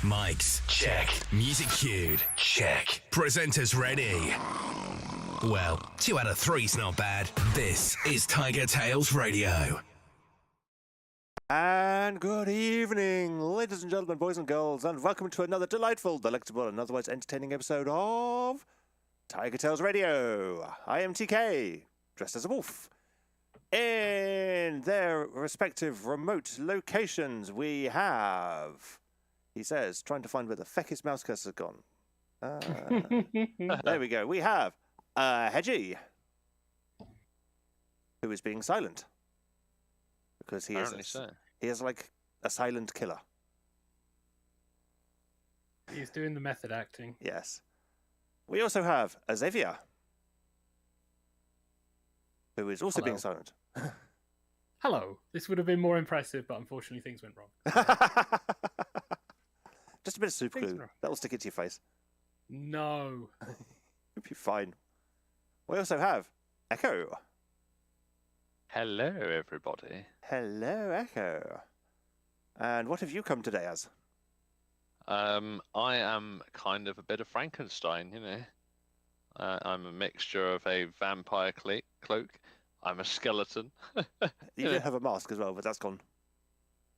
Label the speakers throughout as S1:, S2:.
S1: Mics, check. Music cued, check. Presenters ready. Well, 2 out of 3's not bad. This is TigerTails Radio.
S2: And good evening, ladies and gentlemen, boys and girls, and welcome to another delightful, delectable, and otherwise entertaining episode of TigerTails Radio. I am TK, dressed as a wolf. In their respective remote locations, we have, he says, trying to find where the feck his mouse cursor has gone. There we go. We have Hedgie, who is being silent. Because he is like a silent killer.
S3: He's doing the method acting.
S2: Yes. We also have Xavier, who is also being silent.
S3: Hello. This would have been more impressive, but unfortunately things went wrong.
S2: Just a bit of super glue. That'll stick it to your face.
S3: No.
S2: You'll be fine. We also have Echo.
S4: Hello, everybody.
S2: Hello, Echo. And what have you come today as?
S4: I am kind of a bit of Frankenstein, you know. I'm a mixture of a vampire cloak. I'm a skeleton.
S2: You do have a mask as well, but that's gone.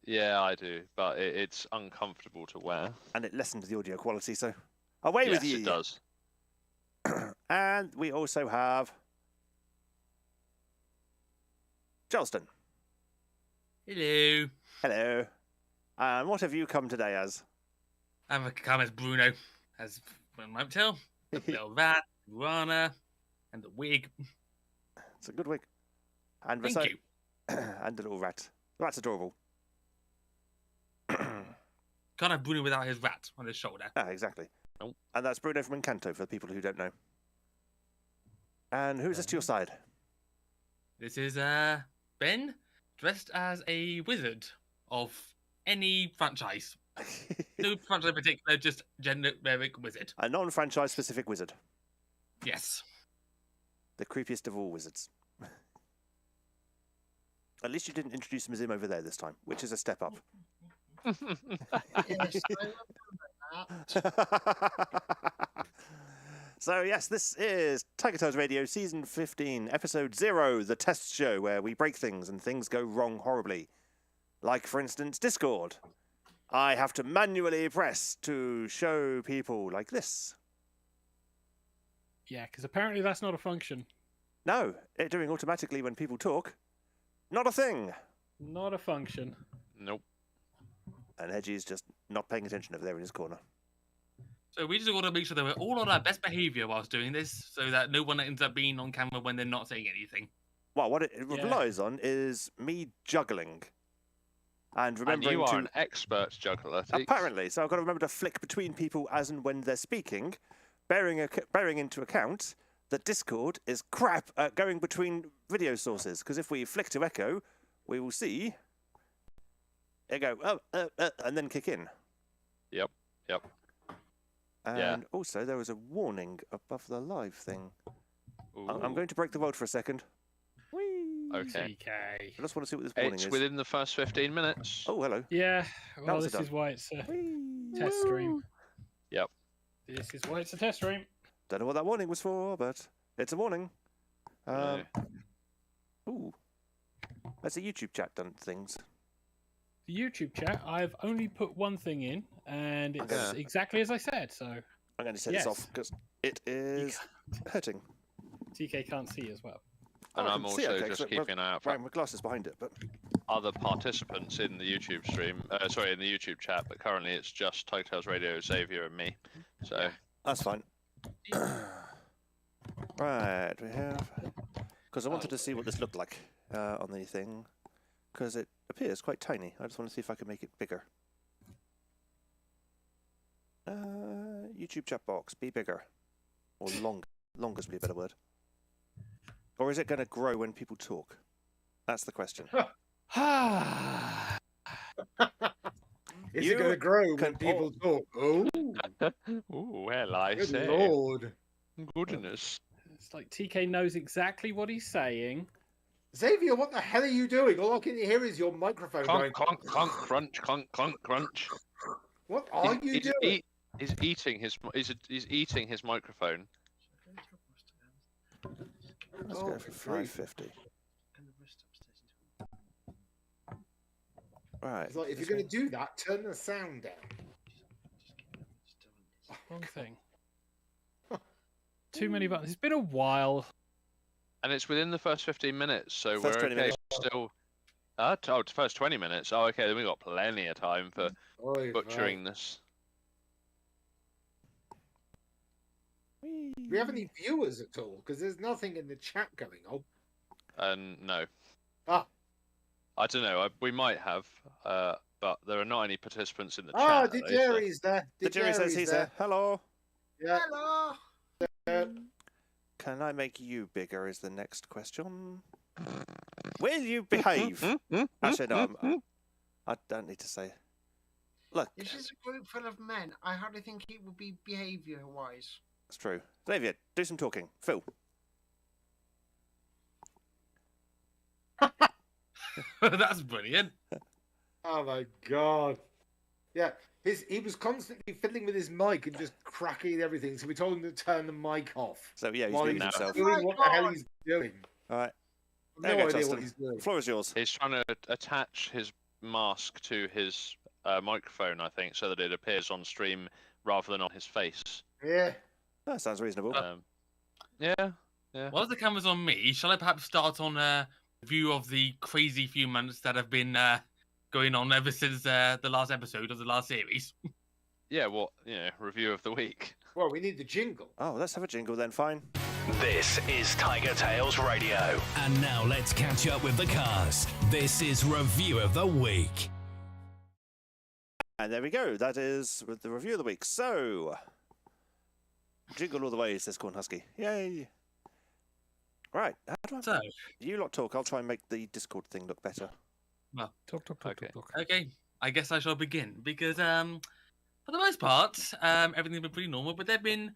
S4: Yeah, I do, but it's uncomfortable to wear.
S2: And it lessens the audio quality, so away with you.
S4: Yes, it does.
S2: And we also have Charleston.
S5: Hello.
S2: Hello. And what have you come today as?
S5: I'm come as Bruno, as one might tell. The little rat, Rana, and the wig.
S2: It's a good wig. And
S5: Thank you.
S2: And the little rat. The rat's adorable.
S5: Can't have Bruno without his rat on his shoulder.
S2: Ah, exactly.
S4: Oh.
S2: And that's Bruno from Encanto, for the people who don't know. And who's this to your side?
S5: This is Ben, dressed as a wizard of any franchise. No franchise in particular, just generic wizard.
S2: A non-franchise specific wizard.
S5: Yes.
S2: The creepiest of all wizards. At least you didn't introduce him as him over there this time, which is a step up.
S6: Yes, I remember that.
S2: So, yes, this is TigerTails Radio, Season 15, Episode 0, the test show where we break things and things go wrong horribly. Like, for instance, Discord. I have to manually press to show people like this.
S3: Yeah, because apparently that's not a function.
S2: No, it's doing automatically when people talk. Not a thing.
S3: Not a function.
S4: Nope.
S2: And Hedgie's just not paying attention over there in his corner.
S5: So we just want to make sure that we're all on our best behaviour whilst doing this, so that no one ends up being on camera when they're not saying anything.
S2: Well, what it relies on is me juggling. And remembering
S4: you are an expert juggler, Teeks.
S2: Apparently, so I've got to remember to flick between people as and when they're speaking, bearing into account that Discord is crap at going between video sources, because if we flick to Echo, we will see it go, and then kick in.
S4: Yep.
S2: And also, there was a warning above the live thing.
S4: Ooh.
S2: I'm going to break the world for a second. Whee!
S4: Okay.
S3: TK.
S2: I just want to see what this warning
S4: It's
S2: is.
S4: within the first 15 minutes.
S2: Oh, hello.
S3: Yeah, well,
S2: was
S3: this
S2: done.
S3: is why it's a
S2: Whee!
S3: test stream.
S4: Yep.
S3: This is why it's a test stream.
S2: Don't know what that warning was for, but it's a warning. Ooh. That's a YouTube chat done things.
S3: The YouTube chat, I've only put one thing in, and it's
S4: Okay.
S3: exactly as I said, so
S2: I'm going to set this off because it is hurting.
S3: TK can't see as well.
S4: And
S2: I
S4: I'm
S2: can see,
S4: also
S2: okay,
S4: just
S2: so
S4: keeping an eye out for
S2: Right, my glasses behind it, but
S4: other participants in the YouTube stream. In the YouTube chat, but currently it's just TigerTails Radio, Xavier, and me. So
S2: that's fine. Right, we have... Because I wanted to see what this looked like on the thing, because it appears quite tiny. I just want to see if I can make it bigger. YouTube chat box, be bigger. Or longer. Longer's be a better word. Or is it going to grow when people talk? That's the question.
S6: Is it going to grow when people talk? Oh,
S4: ooh, well, I
S6: good
S4: say,
S6: lord.
S4: goodness.
S3: It's like TK knows exactly what he's saying.
S6: Xavier, what the hell are you doing? All I can hear is your microphone
S4: Clunk,
S6: going.
S4: clunk, clunk, crunch, clunk, clunk, crunch.
S6: What are you doing?
S4: He's eating his microphone.
S2: Let's go for 550. Right.
S6: It's like, if you're going to do that, turn the sound down.
S3: Wrong thing. Too many buttons. It's been a while.
S4: And it's within the first 15 minutes, so
S2: First
S4: we're
S2: 20
S4: okay.
S2: minutes.
S4: Still. First 20 minutes. Oh, okay. Then we got plenty of time for butchering this.
S6: Do we have any viewers at all? Because there's nothing in the chat going on.
S4: No.
S6: Ah.
S4: I don't know. We might have, but there are not any participants in the
S6: Ah,
S4: chat.
S6: Jerry's there.
S2: The Jerry says he's there. Hello.
S6: Yeah.
S5: Hello.
S2: Can I make you bigger is the next question. Will you behave? Actually, no, I don't need to say. Look.
S7: This is a group full of men. I hardly think it would be behaviour-wise.
S2: That's true. Xavier, do some talking. Phil.
S5: That's brilliant.
S6: Oh my god. Yeah, he was constantly fiddling with his mic and just cracking everything, so we told him to turn the mic off.
S2: So yeah, he's
S6: while
S2: muting himself.
S6: doing what the hell he's doing.
S2: All right.
S6: No
S2: There you go,
S6: idea
S2: Justin.
S6: what he's doing.
S2: The floor is yours.
S4: He's trying to attach his mask to his microphone, I think, so that it appears on stream rather than on his face.
S6: Yeah.
S2: That sounds reasonable.
S4: Yeah.
S5: While the camera's on me, shall I perhaps start on a view of the crazy few months that have been going on ever since the last episode of the last series?
S4: Yeah, review of the week.
S6: Well, we need the jingle.
S2: Oh, let's have a jingle then. Fine.
S1: This is TigerTails Radio. And now let's catch up with the cast. This is Review of the Week.
S2: And there we go. That is the review of the week. So, jingle all the way, says Corn Husky. Yay. Right. How do I...
S5: So,
S2: You lot talk. I'll try and make the Discord thing look better.
S5: well,
S3: Talk.
S4: Okay.
S5: okay. I guess I shall begin because, for the most part, everything's been pretty normal. But there've been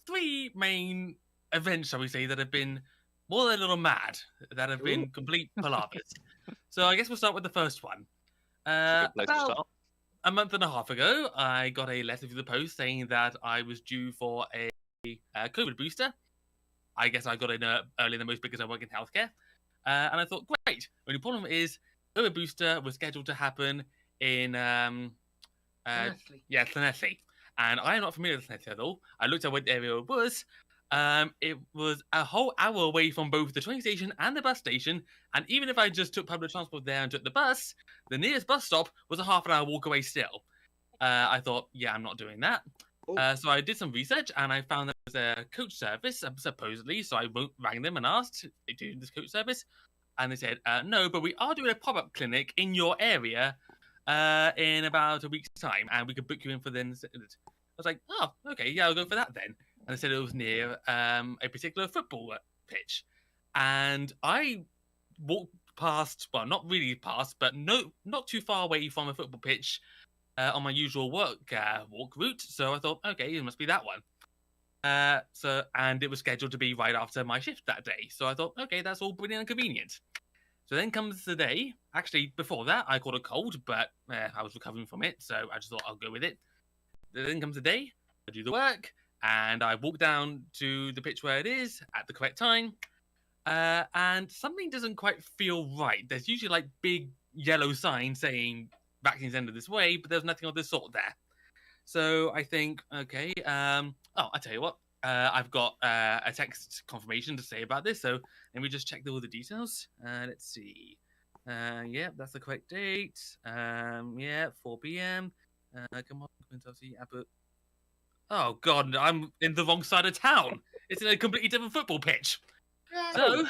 S5: 3 main events, shall we say, that have been more than a little mad, that have been complete palavers. So I guess we'll start with the first one.
S4: Good place to
S5: About
S4: start.
S5: a month and a half ago, I got a letter through the post saying that I was due for a COVID booster. I guess I got in earlier than most because I work in healthcare. And I thought, great. The only problem is, COVID booster was scheduled to happen in
S7: Honestly.
S5: Llanelli. And I am not familiar with Llanelli at all. I looked at what area it was. It was a whole hour away from both the train station and the bus station. And even if I just took public transport there and took the bus, the nearest bus stop was a half an hour walk away still. I thought, yeah, I'm not doing that. So I did some research and I found there was a coach service, supposedly. So I rang them and asked, they do this coach service? And they said, no, but we are doing a pop-up clinic in your area in about a week's time. And we could book you in for then. I was like, oh, okay, yeah, I'll go for that then. And they said it was near a particular football pitch. And I walked past, well, not really past, but not too far away from a football pitch on my usual walk route. So I thought, okay, it must be that one. And it was scheduled to be right after my shift that day. So I thought, okay, that's all brilliant and convenient. So then comes the day. Actually, before that, I caught a cold, but I was recovering from it. So I just thought I'll go with it. Then comes the day. I do the work. And I walk down to the pitch where it is at the correct time. And something doesn't quite feel right. There's usually like big yellow signs saying vaccines ended this way, but there's nothing of this sort there. So I think, okay, I'll tell you what. I've got a text confirmation to say about this. So let me just check all the details. Let's see. Yeah, that's the correct date. 4 p.m. Come on, Abbott. Oh, God, I'm in the wrong side of town. It's in a completely different football pitch. So,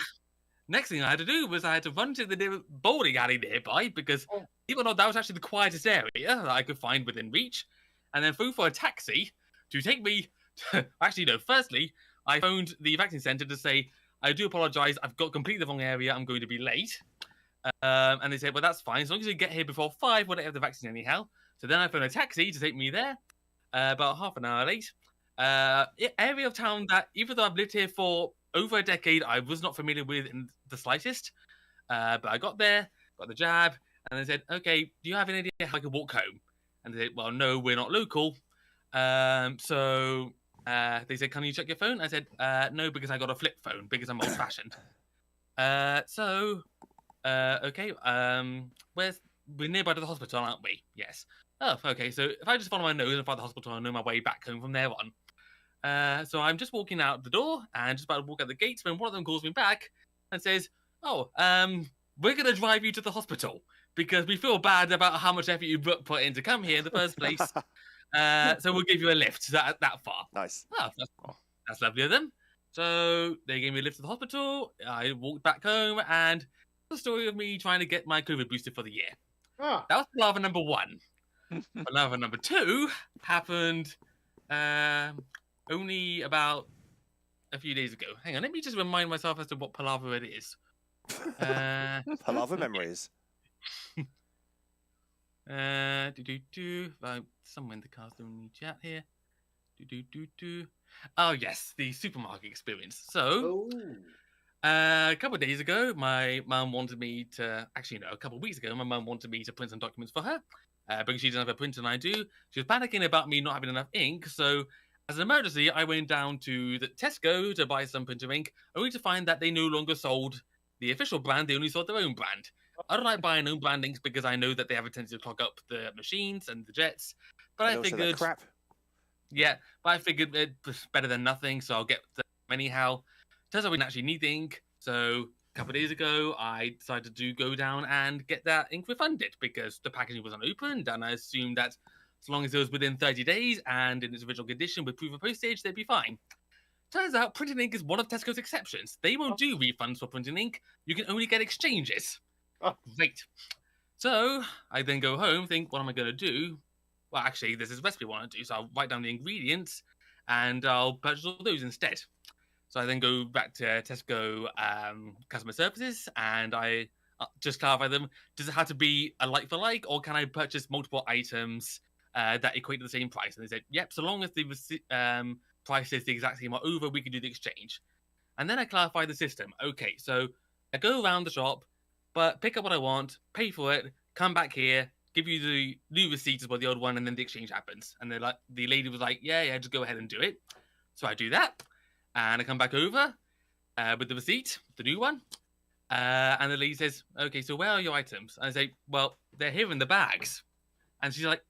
S5: next thing I had to do was I had to run to the bowling alley nearby because even though that was actually the quietest area that I could find within reach, and then flew for a taxi to take me to... Actually, no, firstly, I phoned the vaccine centre to say, I do apologise, I've got completely the wrong area, I'm going to be late. And they said, well, that's fine, as long as you get here before 5, we'll let you have the vaccine anyhow. So then I phoned a taxi to take me there. About half an hour late. Area of town that, even though I've lived here for over a decade, I was not familiar with in the slightest. But I got there, got the jab, and they said, okay, do you have any idea how I can walk home? And they said, well, no, we're not local. So they said, can you check your phone? I said, no, because I got a flip phone, because I'm old-fashioned. Okay, we're nearby to the hospital, aren't we? Yes. Oh, okay, so if I just follow my nose and find the hospital, I know my way back home from there on. So I'm just walking out the door and just about to walk out the gates when one of them calls me back and says, oh, we're going to drive you to the hospital because we feel bad about how much effort you put in to come here in the first place. So we'll give you a lift that far.
S2: Nice.
S5: Oh, that's lovely of them. So they gave me a lift to the hospital. I walked back home, and the story of me trying to get my COVID booster for the year.
S6: Ah.
S5: That was palaver number 1. Palaver number 2 happened only about a few days ago. Hang on, let me just remind myself as to what palaver it is.
S2: Palaver memories.
S5: Somewhere in the cast only chat here. Oh yes, the supermarket experience. So, a couple of days ago, my mum wanted me to. Actually, no, a couple of weeks ago, my mum wanted me to print some documents for her because she doesn't have a printer and I do. She was panicking about me not having enough ink, so as an emergency, I went down to the Tesco to buy some printer ink, only to find that they no longer sold the official brand. They only sold their own brand. I don't like buying own brand inks because I know that they have a tendency to clog up the machines and the jets. But
S2: And
S5: I
S2: also that
S5: figured,
S2: crap.
S5: yeah, but I figured it was better than nothing, so I'll get them anyhow. Turns out we didn't actually need the ink, so a couple of days ago, I decided to go down and get that ink refunded because the packaging was unopened, and I assumed that as long as it was within 30 days and in its original condition with proof of postage, they'd be fine. Turns out printing ink is one of Tesco's exceptions. They won't do refunds for printing ink. You can only get exchanges.
S6: Oh.
S5: Great. So I then go home, think, what am I going to do? Well, actually, there's this recipe I want to do, so I'll write down the ingredients and I'll purchase all those instead. So I then go back to Tesco customer services and I just clarify them. Does it have to be a like for like, or can I purchase multiple items that equate to the same price? And they said, yep, so long as the price is the exact same or over, we can do the exchange. And then I clarify the system. Okay, so I go around the shop, but pick up what I want, pay for it, come back here, give you the new receipt as well, the old one, and then the exchange happens. And the lady was like, yeah, just go ahead and do it. So I do that, and I come back over with the receipt, the new one, and the lady says, okay, so where are your items? And I say, well, they're here in the bags. And she's like,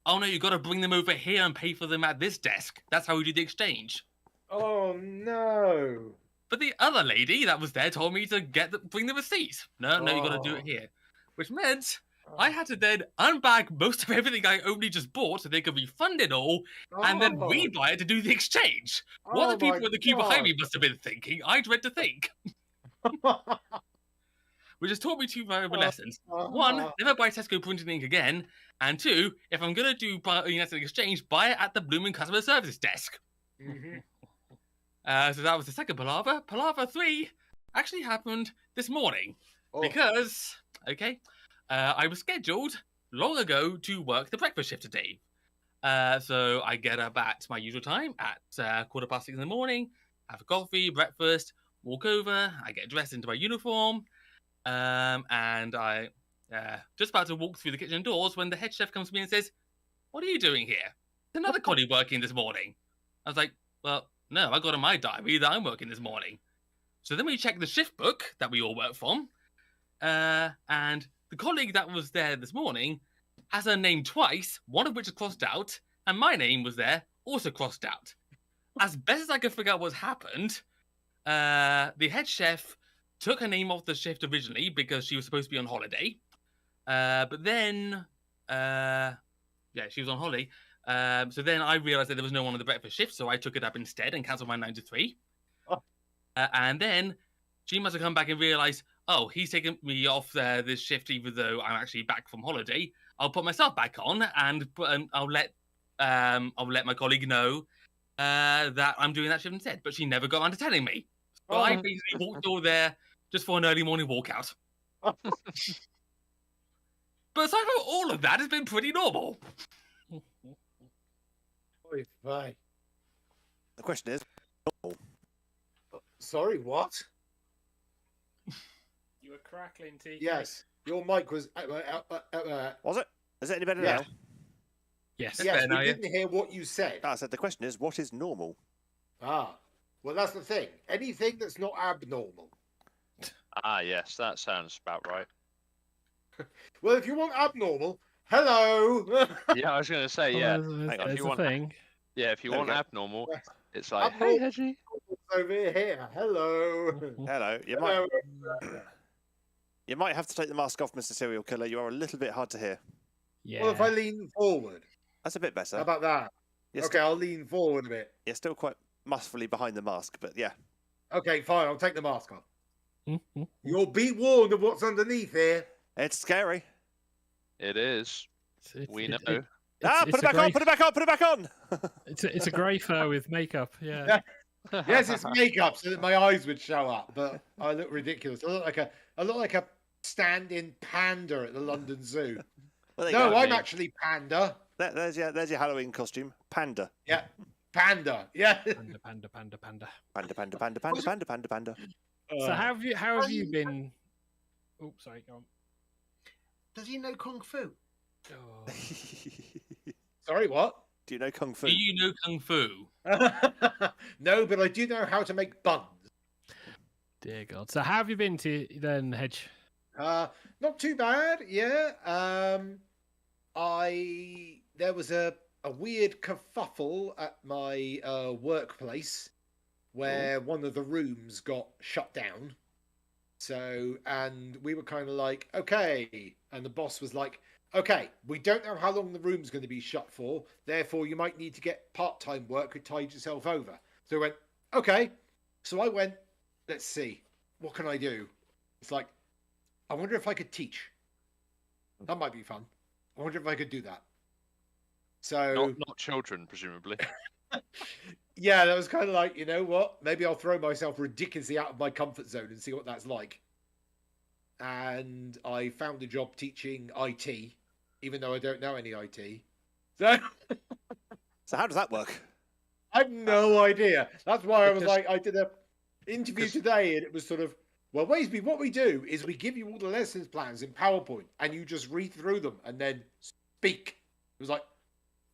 S5: oh no, you got to bring them over here and pay for them at this desk. That's how we do the exchange.
S6: Oh no!
S5: But the other lady that was there told me to bring the receipts. No, you got to do it here. Which meant I had to then unbag most of everything I only just bought so they could refund it all and then rebuy it to do the exchange. What the people in the queue behind me must have been thinking, I dread to think. Which has taught me 2 valuable lessons. 1, never buy Tesco printing ink again. And 2, if I'm going to do an exchange, buy it at the blooming customer service desk.
S6: Mm-hmm.
S5: So that was the second palaver. Palaver 3 actually happened this morning. Because, I was scheduled long ago to work the breakfast shift today. So I get up at my usual time at 6:15 in the morning, have a coffee, breakfast, walk over, I get dressed into my uniform, and I just about to walk through the kitchen doors when the head chef comes to me and says, what are you doing here? There's another colleague working this morning. I was like, well, no, I got in my diary that I'm working this morning. So then we check the shift book that we all work from, and the colleague that was there this morning has her name twice, one of which is crossed out, and my name was there, also crossed out. As best as I could figure out what's happened, the head chef took her name off the shift originally because she was supposed to be on holiday. But then, she was on holiday. So then I realised that there was no one on the breakfast shift, so I took it up instead and cancelled my 9 to 3. And then she must have come back and realised, oh, he's taken me off this shift even though I'm actually back from holiday. I'll put myself back on and I'll let my colleague know that I'm doing that shift instead. But she never got around to telling me. So I basically walked over there just for an early morning walkout. But aside from all of that, it's been pretty normal.
S6: Bye.
S2: The question is,
S6: sorry, what?
S3: You were crackling, TK.
S6: Yes, your mic was.
S2: was it? Is it any better
S6: Yeah.
S2: now?
S3: Yes.
S5: That's
S6: Yes,
S5: fair
S6: we
S5: now, yeah.
S6: didn't hear what you said.
S2: I said the question is, what is normal?
S6: Ah, well, that's the thing. Anything that's not abnormal.
S4: Ah, yes, that sounds about right.
S6: Well, if you want abnormal, hello.
S4: Yeah, I was going to say, yeah.
S2: Hang on,
S4: If
S3: There's
S4: you
S3: a
S4: want,
S3: thing.
S4: yeah, if you
S2: There we
S4: want
S2: go.
S4: abnormal,
S6: Yes.
S4: it's like, hey,
S6: Abnormal.
S4: Hedgie.
S6: Over here, hello.
S2: Hello.
S6: Hello.
S2: You might have to take the mask off, Mr. Serial Killer. You are a little bit hard to hear.
S3: Yeah.
S6: Well, if I lean forward,
S2: That's a bit better.
S6: how about that?
S2: You're,
S6: Okay, I'll lean forward a bit.
S2: you're still quite muscly behind the mask, but yeah.
S6: Okay, fine. I'll take the mask off.
S3: Mhm.
S6: You'll be warned of what's underneath here.
S2: It's scary.
S4: It is.
S3: It's-
S4: We
S3: it-
S4: know.
S3: it-
S2: Ah,
S3: it's
S2: put it
S3: a
S2: back on,
S3: grey-
S2: put it back on, put it back on!
S3: It's a grey fur with makeup. Yeah.
S6: Yes, it's makeup so that my eyes would show up, but I look ridiculous. I look like a stand-in panda at the London Zoo.
S2: Well, there you
S6: No,
S2: go.
S6: I'm actually panda.
S2: There's your Halloween costume. Panda.
S6: Yeah, panda. Yeah.
S3: Panda, panda, panda, panda.
S2: Panda, panda, panda, panda, panda, panda, panda.
S3: So how have you been? Oh, sorry. Go on.
S7: Does he know kung fu?
S3: Oh.
S6: Sorry, what?
S2: Do you know Kung Fu?
S5: Do you know Kung Fu?
S6: No, but I do know how to make buns.
S3: Dear God. So how have you been to then, Hedge?
S6: Not too bad. Yeah. There was a weird kerfuffle at my workplace where one of the rooms got shut down. So, and we were kind of like, okay. And the boss was like, okay, we don't know how long the room's going to be shut for. Therefore, you might need to get part-time work and tide yourself over. So I went, okay. So I went, let's see, what can I do? It's like, I wonder if I could teach. That might be fun. I wonder if I could do that. So
S4: Not children, presumably.
S6: yeah, that was kind of like, you know what? Maybe I'll throw myself ridiculously out of my comfort zone and see what that's like. And I found a job teaching IT, even though I don't know any IT. So
S2: So how does that work?
S6: I have no idea. That's why I was
S4: Because-
S6: like, I did a interview today, and it was sort of, well, Waysby, what we do is we give you all the lessons plans in PowerPoint, and you just read through them and then speak. It was like,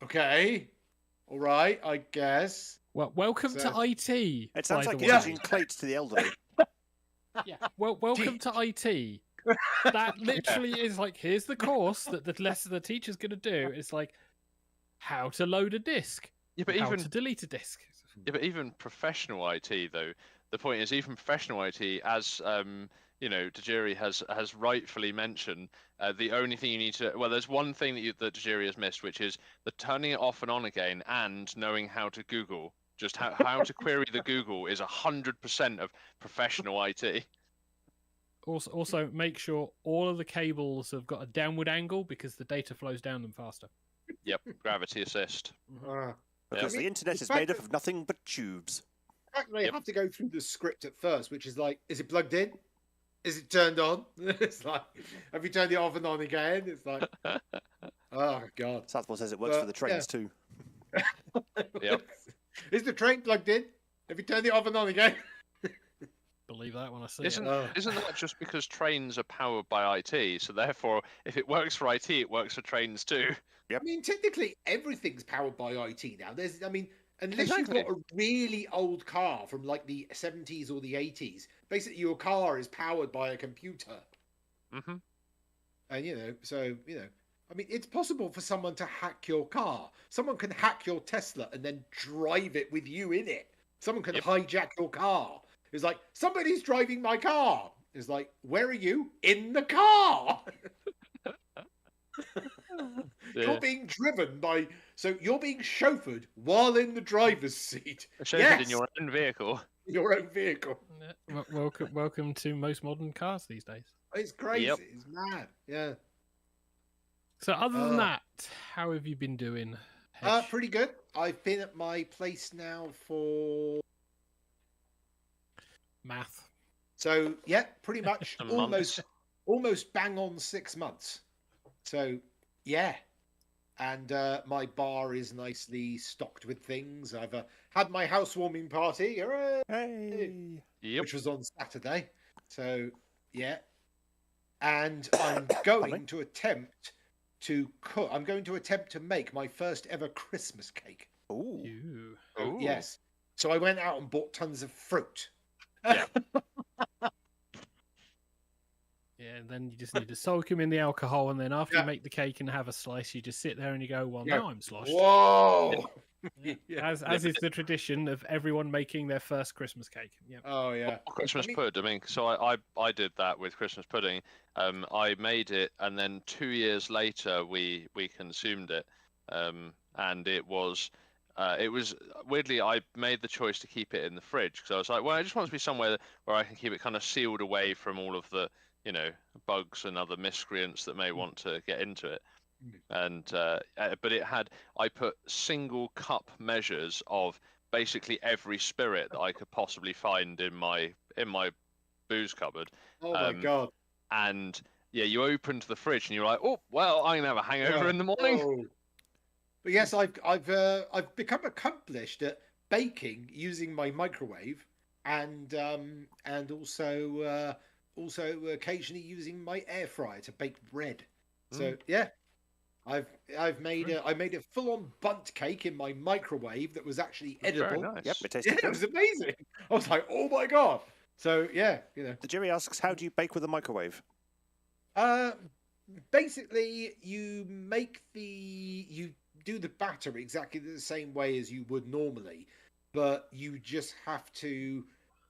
S6: okay, all right, I guess.
S3: Well, welcome
S6: So-
S3: to IT.
S2: It sounds
S3: by
S2: like
S3: the
S2: you're
S3: way.
S2: teaching plates to the elderly.
S3: Yeah. Well, welcome to IT. That literally is like, here's the course that the lesson the teacher's going to do. It's like how to load a disk,
S4: Yeah, but
S3: how
S4: even
S3: to delete a disk.
S4: Yeah, but even professional IT, though, the point is, even professional IT, as Tajiri has rightfully mentioned, the only thing you need to, well, there's one thing that Tajiri has missed, which is the turning it off and on again, and knowing how to Google. Just how to query the Google is 100% of professional IT.
S3: Also, make sure all of the cables have got a downward angle because the data flows down them faster.
S4: Yep, gravity assist.
S2: Because
S6: I mean,
S2: the internet
S6: the
S2: is
S6: fact
S2: made up
S6: that-
S2: of nothing but tubes.
S6: In fact, they
S4: Yep.
S6: have to go through the script at first, which is like, is it plugged in? Is it turned on? It's like, have you turned it off and on again? It's like, oh god.
S2: Southpaw says it works for
S6: But,
S2: the trains too.
S4: Yep.
S6: Is the train plugged in? Have you turned it off and on again?
S3: Believe that when I see
S4: Isn't
S3: it.
S6: Oh.
S4: isn't that just because trains are powered by IT? So therefore, if it works for IT, it works for trains too.
S6: I mean, technically, everything's powered by IT now. Unless
S4: Exactly.
S6: you've got a really old car from like the 70s or the 80s, basically your car is powered by a computer.
S4: Hmm.
S6: And, I mean, it's possible for someone to hack your car. Someone can hack your Tesla and then drive it with you in it. Someone can
S4: Yep.
S6: hijack your car. It's like, somebody's driving my car. It's like, where are you? In the car. You're being driven by, so you're being chauffeured while in the driver's seat.
S4: Chauffeured
S6: Yes.
S4: in your own vehicle.
S6: Your own vehicle.
S3: Yeah, welcome to most modern cars these days.
S6: It's crazy.
S4: Yep.
S6: It's mad. Yeah.
S3: So other than
S6: Oh.
S3: that, how have you been doing? Hedge?
S6: Pretty good. I've been at my place now for,
S3: Math.
S6: so yeah, pretty much
S4: A month.
S6: almost bang on 6 months. So yeah. And my bar is nicely stocked with things. I've had my housewarming party, hooray,
S2: Hey!
S4: Yep.
S6: which was on Saturday. So yeah. And I'm going to attempt to cook. I'm going to attempt to make my first ever Christmas cake.
S2: Ooh.
S3: Ew.
S6: Oh,
S4: Ooh.
S6: yes. So I went out and bought tons of fruit.
S4: Yeah.
S3: Yeah, and then you just need to soak them in the alcohol, and then after
S6: Yeah.
S3: you make the cake and have a slice, you just sit there and you go, "Well,
S6: Yeah.
S3: now I'm sloshed."
S6: Whoa!
S3: Yeah.
S6: Yeah.
S3: As is the tradition of everyone making their first Christmas cake. Yeah.
S6: Oh yeah.
S4: Christmas
S6: I mean-
S4: pudding. I mean, so I did that with Christmas pudding. I made it, and then 2 years later we consumed it, and it was weirdly, I made the choice to keep it in the fridge because I was like, well, I just want to be somewhere where I can keep it kind of sealed away from all of the bugs and other miscreants that may want to get into it. And but I put single cup measures of basically every spirit that I could possibly find in my booze cupboard.
S6: Oh my god.
S4: And yeah, you opened the fridge and you're like, oh well, I'm gonna have a hangover in the morning.
S6: Oh. But yes, I've become accomplished at baking using my microwave, and also occasionally using my air fryer to bake bread. So yeah, I made a full-on bundt cake in my microwave that was actually
S4: Very
S6: edible.
S4: nice.
S2: Yep, it
S6: Yeah,
S2: tasted
S6: it
S2: good.
S6: was amazing. I was like, oh my god. So yeah,
S2: The jury asks, how do you bake with a microwave?
S6: Basically you do the batter exactly the same way as you would normally, but you just have to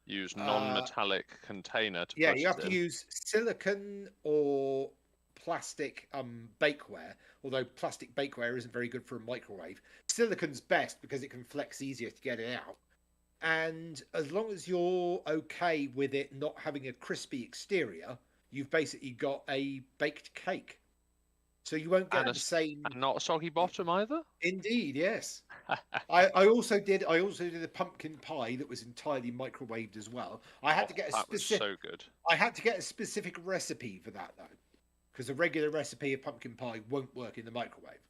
S4: Use non-metallic container to
S6: yeah,
S4: put
S6: you have
S4: it
S6: to
S4: in.
S6: use silicon or plastic bakeware, although plastic bakeware isn't very good for a microwave. Silicon's best because it can flex easier to get it out. And as long as you're okay with it not having a crispy exterior, you've basically got a baked cake. So you won't get
S4: And
S6: the same.
S4: And not a soggy bottom either.
S6: Indeed, yes. I also did a pumpkin pie that was entirely microwaved as well. I had to get a
S4: That was
S6: specific.
S4: so good.
S6: I had to get a specific recipe for that though, because a regular recipe of pumpkin pie won't work in the microwave.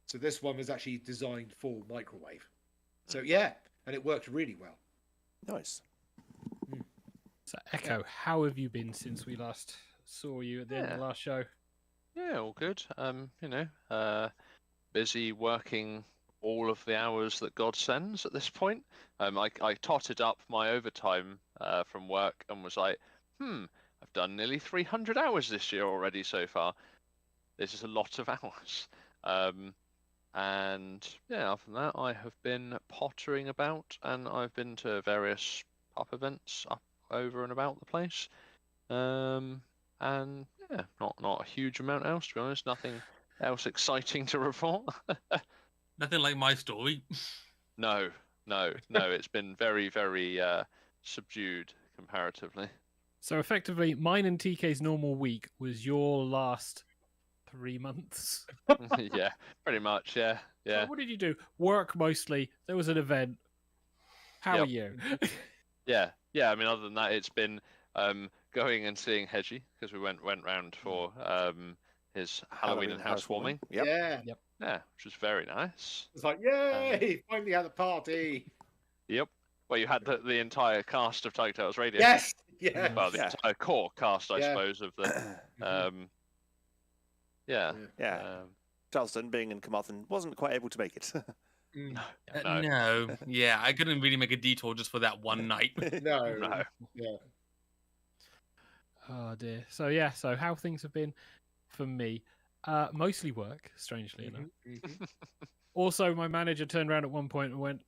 S6: So this one was actually designed for microwave. So yeah, and it worked really well.
S2: Nice.
S3: So, Echo, how have you been since we last saw you at the end of the last show?
S4: Yeah, all good. Busy working all of the hours that God sends at this point. I totted up my overtime from work and was like, I've done nearly 300 hours this year already so far. This is a lot of hours. And yeah, other than that, I have been pottering about, and I've been to various pub events up over and about the place. And yeah, not a huge amount else, to be honest. Nothing else exciting to report.
S5: Nothing like my story.
S4: No. It's been very, very subdued comparatively.
S3: So effectively, mine and TK's normal week was your last 3 months.
S4: Yeah, pretty much. Yeah.
S3: So what did you do? Work mostly. There was an event. How are you?
S4: Yeah. I mean, other than that, it's been going and seeing Hedgie because we went round for his Halloween and housewarming.
S2: Yep.
S6: Yeah.
S4: Which was very nice.
S6: It's like, yay! Finally had a party.
S4: Yep. Well, you had the entire cast of TigerTails Radio.
S6: Yes. Yeah.
S4: Well, the
S2: Yeah.
S4: entire core cast, I
S6: Yeah.
S4: suppose, of the. Yeah.
S2: Yeah. Charleston, being in Carmarthen, wasn't quite able to make it.
S4: No.
S5: No. Yeah, I couldn't really make a detour just for that one night.
S6: No.
S4: No.
S6: Yeah.
S3: Oh dear. So so how things have been for me. Mostly work, strangely enough. Also, my manager turned around at one point and went,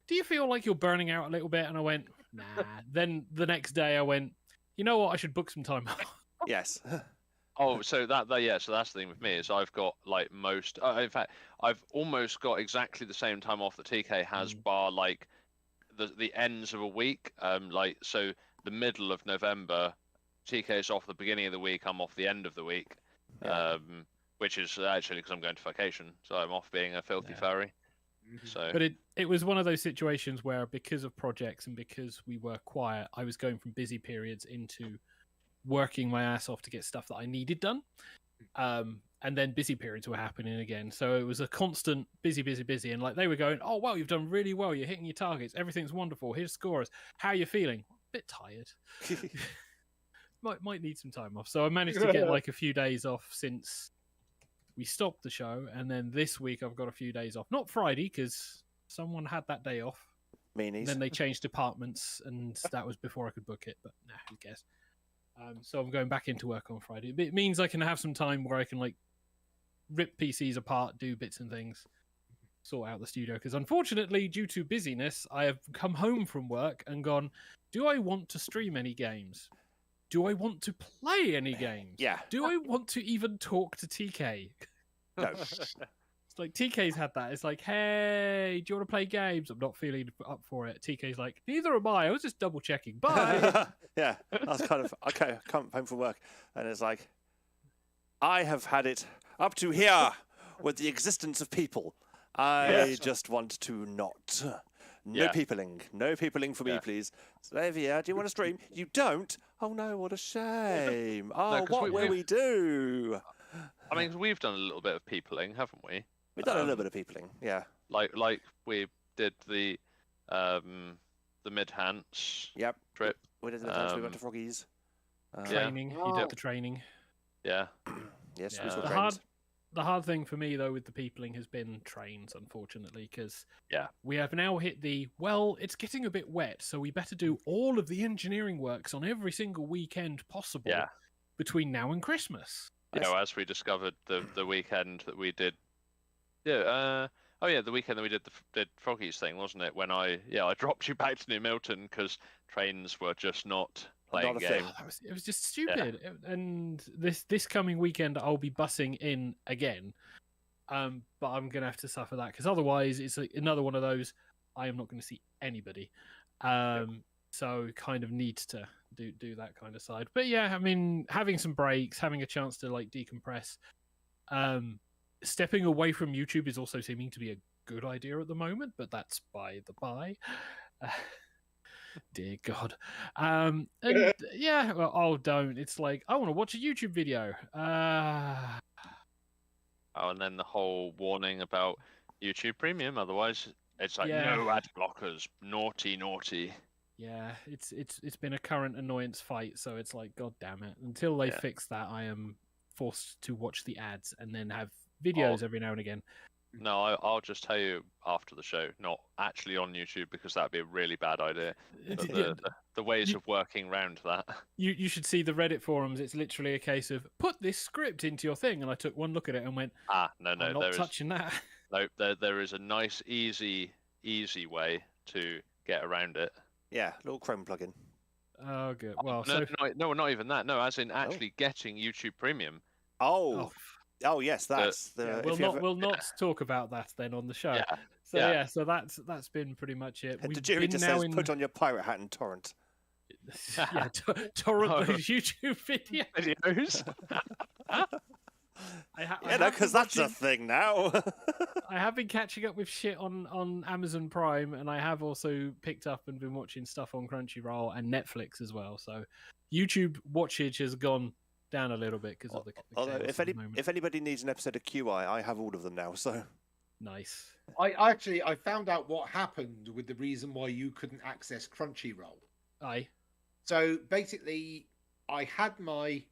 S3: "Do you feel like you're burning out a little bit?" And I went, "Nah." Then the next day I went, "You know what? I should book some time off."
S2: Yes.
S4: Oh, so so that's the thing with me is I've got like most. In fact, I've almost got exactly the same time off that TK has, bar like the ends of a week. Like so, the middle of November, TK's off the beginning of the week. I'm off the end of the week.
S2: Yeah.
S4: Which is actually because I'm going to vacation, so I'm off being a filthy furry. So,
S3: But it was one of those situations where, because of projects and because we were quiet, I was going from busy periods into working my ass off to get stuff that I needed done. And then busy periods were happening again. So it was a constant busy. And like they were going, "Oh, wow, you've done really well. You're hitting your targets. Everything's wonderful. Here's scores. How are you feeling?" A bit tired. Might need some time off. So I managed to get like a few days off since we stopped the show, and then this week I've got a few days off. Not Friday, because someone had that day off.
S2: Meanies.
S3: Then they changed departments, and that was before I could book it, but nah, who cares? So I'm going back into work on Friday. It means I can have some time where I can like rip PCs apart, do bits and things, sort out the studio. Because unfortunately, due to busyness, I have come home from work and gone, do I want to stream any games? Do I want to play any games?
S2: Yeah.
S3: Do I want to even talk to TK?
S2: No.
S3: It's like TK's had that. It's like, hey, do you want to play games? I'm not feeling up for it. TK's like, neither am I. I was just double checking. Bye.
S2: Yeah. I was kind of, okay, I come home from work, and it's like, I have had it up to here with the existence of people. I just want to not. No
S4: Yeah.
S2: peopling. No peopling for me, please. Xavier, do you want to stream? You don't? Oh, no, what a shame. Oh,
S4: 'cause
S2: what will we do?
S4: I mean, we've done a little bit of peopling, haven't we?
S2: We've done a little bit of peopling, yeah.
S4: Like we did the mid-hants
S2: Yep.
S4: trip.
S2: We did the we went to Froggies.
S3: Training. You did the training.
S4: Yeah.
S2: Yes,
S3: Yeah.
S2: we saw
S3: The
S2: trains.
S3: hard thing for me though with the peopling has been trains, unfortunately, because
S4: Yeah.
S3: we have now hit it's getting a bit wet, so we better do all of the engineering works on every single weekend possible
S4: Yeah.
S3: between now and Christmas.
S4: You know, as we discovered the weekend that we did. Yeah. The weekend that we did Froggies thing, wasn't it? When I dropped you back to New Milton because trains were just not playing
S2: Not a thing.
S4: games.
S3: It was just stupid. And this coming weekend, I'll be bussing in again. But I'm gonna have to suffer that because otherwise, it's another one of those. I am not going to see anybody. So kind of needs to do that kind of side. But yeah, I mean, having some breaks, having a chance to like decompress. Stepping away from YouTube is also seeming to be a good idea at the moment, but that's by the by. Dear God. And yeah, well, don't. It's like, I want to watch a YouTube video.
S4: Oh, and then the whole warning about YouTube Premium. Otherwise, it's like no ad blockers. Naughty, naughty.
S3: Yeah, it's been a current annoyance fight. So it's like, God damn it! Until they fix that, I am forced to watch the ads and then have videos every now and again.
S4: No, I'll just tell you after the show, not actually on YouTube, because that'd be a really bad idea. But the ways of working around that.
S3: You should see the Reddit forums. It's literally a case of put this script into your thing, and I took one look at it and went,
S4: no,
S3: I'm not touching that.
S4: No, there is a nice, easy way to get around it.
S2: Yeah, little Chrome plugin.
S3: Oh, good. Well,
S4: no, not even that. No, as in actually getting YouTube Premium.
S2: Oh, yes, that's
S3: we'll not talk about that then on the show.
S4: Yeah.
S3: So that's been pretty much it.
S2: The jury just says put on your pirate hat and torrent.
S3: Torrent those YouTube
S4: videos.
S2: Because that's a thing now.
S3: I have been catching up with shit on Amazon Prime, and I have also picked up and been watching stuff on Crunchyroll and Netflix as well. So YouTube watchage has gone down a little bit because of the
S2: Although if anybody needs an episode of QI, I have all of them now. So
S3: nice.
S6: I found out what happened with the reason why you couldn't access Crunchyroll.
S3: Aye.
S6: So basically, I had my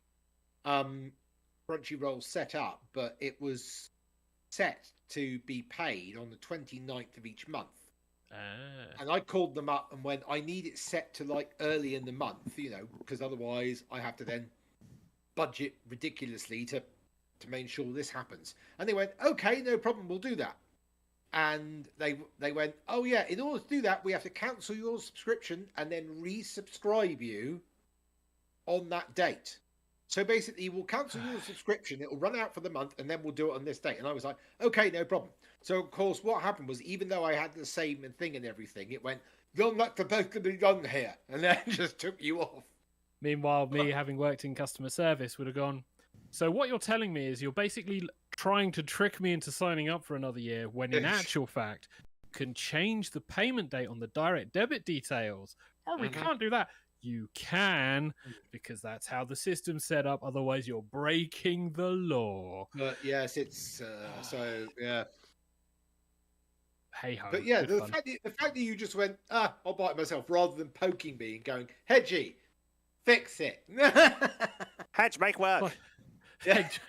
S6: Crunchyroll set up, but it was set to be paid on the 29th of each month. And I called them up and went, I need it set to like early in the month, because otherwise I have to then budget ridiculously to make sure this happens. And they went, okay, no problem, we'll do that. And they went, oh yeah, in order to do that, we have to cancel your subscription and then resubscribe you on that date. So basically, we'll cancel your subscription, it'll run out for the month, and then we'll do it on this date. And I was like, okay, no problem. So of course, what happened was, even though I had the same thing and everything, it went, you're not supposed to be done here, and then just took you off.
S3: Meanwhile, me having worked in customer service would have gone, so what you're telling me is you're basically trying to trick me into signing up for another year, when in actual fact, you can change the payment date on the direct debit details. Oh, we can't do that. You can, because that's how the system's set up. Otherwise, you're breaking the law.
S6: But yes, it's so yeah.
S3: Hey ho.
S6: But yeah, the fact that you just went, I'll buy it myself, rather than poking me and going, Hedgie, fix it.
S2: Hedge, make work.
S3: Hedge,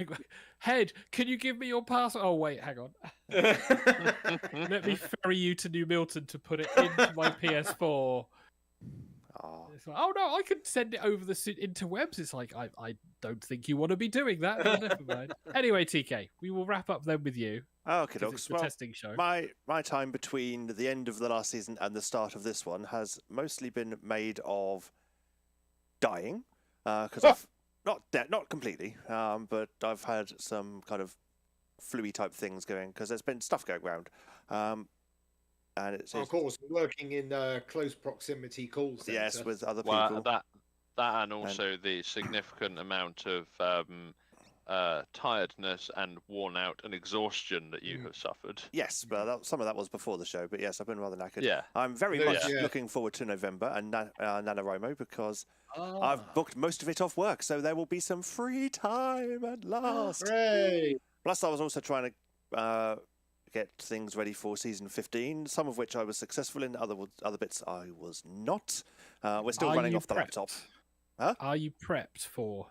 S3: Head, can you give me your password? Oh, wait, hang on. Let me ferry you to New Milton to put it into my PS4.
S2: Oh.
S3: It's like, oh no, I can send it over the interwebs. It's like, I don't think you want to be doing that. But never mind. Anyway, TK, we will wrap up then with you.
S2: Okay,
S3: 'cause it's the testing show.
S2: My time between the end of the last season and the start of this one has mostly been made of dying, because I've not completely, but I've had some kind of flu-y type things going because there's been stuff going around, and it's
S6: Of course, working in close proximity call centre.
S2: yes, with other
S4: Well,
S2: people.
S4: that and also the significant amount of tiredness and worn out and exhaustion that you have suffered.
S2: Yes, but some of that was before the show. But yes, I've been rather knackered.
S4: Yeah.
S2: I'm very
S6: Yeah.
S2: much
S6: Yeah.
S2: looking forward to November and NaNoWriMo because
S6: Ah.
S2: I've booked most of it off work, so there will be some free time at last.
S6: Hooray!
S2: Plus, I was also trying to get things ready for season 15, some of which I was successful in, other bits I was not. We're still
S3: Are
S2: running
S3: you
S2: off the
S3: prepped?
S2: laptop. Huh?
S3: Are you prepped for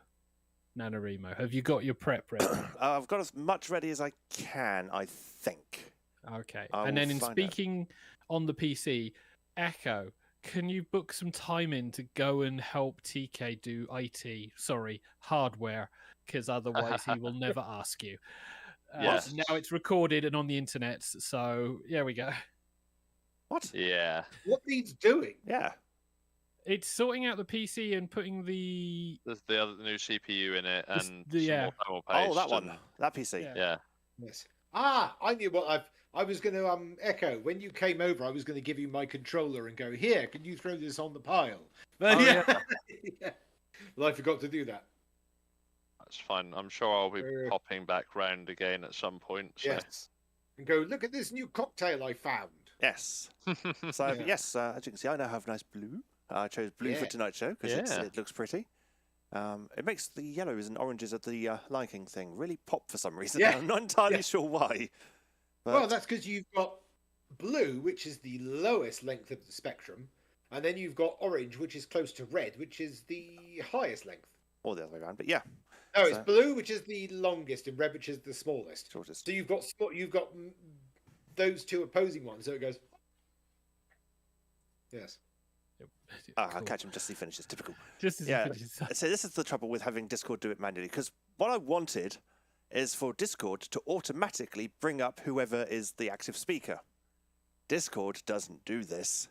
S3: NaNoWriMo? Have you got your prep ready?
S2: I've got as much ready as I can, I think.
S3: Okay.
S2: I
S3: And
S2: will
S3: then in
S2: find out.
S3: speaking on the PC, Echo, can you book some time in to go and help TK do hardware, because otherwise he will never ask you.
S4: Yes.
S3: Now it's recorded and on the internet, so there we go.
S2: What?
S4: Yeah.
S6: What needs doing?
S2: Yeah.
S3: It's sorting out the PC and putting the
S4: There's the other new CPU in it
S3: This-
S4: and
S3: the-
S4: some
S3: yeah.
S4: more thermal
S2: Oh, that
S4: paste
S2: one.
S4: and-
S2: That PC.
S3: Yeah.
S4: Yeah.
S6: Yes. I knew what I was going to echo when you came over. I was going to give you my controller and go, here, can you throw this on the pile? But
S4: Oh, yeah.
S6: yeah. Well, I forgot to do that.
S4: That's fine. I'm sure I'll be popping back round again at some point. So.
S6: Yes. And go, look at this new cocktail I found.
S2: Yes. So,
S6: Yeah.
S2: yes, as you can see, I now have nice blue. I chose blue for
S6: Yeah.
S2: tonight's show because
S4: Yeah.
S2: it looks pretty. It makes the yellows and oranges of the liking thing really pop for some reason.
S6: Yeah.
S2: I'm not entirely
S6: Yeah.
S2: sure why. But
S6: Well, that's because you've got blue, which is the lowest length of the spectrum, and then you've got orange, which is close to red, which is the highest length.
S2: or the other way around. But yeah,
S6: No, it's
S2: So-
S6: blue, which is the longest, and red, which is the smallest.
S2: shortest.
S6: So you've got those two opposing ones. So it goes. Yes.
S2: I'll
S3: Cool.
S2: catch him just as he finishes. Typical.
S3: Just as
S2: Yeah.
S3: you finish.
S2: So this is the trouble with having Discord do it manually, because what I wanted is for Discord to automatically bring up whoever is the active speaker. Discord doesn't do this.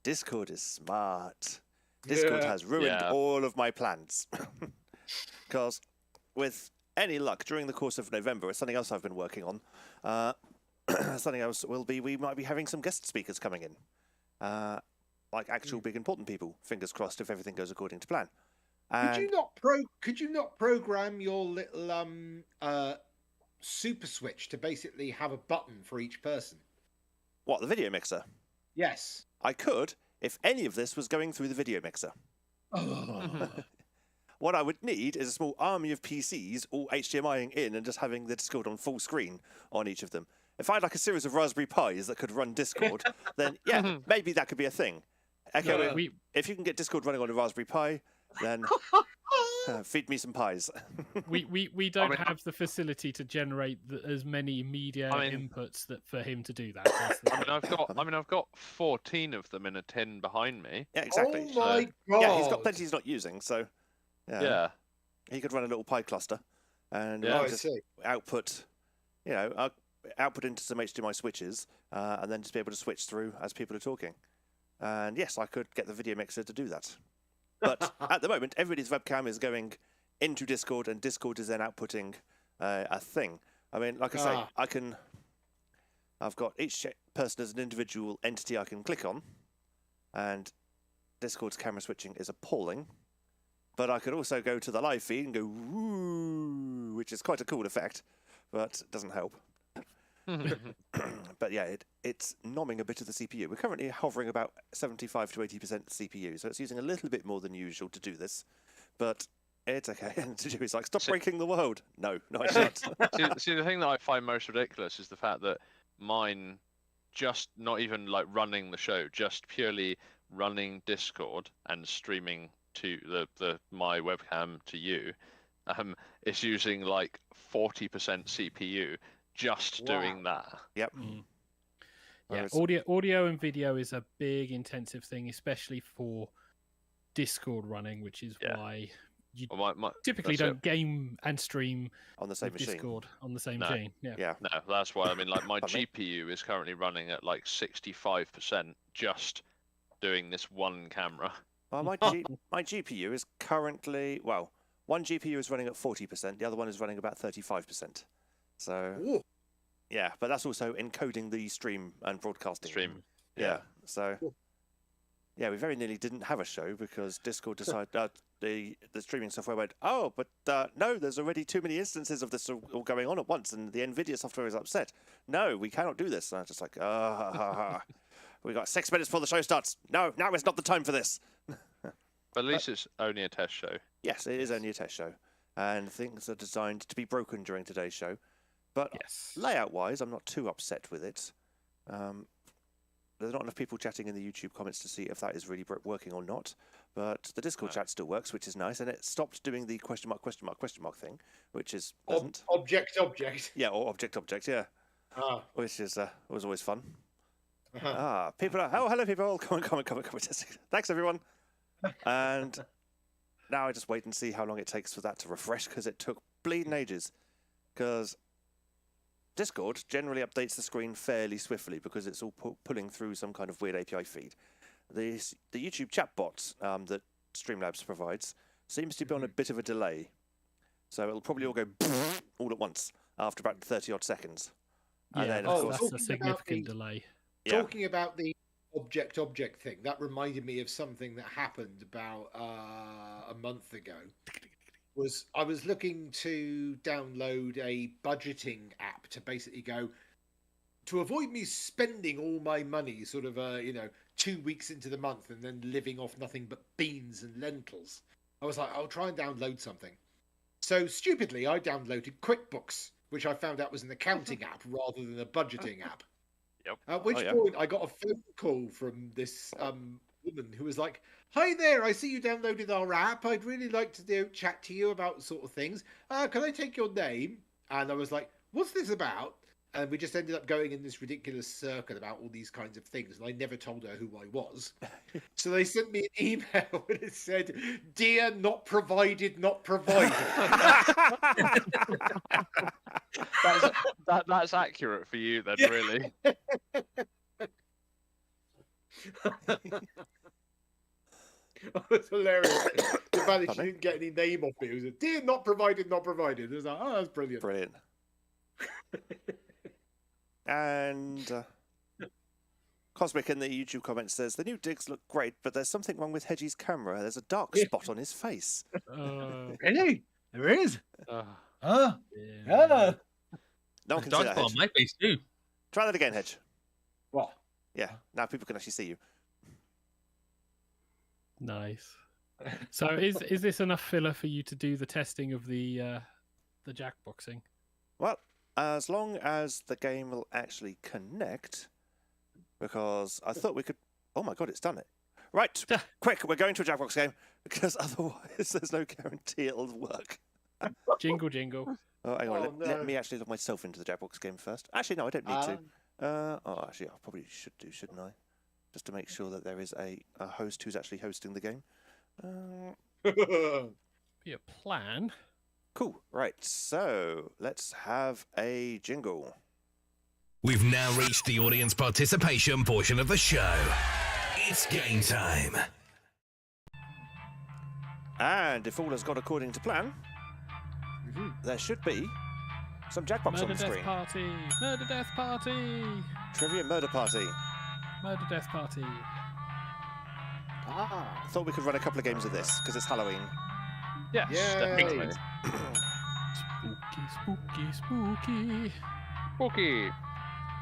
S2: Discord is smart. Discord
S6: Yeah.
S2: has ruined
S4: Yeah.
S2: all of my plans. Because with any luck, during the course of November, it's something else I've been working on. Something else will be we might be having some guest speakers coming in. Like actual big important people, fingers crossed if everything goes according to plan.
S6: Could you not program your little super switch to basically have a button for each person?
S2: What, the video mixer?
S6: Yes.
S2: I could if any of this was going through the video mixer. What I would need is a small army of PCs all HDMIing in and just having the Discord on full screen on each of them. If I had like a series of Raspberry Pis that could run Discord, then yeah, maybe that could be a thing. Echo,
S3: No, we
S2: if you can get Discord running on a Raspberry Pi, then feed me some pies.
S3: we don't
S4: mean,
S3: have the facility to generate as many media
S4: I mean-
S3: inputs that for him to do that. That's the
S4: I've got 14 of them in a tin behind me.
S2: Yeah, exactly.
S6: Oh my god.
S2: Yeah, he's got plenty he's not using, so
S4: Yeah.
S2: he could run a little Pi cluster and
S4: Yeah.
S6: Oh, I
S2: just
S6: see.
S2: output, output into some HDMI switches, and then just be able to switch through as people are talking. And yes, I could get the video mixer to do that. But at the moment, everybody's webcam is going into Discord, and Discord is then outputting a thing. I mean, like I say, I've got each person as an individual entity I can click on, and Discord's camera switching is appalling. But I could also go to the live feed and go woo, which is quite a cool effect, but it doesn't help. But yeah, it's nomming a bit of the CPU. We're currently hovering about 75 to 80% CPU, so it's using a little bit more than usual to do this. But it's okay. And Jimmy's like, stop breaking the world. No, I shan't.
S4: see, the thing that I find most ridiculous is the fact that mine, just not even like running the show, just purely running Discord and streaming to my webcam to you, is using like 40% CPU just doing that.
S2: Yep.
S3: Yeah,
S2: Whereas-
S3: audio and video is a big intensive thing, especially for Discord running, which is why you
S4: Well,
S3: typically
S4: that's
S3: don't game and stream
S2: on the same
S3: with
S2: machine.
S3: Discord on the same
S4: No.
S3: machine. Yeah.
S2: Yeah.
S4: No, that's why. I mean, like my
S2: Pardon me?
S4: GPU is currently running at like 65% just doing this one camera.
S2: Well, my GPU is currently, well, one GPU is running at 40%, the other one is running about 35%. So,
S6: Ooh.
S2: yeah, but that's also encoding the stream and broadcasting.
S4: Stream.
S2: Yeah. So, yeah, we very nearly didn't have a show because Discord decided the streaming software went, oh, but no, there's already too many instances of this all going on at once, and the NVIDIA software is upset. No, we cannot do this. And I'm just like, we got 6 minutes before the show starts. No, now is not the time for this.
S4: But at least it's only a test show.
S2: Yes, it is only a test show, and things are designed to be broken during today's show. But layout-wise, I'm not too upset with it. There's not enough people chatting in the YouTube comments to see if that is really working or not. But the Discord chat still works, which is nice, and it stopped doing the question mark thing, which is pleasant.
S6: Object.
S2: Yeah, or object, yeah.
S6: Ah.
S2: Which is was always fun. People are, hello people, come on. Thanks everyone. And now I just wait and see how long it takes for that to refresh, because it took bleeding ages. Because Discord generally updates the screen fairly swiftly because it's all pulling through some kind of weird API feed. The YouTube chatbot that Streamlabs provides seems to be on a bit of a delay. So it'll probably all go all at once after about 30 odd seconds. And then, of course,
S3: that's a significant delay.
S2: Yeah.
S6: Talking about the object thing, that reminded me of something that happened about a month ago. I was looking to download a budgeting app to basically go to avoid me spending all my money sort of 2 weeks into the month and then living off nothing but beans and lentils. I was like, I'll try and download something. So stupidly I downloaded QuickBooks, which I found out was an accounting app rather than a budgeting app.
S4: Yep.
S6: At which point I got a phone call from this woman who was like, hi there, I see you downloaded our app. I'd really like to chat to you about sort of things. Can I take your name? And I was like, what's this about? And we just ended up going in this ridiculous circle about all these kinds of things. And I never told her who I was. So they sent me an email and it said, dear, not provided, not provided.
S4: That's accurate for you then, really.
S6: It was hilarious. The fact that she didn't get any name off me. It was a dear, not provided, not provided. It was like, oh, that's brilliant.
S2: Brilliant. And Cosmic in the YouTube comments says, the new digs look great, but there's something wrong with Hedgie's camera. There's a dark spot on his face.
S8: Really? There is?
S4: Uh,
S8: Huh?
S3: Yeah.
S2: No one can see
S5: Dark
S2: that,
S5: spot on
S2: Hedge.
S5: my face too.
S2: Try that again, Hedge.
S8: What?
S2: Yeah, now people can actually see you.
S3: Nice. So is this enough filler for you to do the testing of the jackboxing?
S2: Well, as long as the game will actually connect, because I thought we could... Oh my god, it's done it. Right, quick, we're going to a Jackbox game, because otherwise there's no guarantee it'll work.
S3: Jingle, jingle.
S2: Oh, hang on,
S6: Oh,
S2: let
S6: no.
S2: me actually look myself into the Jackbox game first. Actually, no, I don't need to. Actually, I probably should do, shouldn't I? Just to make sure that there is a host who's actually hosting the game.
S3: Be a plan.
S2: Cool, right, so let's have a jingle.
S1: We've now reached the audience participation portion of the show. It's game time.
S2: And if all has gone according to plan, there should be some Jackbox on
S3: Murder
S2: the
S3: death
S2: screen.
S3: party. Murder death party.
S2: Trivia Murder Party.
S3: Murder death party.
S2: Thought we could run a couple of games of this, because it's Halloween.
S4: yes,
S6: Yay.
S4: definitely.
S3: Spooky, spooky.
S4: Okay.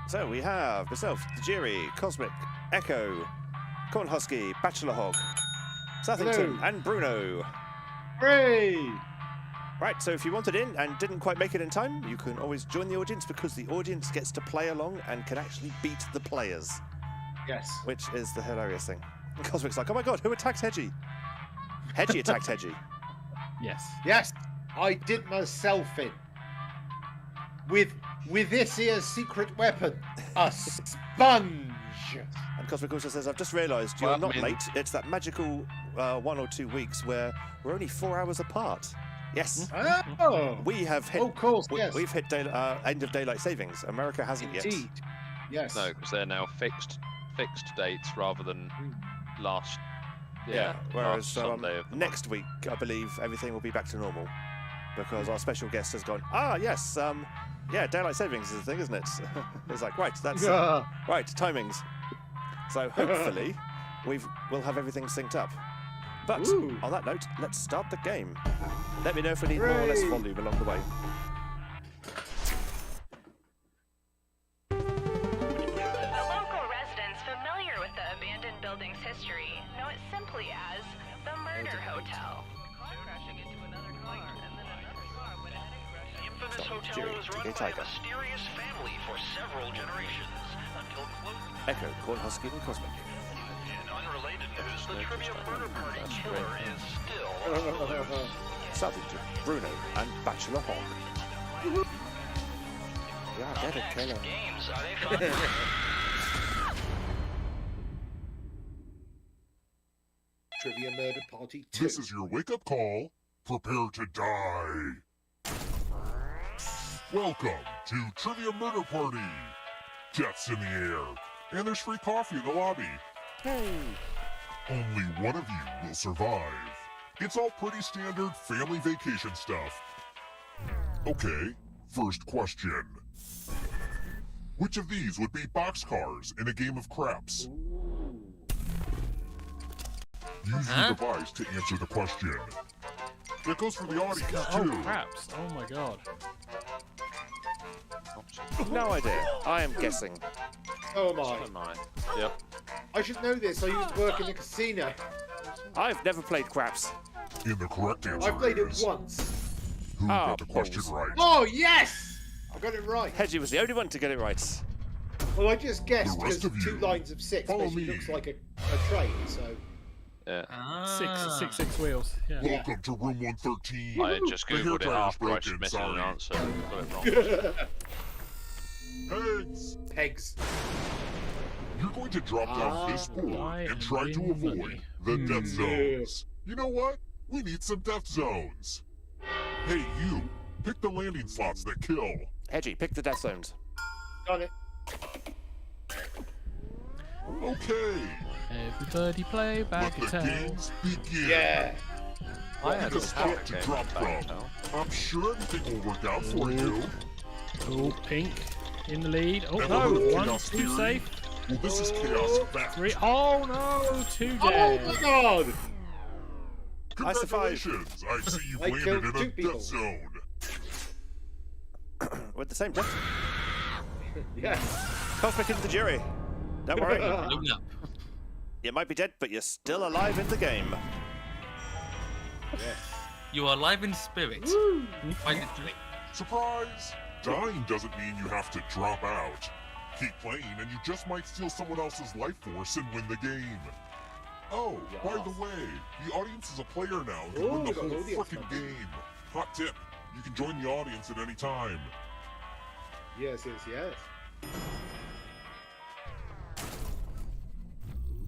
S2: So we have myself, Tajiri, Cosmic, Echo, Cornhusky, Bachelor Hog, Southington,
S6: Hello.
S2: and Bruno.
S6: Hooray!
S2: Right, so if you wanted in and didn't quite make it in time, you can always join the audience, because the audience gets to play along and can actually beat the players,
S6: Yes.
S2: which is the hilarious thing. And Cosmic's like, oh my god, who attacked Hedgie? Hedgie attacked Hedgie.
S3: Yes.
S6: Yes. I did myself in. With this here secret weapon, a sponge.
S2: And Cosmic also says, I've just realised you're
S4: Well,
S2: not
S4: I mean-
S2: late. It's that magical 1 or 2 weeks where we're only 4 hours apart. Yes.
S6: Oh,
S2: We have hit.
S6: of course, yes.
S2: We've hit end of daylight savings. America hasn't yet.
S6: Indeed. Yes.
S4: No, because they're now fixed dates rather than last.
S2: Yeah. Whereas
S4: last Sunday of the
S2: next week, I believe everything will be back to normal because our special guest has gone. Yes. Yeah, daylight savings is the thing, isn't it? It's like right. That's right. Timings. So hopefully we'll have everything synced up. But
S6: Ooh.
S2: on that note, let's start the game. Let me know if we need more or less
S6: Hooray.
S2: volume along the way.
S9: The local residents familiar with the abandoned building's history know it simply as the Murder Hotel.
S10: The infamous hotel
S2: Jerry,
S10: was
S2: TK
S10: run by a
S2: Tiger.
S10: mysterious family for several generations until close.
S2: Echo, Cornhusky and Cosmic.
S10: In unrelated news, the trivia murder party killer is still.
S2: Southington, Bruno, and Bachelor Hawk. Yeah, get it, killer.
S10: Games are they fun?
S6: Trivia Murder Party 2.
S11: This is your wake-up call. Prepare to die. Welcome to Trivia Murder Party. Death's in the air, and there's free coffee in the lobby.
S2: Hey!
S11: Only one of you will survive. It's all pretty standard family vacation stuff. Okay, first question. Which of these would be boxcars in a game of craps? Use your device to answer the question. That goes for the audience,
S3: Oh,
S11: too.
S3: craps. Oh my god.
S2: No idea. I am guessing.
S6: Oh my.
S4: So am I. Yep.
S6: I should know this. I used to work in a casino.
S2: I've never played craps.
S11: And the correct answer
S6: I played it
S11: is...
S6: once.
S11: Who
S2: Oh,
S11: got the question
S2: balls.
S11: right?
S6: Oh, yes! I got it right.
S2: Hedgie was the only one to get it right.
S6: Well, I just guessed
S11: The rest
S6: because
S11: of you,
S6: 2 lines of 6
S11: follow
S6: basically
S11: me.
S6: looks like a train, so...
S4: Yeah.
S3: Six wheels. Yeah.
S11: Welcome to room 113.
S4: I just
S11: The
S4: googled it
S11: hair dryer's
S4: after I
S11: broken,
S4: submitted
S11: sorry.
S4: an answer. Got it wrong.
S11: Pegs!
S6: Pegs.
S11: You're going to drop down this board and try to
S3: win
S11: avoid
S3: money.
S11: the death zones. You know what? We need some death zones. Hey, you! Pick the landing slots that kill.
S2: Hedgie, pick the death zones.
S6: Got it.
S11: Okay,
S3: Everybody play
S11: let
S3: back
S11: the
S3: at town.
S11: games begin.
S6: Yeah.
S4: I had
S11: Pick a
S4: a
S11: spot to
S4: game
S11: drop
S4: back
S11: from.
S4: now.
S11: I'm sure everything will work out for you.
S3: Oh, pink in the lead. Oh
S11: Ever
S3: no,
S11: heard of
S3: 1,
S11: chaos
S3: 2
S11: theory?
S3: safe.
S11: Well, this is chaos fact.
S3: 3. Oh no, 2
S6: Oh
S3: dead.
S6: my god!
S2: I survived.
S11: Congratulations! I see you've
S6: I
S11: landed
S6: killed
S11: in
S6: 2
S11: a
S6: people.
S11: death zone.
S2: With the same death.
S6: Yeah.
S2: Cosmic into the jury. Don't worry.
S5: Loading up.
S2: You might be dead, but you're still alive in the game.
S5: You are alive in spirit. Quite literally.
S11: Surprise! Dying doesn't mean you have to drop out. Keep playing and you just might steal someone else's life force and win the game. Oh, by the way, the audience is a player now and can win the
S6: Ooh,
S11: whole
S6: the audience
S11: frickin'
S6: member.
S11: game. Hot tip, you can join the audience at any time.
S6: Yes.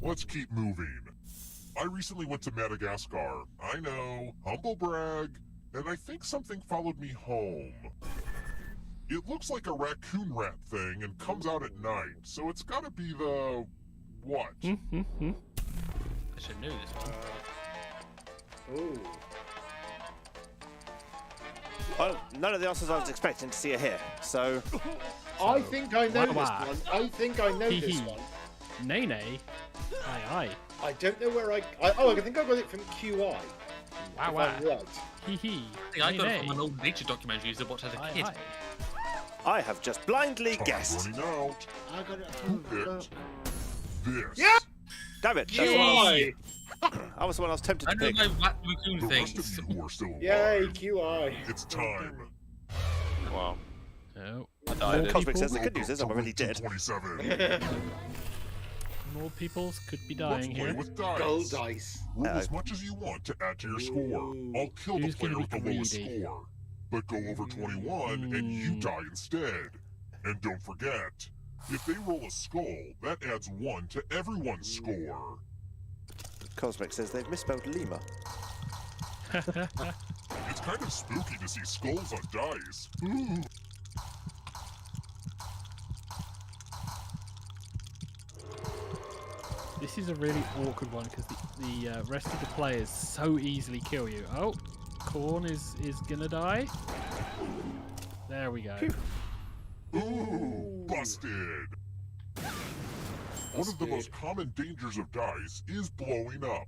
S11: Let's keep moving. I recently went to Madagascar. I know, humble brag. And I think something followed me home. It looks like a raccoon rat thing and comes out at night, so it's gotta be the... what?
S3: Hmm.
S5: I should know this one.
S6: Ooh.
S2: Well, none of the answers I was expecting to see are here, so...
S6: I think I know
S3: Wah-wah.
S6: this one. I think I know this
S3: Hee-hee.
S6: one.
S3: Nay. Aye.
S6: I don't know where I think I got it from QI.
S3: Wow,
S6: If
S3: wow.
S6: I'm right.
S3: Hee hee.
S5: I think I got it from an old nature documentary I used to watch as a
S3: Aye,
S5: kid.
S3: aye.
S2: I have just blindly
S11: Time's
S2: guessed.
S11: running out.
S6: I got it
S11: Who picked this?
S6: Yeah!
S2: Damn it. That's
S6: QI!
S2: I was the one I was tempted
S5: I
S2: to
S5: know
S2: pick.
S5: my rat raccoon
S11: The
S5: thing.
S11: rest of you who are still alive,
S6: Yay, QI.
S11: it's time.
S4: Wow.
S3: No.
S4: I
S2: Well,
S4: died.
S2: Cosmic
S3: people-
S2: says the good news is I'm already dead.
S11: 27.
S3: More people could be
S11: Let's
S3: dying
S11: play
S3: here.
S11: with dice.
S6: Gold dice.
S11: Roll as much as you want to add to your score. I'll kill
S3: Who's
S11: the player
S3: gonna
S11: with the
S3: be
S11: lowest
S3: greedy?
S11: score. But go over 21 and you die instead. And don't forget, if they roll a skull, that adds 1 to everyone's score.
S2: Cosmic says they've misspelled Lima.
S11: It's kind of spooky to see skulls on dice. Ooh.
S3: This is a really awkward one because the rest of the players so easily kill you. Oh, Corn is gonna die. There we go.
S11: Ooh, busted. One of the most common dangers of dice is blowing up.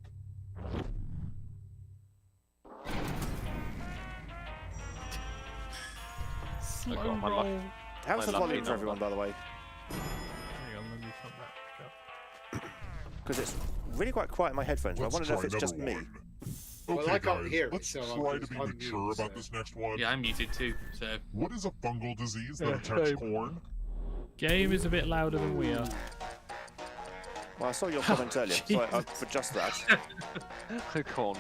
S3: Slow
S4: got my
S3: roll.
S4: luck.
S2: How's the
S4: My lucky
S2: volume for
S4: number.
S2: everyone, by the way?
S3: Hang on, let me put that back up.
S2: Because it's really quite quiet in my headphones. But I
S11: Let's
S2: want to know if
S11: try
S2: it's just
S11: another
S2: me.
S11: one.
S6: Well,
S11: Okay,
S6: I can't
S11: guys,
S6: hear it,
S11: let's
S6: so
S11: try
S6: I'm
S11: to be
S6: just
S11: mature
S6: unmuted,
S11: about
S6: so-
S11: this next one.
S5: Yeah, I'm muted too. So
S11: What is a fungal disease that
S3: Yeah,
S11: attacks
S3: same.
S11: corn?
S3: Game is a bit louder than we are.
S2: Well, I saw your comment earlier, so I for just that.
S4: Corn.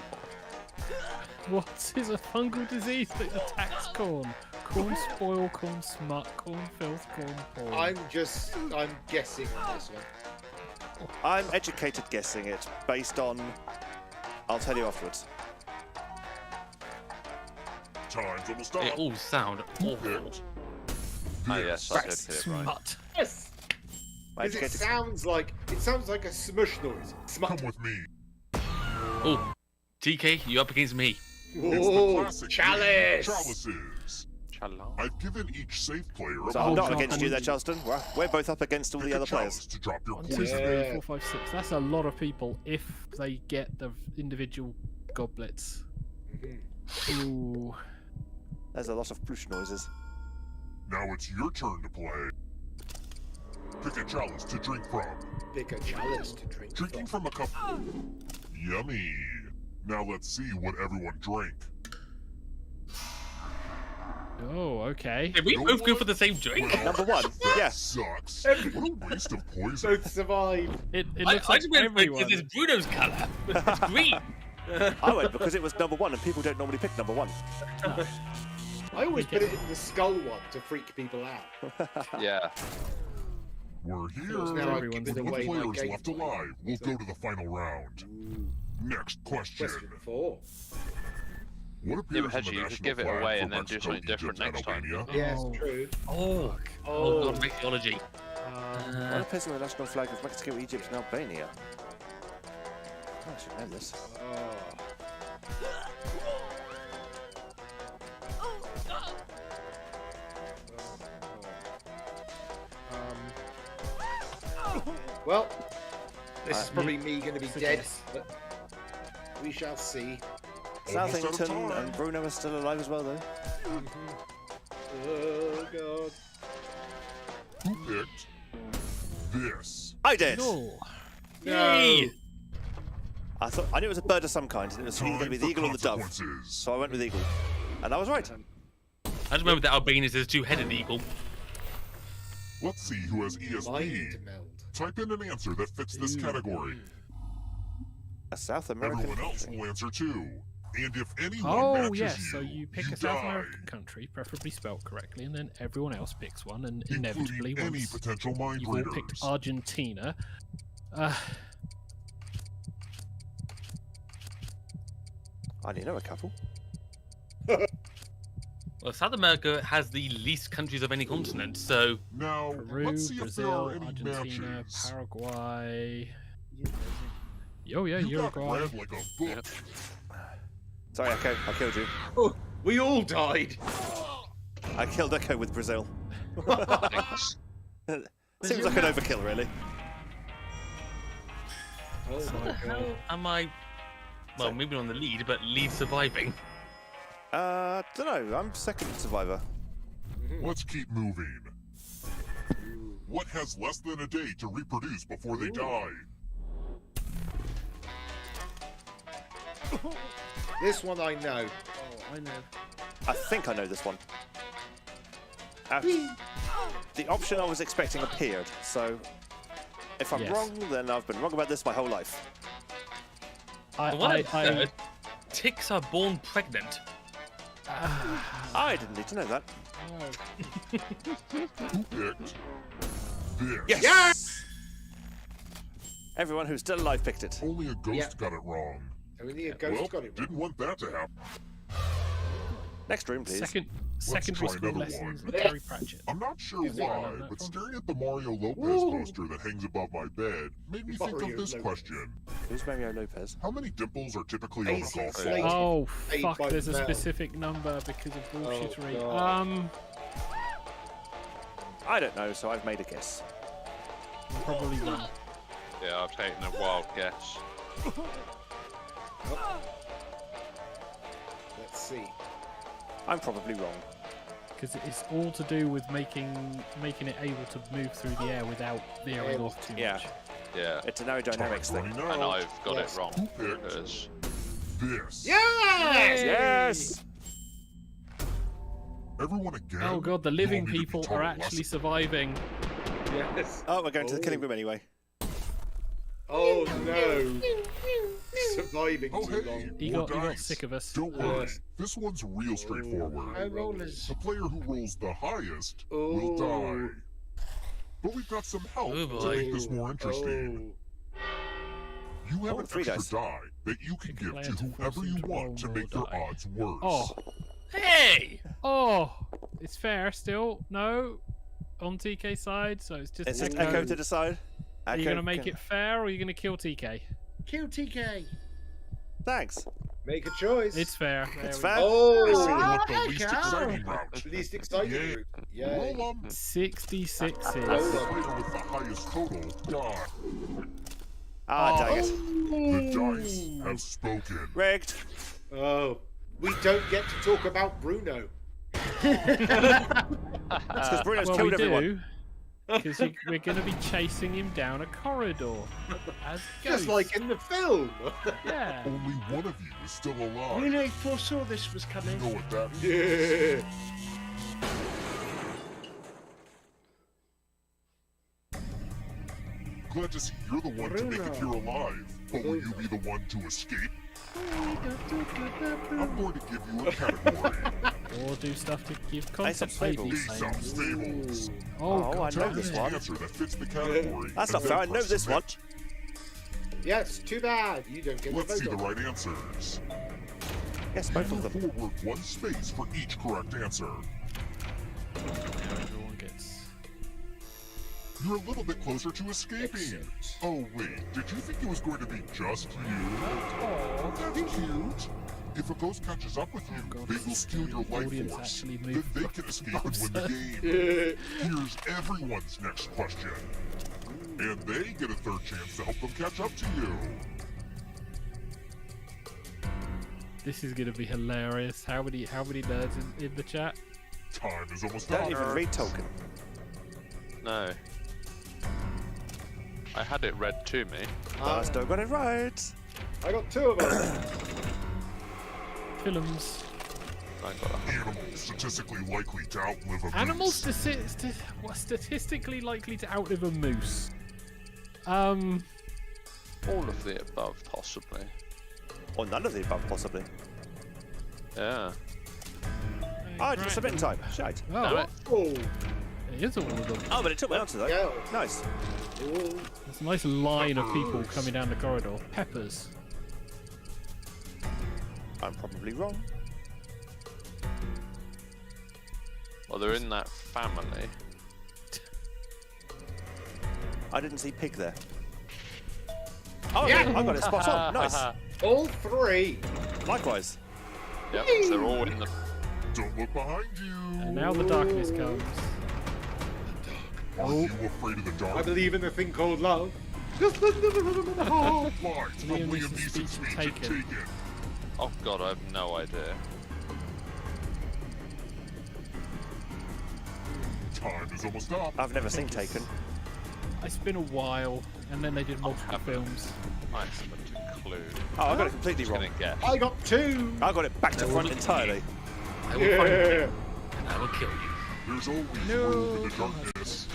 S3: What is a fungal disease that attacks corn? Corn spoil, corn smut, corn filth, corn porn.
S6: I'm guessing on this one.
S2: I'm educated guessing it based on. I'll tell you afterwards.
S11: Time's almost
S5: they
S11: up.
S5: all sound
S11: Who
S5: awful.
S11: picked?
S4: Oh yes, I did
S2: Rats.
S4: hit it right.
S3: Smut.
S6: Yes.
S2: My
S6: Because it
S2: educated.
S6: sounds like a smush noise.
S11: Come
S6: Smut.
S11: with me.
S5: Oh, TK, you up against me?
S11: It's the
S6: Oh,
S11: classic game,
S6: chalice.
S11: Chalices.
S4: Chala.
S11: I've given each safe player a
S2: So I'm not
S3: Oh,
S2: against
S3: God.
S2: you there, Charleston. We're both up against all
S11: Pick
S2: the
S11: a
S2: other
S11: chalice
S2: players.
S11: to drop your
S3: 1, 2,
S11: poison.
S3: 3,
S6: Yeah.
S3: 4, 5, 6. That's a lot of people if they get the individual goblets.
S6: Mhm.
S3: Ooh.
S2: There's a lot of plush noises.
S11: Now it's your turn to play. Pick a chalice to drink from.
S6: Pick a chalice to drink
S11: Drinking
S6: from.
S11: from a cup. Yummy. Now let's see what everyone drank.
S3: Oh, okay.
S5: Did we
S11: No
S5: both go
S11: one?
S5: for the same drink?
S11: Well,
S2: Number 1.
S11: that
S2: Yeah.
S11: sucks. What a waste of poison.
S6: Both survive.
S3: It
S5: I
S3: looks like
S5: just went
S3: everyone.
S5: because it's Bruno's colour. It's green.
S2: I went because it was number 1, and people don't normally pick number 1.
S6: I always put it in the skull one to freak people out.
S4: Yeah.
S11: We're here.
S6: So now I've
S3: Everyone's
S6: given
S11: With
S6: away my
S11: players
S6: game
S11: left
S6: point.
S11: alive, we'll go to the final round. Next question.
S6: Question 4.
S11: What appears
S4: Yeah, but
S11: on
S4: Hedgie,
S11: the
S4: you could
S11: national
S4: give it
S11: flag
S4: away
S11: for
S4: and then do
S11: Mexico,
S4: something different
S11: Egypt, and
S4: next time.
S11: Albania?
S6: Yes,
S3: Oh.
S6: true.
S3: Oh,
S5: Oh, God, theology.
S2: What appears on the national flag of Mexico, Egypt, and Albania? I should know this.
S6: Well, this is
S2: Uh,
S6: probably me going to be
S3: it's a
S6: dead,
S3: guess.
S6: but we shall see.
S11: Almost out of
S2: Southington
S11: time.
S2: and Bruno are still alive as well, though.
S6: Oh god.
S11: Who picked this?
S2: I did.
S3: cool.
S5: Yay!
S2: I knew it was a bird of some kind, and it was either going to be the
S11: Time
S2: eagle or
S11: for
S2: the dove.
S11: consequences.
S2: So I went with eagle, and I was right.
S5: I just remember that Albanians is a two-headed eagle.
S11: Let's see who has ESP.
S6: Mind meld.
S11: Type in an answer that fits this category.
S2: A South American
S11: Everyone else
S2: country.
S11: will answer too. And if anyone
S3: Oh,
S11: matches
S3: yes.
S11: you,
S3: So you pick
S11: you
S3: a South
S11: die,
S3: American country, preferably spelled correctly, and then everyone else picks one, and inevitably,
S11: including any
S3: once
S11: potential mind
S3: you've all
S11: readers.
S3: picked Argentina,
S2: I only know a couple.
S5: Well, South America has the least countries of any continent, so
S11: Now,
S3: Peru,
S11: let's see if there
S3: Brazil,
S11: are any
S3: Argentina,
S11: matches.
S3: Paraguay. Oh yeah,
S11: You got
S3: Uruguay.
S11: read like a book.
S2: Sorry, Echo, I killed you.
S6: Oh, we all died.
S2: I killed Echo with Brazil.
S4: Thanks.
S2: Seems like an overkill, really.
S6: Oh
S5: what
S6: my
S5: the hell
S6: god.
S5: am I? Well, maybe on the lead, but lead surviving.
S2: Don't know. I'm second survivor.
S11: Let's keep moving. What has less than a day to reproduce before they die?
S6: This one I know.
S3: Oh, I know.
S2: I think I know this one. The option I was expecting appeared, so If I'm
S3: Yes.
S2: wrong, then I've been wrong about this my whole life.
S3: I,
S5: The one
S3: I,
S5: I've
S3: I,
S5: heard, ticks are born pregnant.
S2: I didn't need to know that.
S11: Who picked this?
S2: Yes! Everyone who's still alive picked it.
S11: Only a ghost
S6: Yep.
S11: got it wrong.
S6: Only a ghost
S11: Well,
S6: got it.
S11: didn't want that to happen.
S2: Next room, please.
S3: secondary
S11: try
S3: school
S11: another
S3: lessons
S11: one.
S3: with Terry Pratchett.
S11: I'm not sure
S3: Yes, I
S11: why,
S3: know that
S11: but
S3: from.
S11: staring at the Mario Lopez poster that hangs above my bed made me think
S6: Mario
S11: of this
S6: Lopez.
S11: question.
S2: Who's Mario Lopez?
S11: How many dimples are typically on a
S6: Ace
S11: golf
S6: Slade.
S11: ball?
S3: Oh
S6: Paid
S3: fuck!
S6: by
S3: There's a
S6: the bell.
S3: specific number because of bullshittery.
S6: God.
S2: I don't know, so I've made a guess.
S3: I'm probably wrong
S4: Yeah, I've taken a wild guess.
S6: Let's see.
S2: I'm probably wrong.
S3: because it's all to do with making it able to move through the air without veering off too
S2: Yeah.
S3: much.
S4: Yeah.
S2: It's an aerodynamics thing.
S11: Running
S4: And
S11: out.
S4: I've got
S6: Yes.
S4: it wrong.
S11: Who picked
S4: Because
S11: this?
S6: Yes!
S2: Yes!
S11: Everyone again?
S3: Oh god, the
S11: You
S3: living
S11: want me to be
S3: people
S11: taught
S3: are
S11: a
S3: actually
S11: lesson?
S3: surviving.
S6: Yes.
S2: Oh, we're going to the killing room anyway.
S6: Oh no. Surviving
S11: Oh,
S6: too
S11: hey,
S6: long.
S3: He
S11: more
S3: got
S11: dice.
S3: sick of us.
S11: Don't worry,
S6: Yes.
S11: this one's real straightforward.
S7: Oh, rollers.
S11: The player who rolls the highest
S6: Oh.
S11: will die. But we've got some help
S5: Oh,
S11: to
S5: boy.
S11: make this more interesting. You have
S2: Oh,
S11: an
S2: 3
S11: extra
S2: dice.
S11: die that you can
S3: Pick a
S11: give
S3: player
S11: to
S3: to force
S11: whoever
S3: him
S11: you
S3: to roll
S11: want to
S3: more
S11: make your
S3: die.
S11: odds worse.
S3: Oh,
S5: Hey!
S3: oh, it's fair still. No, on TK side, so it's just
S2: It's just
S3: Echo.
S2: Echo to decide.
S3: Are you
S2: Echo
S3: gonna make
S2: can-
S3: it fair, or are you gonna kill TK?
S7: Kill TK.
S2: Thanks.
S6: Make a choice.
S3: It's fair.
S2: It's
S3: There we
S2: fair.
S3: go.
S6: Oh,
S11: You
S7: Oh,
S11: want the
S7: heck
S11: least
S7: yeah.
S11: exciting route.
S6: least exciting
S11: Yay.
S6: route. Yay.
S11: Roll 'em.
S3: 66
S11: The
S3: is.
S11: player with the highest total die.
S2: Ah, dang it.
S11: The dice have spoken.
S2: Rigged.
S6: Oh, we don't get to talk about Bruno.
S2: That's because Bruno's
S3: Well,
S2: killed
S3: we
S2: everyone.
S3: do, because we're going to be chasing him down a corridor as
S6: Just
S3: ghosts.
S6: like in the film.
S3: Yeah.
S11: Only one of you is still alive.
S7: Bruno foresaw this was
S11: You
S7: coming.
S11: know what that means?
S6: Yeah.
S11: Glad to see you're the one to make it here alive. But will you be the one to escape? I'm going to give you a category.
S3: Or do stuff to give
S2: Aesop's
S3: content. Maybe.
S11: Aesop's Fables.
S3: Oh,
S2: Oh,
S3: God.
S2: I know
S11: Tell
S2: this
S11: me the
S2: one.
S11: answer that fits the category.
S2: That's
S11: and
S2: not
S11: then
S2: fair. I know
S11: press
S2: this one.
S11: submit.
S6: Yes, too bad. You don't get
S11: Let's
S6: the
S11: see the
S6: vote.
S11: right answers.
S2: Yes, both of
S11: Move
S2: them.
S11: forward one space for each correct answer.
S3: Now everyone gets.
S11: You're a little bit closer to escaping. Oh wait, did you think it was going to be just you? Oh, that's cute. If a ghost catches up with you,
S3: God,
S11: they
S3: this
S11: will
S3: is
S11: steal your
S3: the
S11: life
S3: audience
S11: force.
S3: actually
S11: Then
S3: moved
S11: they can escape and win the game.
S6: Yeah.
S11: Here's everyone's next question. And they get a third chance to help them catch up to you.
S3: This is going to be hilarious. How many nerds in the chat?
S11: Time is almost
S2: Don't
S11: up.
S2: even read Tolkien.
S4: no. I had it read to me.
S2: I still got it right.
S6: I got 2 of them.
S3: Films.
S4: I got a
S11: Animals statistically likely to outlive a
S3: Animals
S11: moose.
S3: statistically likely to outlive a moose.
S4: all of the above, possibly.
S2: Or none of the above, possibly.
S4: Yeah.
S2: Oh, it's submitting time. Shite.
S4: Damn
S3: Oh,
S4: it.
S6: Oh,
S3: it is all of them.
S2: Oh, but it took my answer, though.
S6: yeah.
S2: Nice.
S6: Oh.
S3: There's a nice line of people coming down the corridor. Peppers.
S2: I'm probably wrong.
S4: Well, they're in that family.
S2: I didn't see pig there. Oh,
S6: Yeah.
S2: I got it spot on. Nice.
S6: All 3.
S2: Likewise.
S4: Yep, they're all in the.
S11: Don't look behind you.
S3: And now the darkness comes.
S11: Are you afraid of the dark?
S6: I believe in a thing called love. Just
S11: Lines from
S3: Liam
S11: Liam
S3: Neeson's
S11: Neeson's
S3: speech
S11: speech
S3: in
S11: in
S3: Taken.
S11: Taken.
S4: Oh god, I have no idea.
S11: Time is almost up.
S2: I've never seen Taken.
S3: It's been a while, and then they did multiple films.
S4: I haven't a clue.
S2: Oh, I got it completely
S4: Just
S2: wrong.
S4: gonna guess.
S6: I got 2.
S2: I got it back to
S5: No,
S2: front
S5: look-
S2: entirely.
S5: I will find you,
S6: Yeah.
S5: and I will kill you.
S11: There's always
S3: No.
S11: room in the darkness.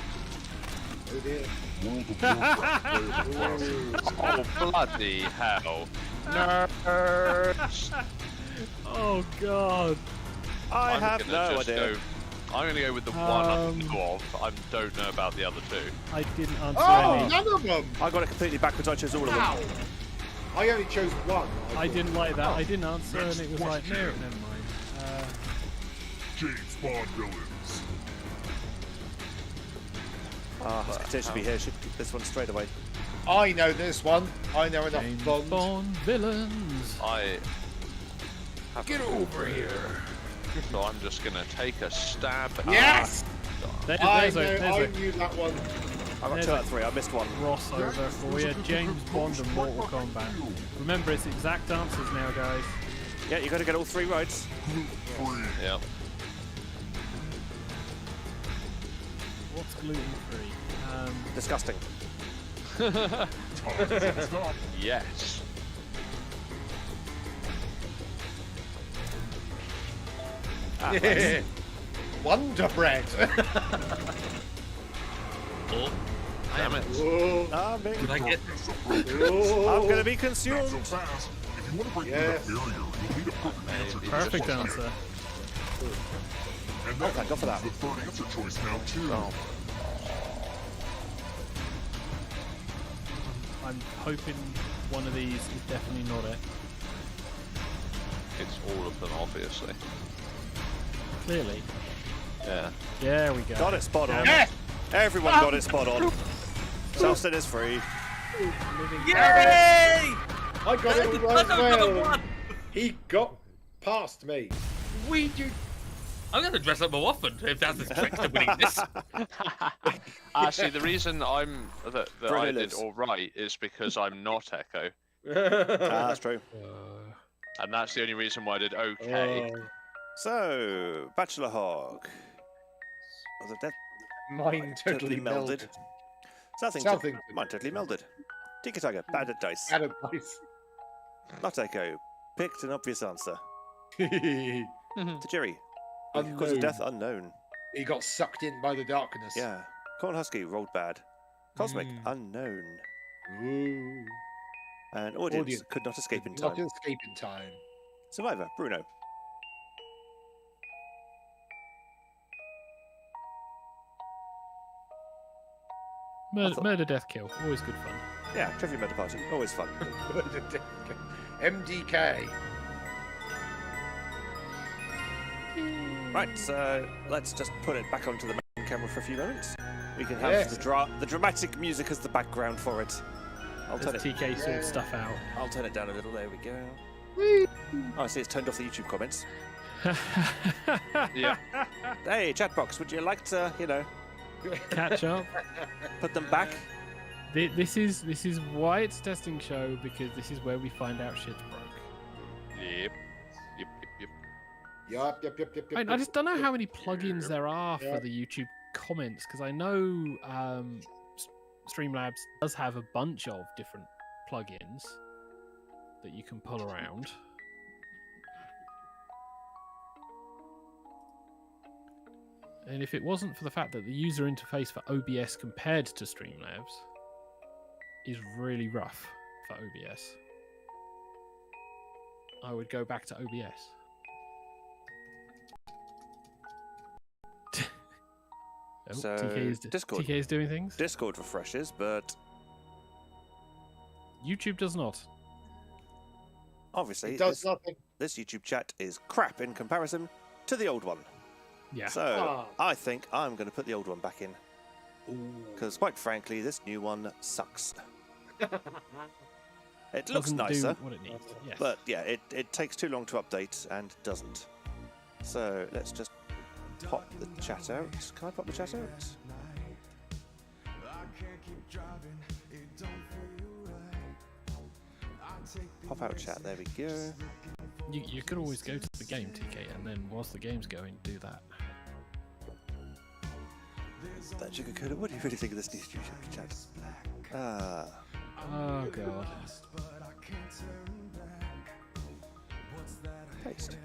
S6: Oh dear.
S11: World of Warcraft playable classes.
S4: Oh, bloody hell. Nerds.
S3: Oh God.
S2: I
S4: I'm
S2: have
S4: gonna
S2: no
S4: just
S2: idea.
S4: I'm going to go with the one I know of. I don't know about the other two.
S3: I didn't answer
S6: Oh,
S3: any.
S6: none of them!
S2: I got it completely backwards. I chose all of them.
S6: Wow. I only chose one.
S3: I didn't like that.
S6: Oh.
S3: I didn't answer, and it was like, no,
S11: question.
S3: never mind.
S11: James Bond villains.
S2: This could potentially be here. Should get this one straight away.
S6: I know this one. I know enough
S3: James
S6: Bond.
S3: Bond villains.
S4: I have
S3: Get over here.
S4: So I'm just going to take a stab.
S6: Yes!
S3: There's
S6: I
S3: a
S6: knew that one.
S2: I got
S3: There's
S2: 2
S3: a-
S2: out of 3. I missed one.
S3: crossover for you. James Bond and Mortal Kombat. Remember, it's exact answers now, guys.
S2: Yeah, you got to get all 3 right.
S4: Yeah.
S3: What's gluten-free?
S2: Disgusting.
S4: Yes.
S6: Yeah. Wonder Bread.
S5: Oh,
S4: Damn it.
S6: Oh,
S2: I'm being-
S5: did I get?
S2: I'm going to be
S11: Not
S2: consumed.
S11: so fast. If you want to break
S6: Yes.
S11: through that barrier, you'll need a perfect answer. to
S3: Perfect
S11: this
S3: answer.
S11: And that
S2: thank God for that.
S11: includes the third answer choice now, too.
S2: Oh.
S3: I'm hoping one of these is definitely not it.
S4: It's all of them, obviously.
S3: Clearly.
S4: Yeah.
S3: There we go.
S2: Got it spot on.
S6: yes!
S2: Everyone got it spot on. Self-stain is free.
S5: Yay!
S6: I got it all right
S5: Another
S6: well.
S5: one.
S6: He got past me.
S5: We do. I'm going to dress up more often if that's the trick to winning this.
S4: Actually, the reason that
S2: Bruno
S4: I did
S2: lives.
S4: all right is because I'm not Echo,
S2: That's true.
S4: and that's the only reason why I did okay.
S2: So, Bachelor Hog. Was it death?
S6: Mine totally melded.
S2: Southington. Mine totally melded. Tiki Tiger, bad at dice.
S6: Bad advice.
S2: Not Echo. Picked an obvious answer. Tajiri.
S6: Unknown.
S2: Cause of death unknown.
S6: He got sucked in by the darkness.
S2: Yeah. Corn Husky rolled bad. Cosmic unknown.
S6: Ooh.
S2: And audience could not escape in
S6: Not
S2: time.
S6: escape in time.
S2: Survivor Bruno.
S3: Murder, death, kill. Always good fun.
S2: Yeah, Trivia Murder Party. Always fun.
S6: MDK.
S2: Right, so let's just put it back onto the main camera for a few moments. We can have
S6: Yes.
S2: the dramatic music as the background for it. I'll turn
S3: As
S2: it.
S3: TK sorts stuff out.
S2: I'll turn it down a little. There we go. Oh, I see it's turned off the YouTube comments.
S4: Yeah.
S2: Hey, chat box, would you like to,
S3: Catch up.
S2: put them back?
S3: This is why it's testing show, because this is where we find out shit's broke.
S4: Yep. Yep.
S6: Yup.
S3: I just don't know how many plugins there are
S6: Yeah.
S3: for the YouTube comments, because I know Streamlabs does have a bunch of different plugins that you can pull around. And if it wasn't for the fact that the user interface for OBS compared to Streamlabs is really rough for OBS, I would go back to OBS. Oh,
S2: So,
S3: TK is doing things.
S2: Discord refreshes, but
S3: YouTube does not.
S2: obviously
S6: It does nothing.
S2: this YouTube chat is crap in comparison to the old one.
S3: Yeah.
S2: So I think I'm going to put the old one back in. Because quite frankly, this new one sucks. It looks
S3: Doesn't
S2: nicer,
S3: do what it needs. Yes.
S2: but yeah, it takes too long to update and doesn't. So let's just pop the chat out. Can I pop the chat out? Pop out chat, there we go.
S3: You could always go to the game, TK, and then whilst the game's going, do that.
S2: That sugarcoated, what do you really think of this new YouTube chat?
S3: Oh god.
S2: Paste.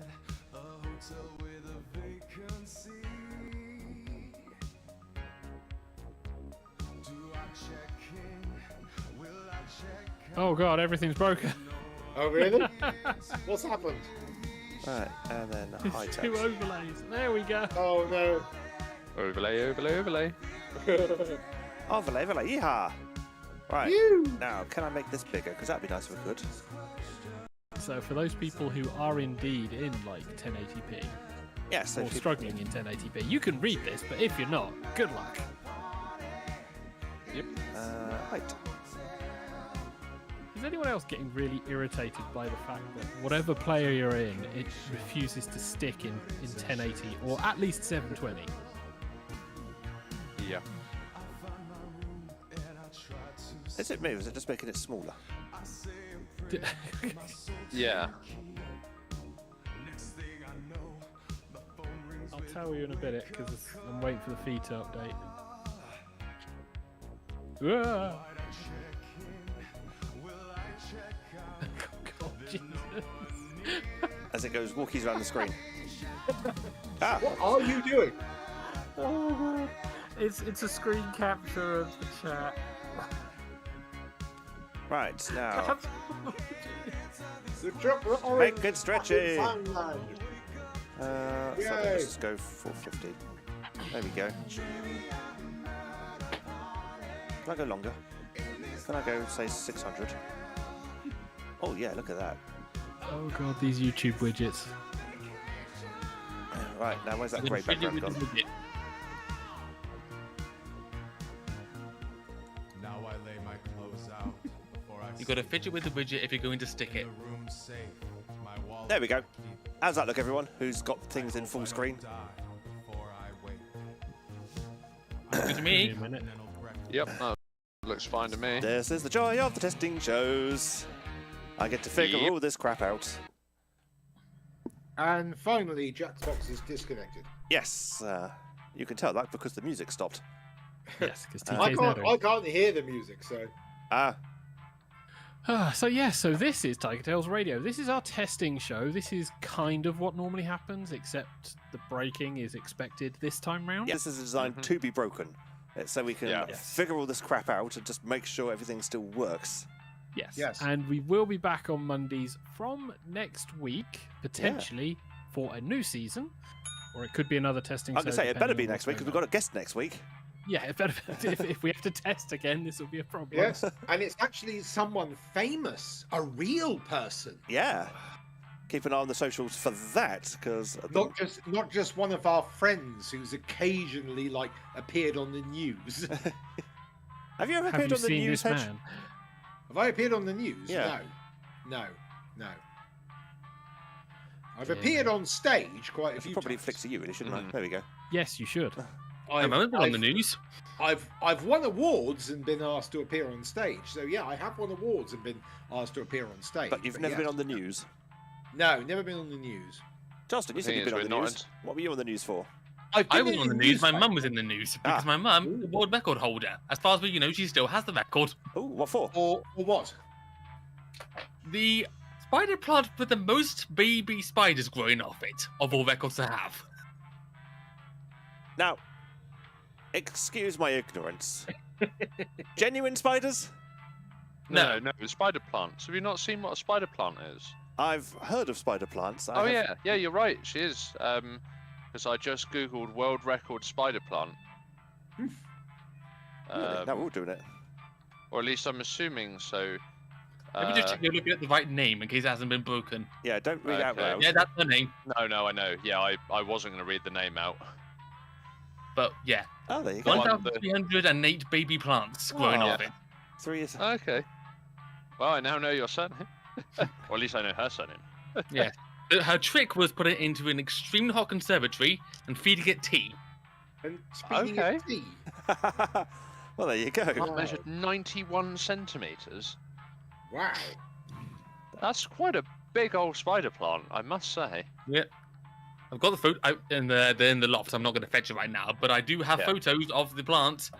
S3: Oh god, everything's broken.
S6: Oh, really? What's happened?
S2: Right, and then high
S3: It's
S2: text.
S3: 2 overlays. There we go.
S6: Oh, no.
S4: Overlay, overlay, overlay.
S2: Overlay, overlay, yeehaw! Right,
S6: Phew.
S2: now can I make this bigger? Because that'd be nice if we could.
S3: So for those people who are indeed in like 1080p
S2: Yeah, so
S3: or
S2: if you-
S3: struggling in 1080p, you can read this, but if you're not, good luck.
S4: Yep.
S2: Right.
S3: Is anyone else getting really irritated by the fact that whatever player you're in, it refuses to stick in 1080 or at least 720?
S4: Yeah.
S2: Is it me or is it just making it smaller?
S4: Yeah.
S3: I'll tell you in a bit because I'm waiting for the feed to update. Ah. God, Jesus.
S2: As it goes walkies around the screen. Ah!
S6: What are you doing?
S3: Oh, it's a screen capture of the chat.
S2: Right, now.
S6: The dropper
S2: Make it stretchy!
S6: Yay.
S2: So let's just go 450. There we go. Can I go longer? Can I go, say, 600? Oh, yeah, look at that.
S3: Oh god, these YouTube widgets.
S2: Right, now where's that grey background gone?
S12: Now I lay my clothes out before I
S5: You got to fidget with the widget if you're going to stick it.
S12: the room safe. My wallet
S2: There we go. How's that look, everyone? Who's got things in full screen?
S12: before I wake.
S5: Good to me.
S3: Give me a minute.
S4: Yep. That looks fine to me.
S2: This is the joy of the testing shows. I get to figure
S4: Yep.
S2: all this crap out.
S6: And finally, Jack's box is disconnected.
S2: Yes, you can tell that because the music stopped.
S3: Yes, because
S6: I
S3: TK's now
S6: can't hear the music, so.
S3: So this is TigerTails Radio. This is our testing show. This is kind of what normally happens, except the breaking is expected this time round.
S2: This is designed to be broken, so we can
S4: Yeah.
S2: figure all this crap out and just make sure everything still works.
S3: Yes. And we will be back on Mondays from next week, potentially for a new season, or it could be another testing.
S2: I'm going to
S3: show,
S2: say it better be
S3: depending on
S2: next
S3: what's
S2: week because we've
S3: going
S2: got a guest next week.
S3: on. Yeah, it better. if we have to test again, this will be a problem.
S6: Yes, and it's actually someone famous, a real person.
S2: Yeah. Keep an eye on the socials for that, because
S6: Not just one of our friends who's occasionally appeared on the news.
S2: Have you ever
S3: Have
S2: appeared
S3: you
S2: on the
S3: seen
S2: news,
S3: this
S2: Hedge?
S3: man?
S6: Have I appeared on the news?
S2: Yeah.
S6: No. I've appeared on stage quite a
S2: I
S6: few
S2: should probably
S6: times.
S2: flick to you, really, shouldn't I? There we go.
S3: Yes, you should.
S5: I'm on the news.
S6: I've won awards and been asked to appear on stage. So yeah, I have won awards and been asked to appear on stage.
S2: But you've never
S6: yes.
S2: been on the news.
S6: No, never been on the news.
S2: Justin, you said
S4: thing
S2: you've been
S4: is,
S2: on the
S4: we're
S2: news.
S4: not-
S2: What were you on the news for?
S6: I've
S5: I
S6: been
S5: was
S6: in
S5: on the
S6: the
S5: news. My
S6: like-
S5: mum was in the news because my mum, the world record holder. As far as we know, she still has the record.
S2: Oh, what for?
S6: Or what?
S5: The spider plant with the most baby spiders growing off it of all records to have.
S2: Now, excuse my ignorance. Genuine spiders?
S4: No, spider plants. Have you not seen what a spider plant is?
S2: I've heard of spider plants.
S4: Oh yeah, you're right. She is. Because I just googled world record spider plant.
S2: Really? No, we're all doing it.
S4: Or at least I'm assuming so.
S5: Let me just check you're looking at the right name in case it hasn't been broken.
S2: Yeah, don't read out
S4: Okay.
S2: loud.
S5: Yeah, that's the name.
S4: No, I know. Yeah, I wasn't going to read the name out.
S5: But yeah,
S2: Oh, there you go.
S5: 1,308 baby plants growing
S2: Oh.
S5: off it.
S2: 3 years.
S4: Okay. Well, I now know your surname. Or at least I know her surname.
S5: Yeah. Her trick was putting it into an extremely hot conservatory and feeding it tea.
S6: And speaking of tea,
S2: Well, there you go.
S4: It measured 91 centimeters.
S6: wow.
S4: That's quite a big old spider plant, I must say.
S5: Yeah. I've got the photo they're in the loft. I'm not going to fetch it right now, but I do have
S4: Yeah.
S5: photos of the plant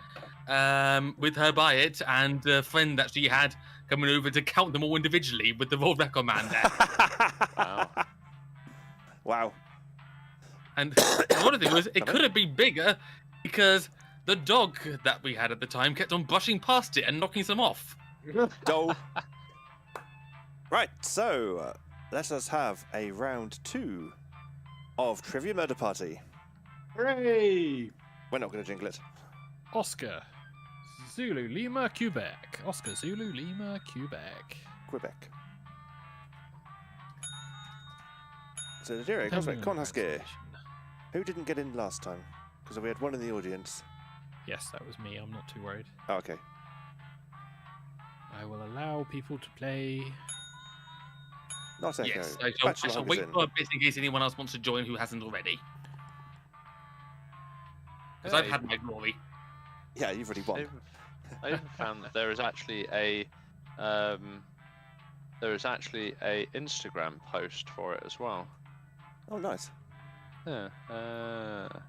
S5: with her by it and a friend that she had coming over to count them all individually with the world record man there.
S4: Wow.
S2: Wow.
S5: And one of the thing was, it could have been bigger because The dog that we had at the time kept on brushing past it and knocking some off.
S2: Dole. Right, so let us have a round 2 of Trivia Murder Party.
S8: Hooray!
S2: We're not going to jingle it.
S3: Oscar Zulu Lima Quebec. Oscar Zulu Lima Quebec.
S2: Quebec. So, Jerry, Cosmic, Cornhusker, who didn't get in last time? Because we had one in the audience.
S3: Yes, that was me. I'm not too worried.
S2: Oh, okay.
S3: I will allow people to play.
S2: Not Echo.
S5: Yes, I
S2: Bachelor
S5: shall
S2: Hog is
S5: wait
S2: in.
S5: for a bit in case anyone else wants to join who hasn't already. Because I've had my glory.
S2: Yeah, you've already won.
S4: I even found that there is actually a Instagram post for it as well.
S2: Oh, nice.
S4: Yeah.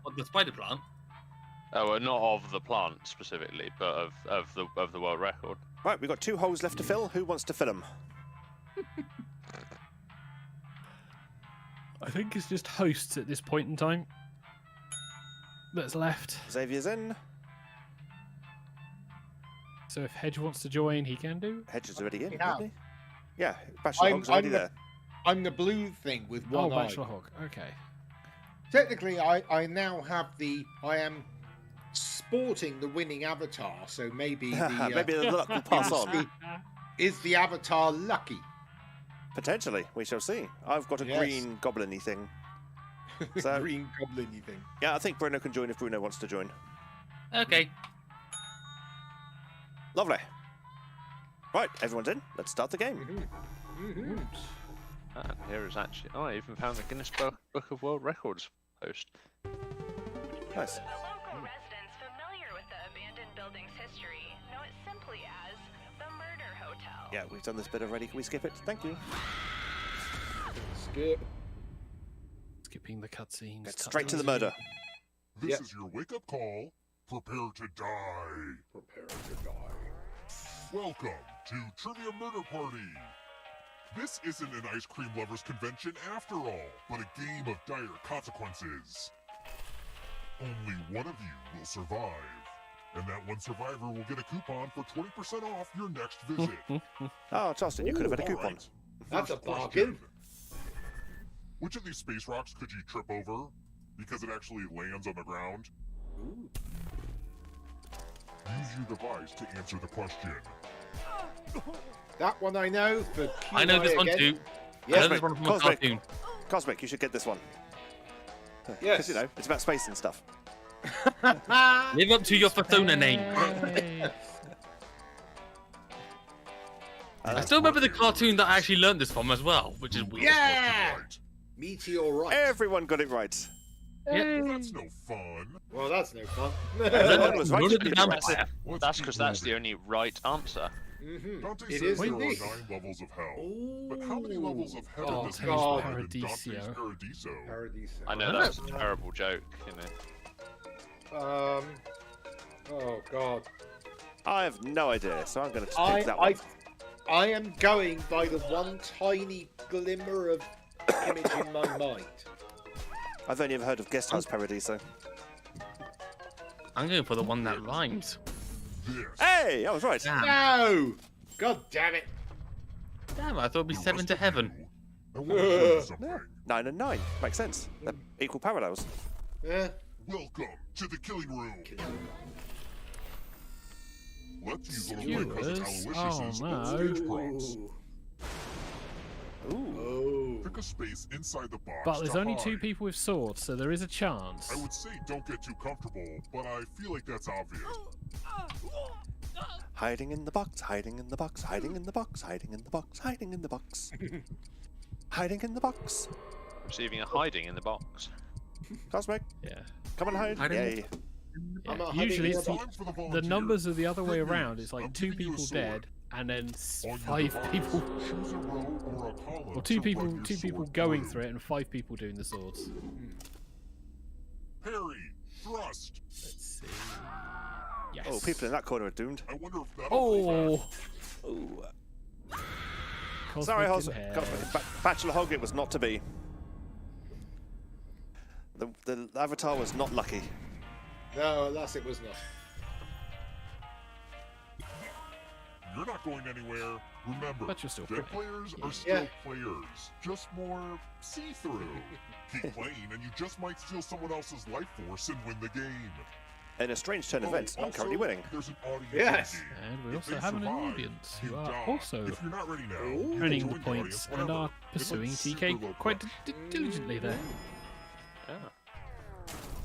S5: What, the spider plant?
S4: Oh, well, not of the plant specifically, but of the world record.
S2: Right, we've got 2 holes left to fill. Who wants to fill them?
S3: I think it's just hosts at this point in time that's left.
S2: Xavier's in.
S3: So if Hedge wants to join, he can do.
S2: Hedge is already in,
S6: Yeah.
S2: isn't he? Yeah, Bachelor Hog's already there.
S6: I'm the blue thing with one eye.
S3: Bachelor Hog. Okay.
S6: Technically, I now have I am sporting the winning avatar, so maybe the
S2: Maybe the luck will pass on.
S6: Is the avatar lucky?
S2: Potentially, we shall see. I've got a
S6: Yes.
S2: green goblin-y thing. So,
S6: Green goblin-y thing.
S2: yeah, I think Bruno can join if Bruno wants to join.
S5: Okay.
S2: Lovely. Right, everyone's in. Let's start the game.
S4: And here is actually... Oh, I even found the Guinness Book of World Records post.
S2: Nice.
S9: The local residents familiar with the abandoned building's history know it simply as the Murder Hotel.
S2: Yeah, we've done this bit already. Can we skip it? Thank you.
S6: Skip.
S3: Skipping the cutscenes.
S2: Get straight to the murder.
S11: This is your wake-up call. Prepare to die.
S6: Prepare to die.
S11: Welcome to Trivia Murder Party. This isn't an ice cream lovers convention after all, but a game of dire consequences. Only one of you will survive, and that one survivor will get a coupon for 20% off your next visit.
S2: Oh, Justin, you could have had a
S11: All
S2: coupon.
S11: right.
S6: That's a
S11: First
S6: bargain.
S11: question. Which of these space rocks could you trip over because it actually lands on the ground? Use your device to answer the question.
S6: That one I know. For
S5: I know this one
S6: again.
S5: too.
S6: Yeah.
S5: I know this one from a cartoon.
S2: Cosmic, you should get this one.
S6: Yes.
S2: Because, you know, it's about space and stuff.
S5: Live up to your persona name. I still remember the cartoon that I actually learned this from as well, which is weird.
S6: Yeah. Meteorite.
S2: Everyone got it right.
S5: Yep.
S11: That's no fun.
S6: Well, that's no fun.
S2: Everyone was right.
S5: Load
S2: to
S5: of the
S2: be
S5: damn
S2: right.
S5: fire.
S4: That's because that's the only right answer.
S11: Dante
S6: It
S11: says
S6: is
S11: there
S6: indeed.
S11: are 9 levels of hell. But how many levels of hell
S6: Oh,
S11: does
S6: God.
S11: hell have in Dante's
S3: Paradiso.
S11: Paradiso?
S6: Paradiso.
S4: I know that's a terrible joke, you know.
S6: Oh God.
S2: I have no idea, so I'm going to pick that
S6: I
S2: one.
S6: I am going by the one tiny glimmer of image in my mind.
S2: I've only ever heard of Guest House Paradiso.
S5: I'm going for the one that rhymes.
S11: This.
S2: Hey, I was right.
S5: Damn.
S6: No! God damn it!
S5: Damn, I thought it'd be 7 to heaven.
S11: I want to show you something.
S2: 9 and 9. Makes sense. They're equal parallels.
S6: Yeah.
S11: Welcome to the killing room. Let's use one of my cousin
S3: Skewers?
S11: Aloysius's
S3: Oh,
S11: old stage
S3: no.
S11: props.
S2: Ooh.
S11: Pick a space inside the box.
S3: But there's
S11: to
S3: only
S11: hide.
S3: 2 people with swords, so there is a chance.
S11: I would say don't get too comfortable, but I feel like that's obvious.
S2: Hiding in the box, hiding in the box, hiding in the box, hiding in the box, hiding in the box. Hiding in the box.
S4: Receiving a hiding in the box.
S2: Cosmic,
S3: Yeah.
S2: come and hide.
S5: Hiding-
S2: Yay.
S6: I'm
S3: Yeah,
S6: not hiding
S3: usually
S6: in
S3: it's
S6: a
S3: the,
S11: Time for the
S3: the
S11: volunteers.
S3: numbers are the other way
S11: Good
S3: around.
S11: news,
S3: It's like
S11: I'm
S3: 2
S11: giving you a
S3: people
S11: sword.
S3: dead, and then
S11: On your
S3: 5
S11: device,
S3: people.
S11: choose a row or a column
S3: Or
S11: to
S3: 2
S11: run
S3: people,
S11: your
S3: 2 people
S11: sword
S3: going
S11: through.
S3: through it, and 5 people doing the swords.
S11: Parry, thrust.
S3: Let's see. Yes.
S2: Oh, people in that corner are doomed.
S11: I wonder if that'll
S3: Oh.
S2: Ooh.
S3: Cosmic
S2: Sorry,
S3: and
S2: Cosmic.
S3: Hair.
S2: Bachelor Hog, it was not to be. The Avatar was not lucky.
S6: No, alas, it was not.
S11: You're not going anywhere. Remember,
S3: But you're still
S11: dead
S3: pretty.
S11: players are still
S6: Yeah.
S11: players, just more see-through. Keep playing, and you just might steal someone else's life force and win the game.
S2: In a strange turn of events, I'm currently winning.
S11: There's an audience
S6: Yes.
S11: in the game.
S3: And we
S11: If
S3: also
S11: they
S3: have an
S11: survive,
S3: audience
S11: you
S3: who are
S11: die.
S3: also
S11: If you're not ready now, you can
S3: earning
S11: join
S3: the
S11: the
S3: points
S11: audience
S3: and
S11: whenever.
S3: are
S11: It's
S3: pursuing
S11: like
S3: TK
S11: super low
S3: quite
S11: cost.
S3: diligently there.
S4: Yeah.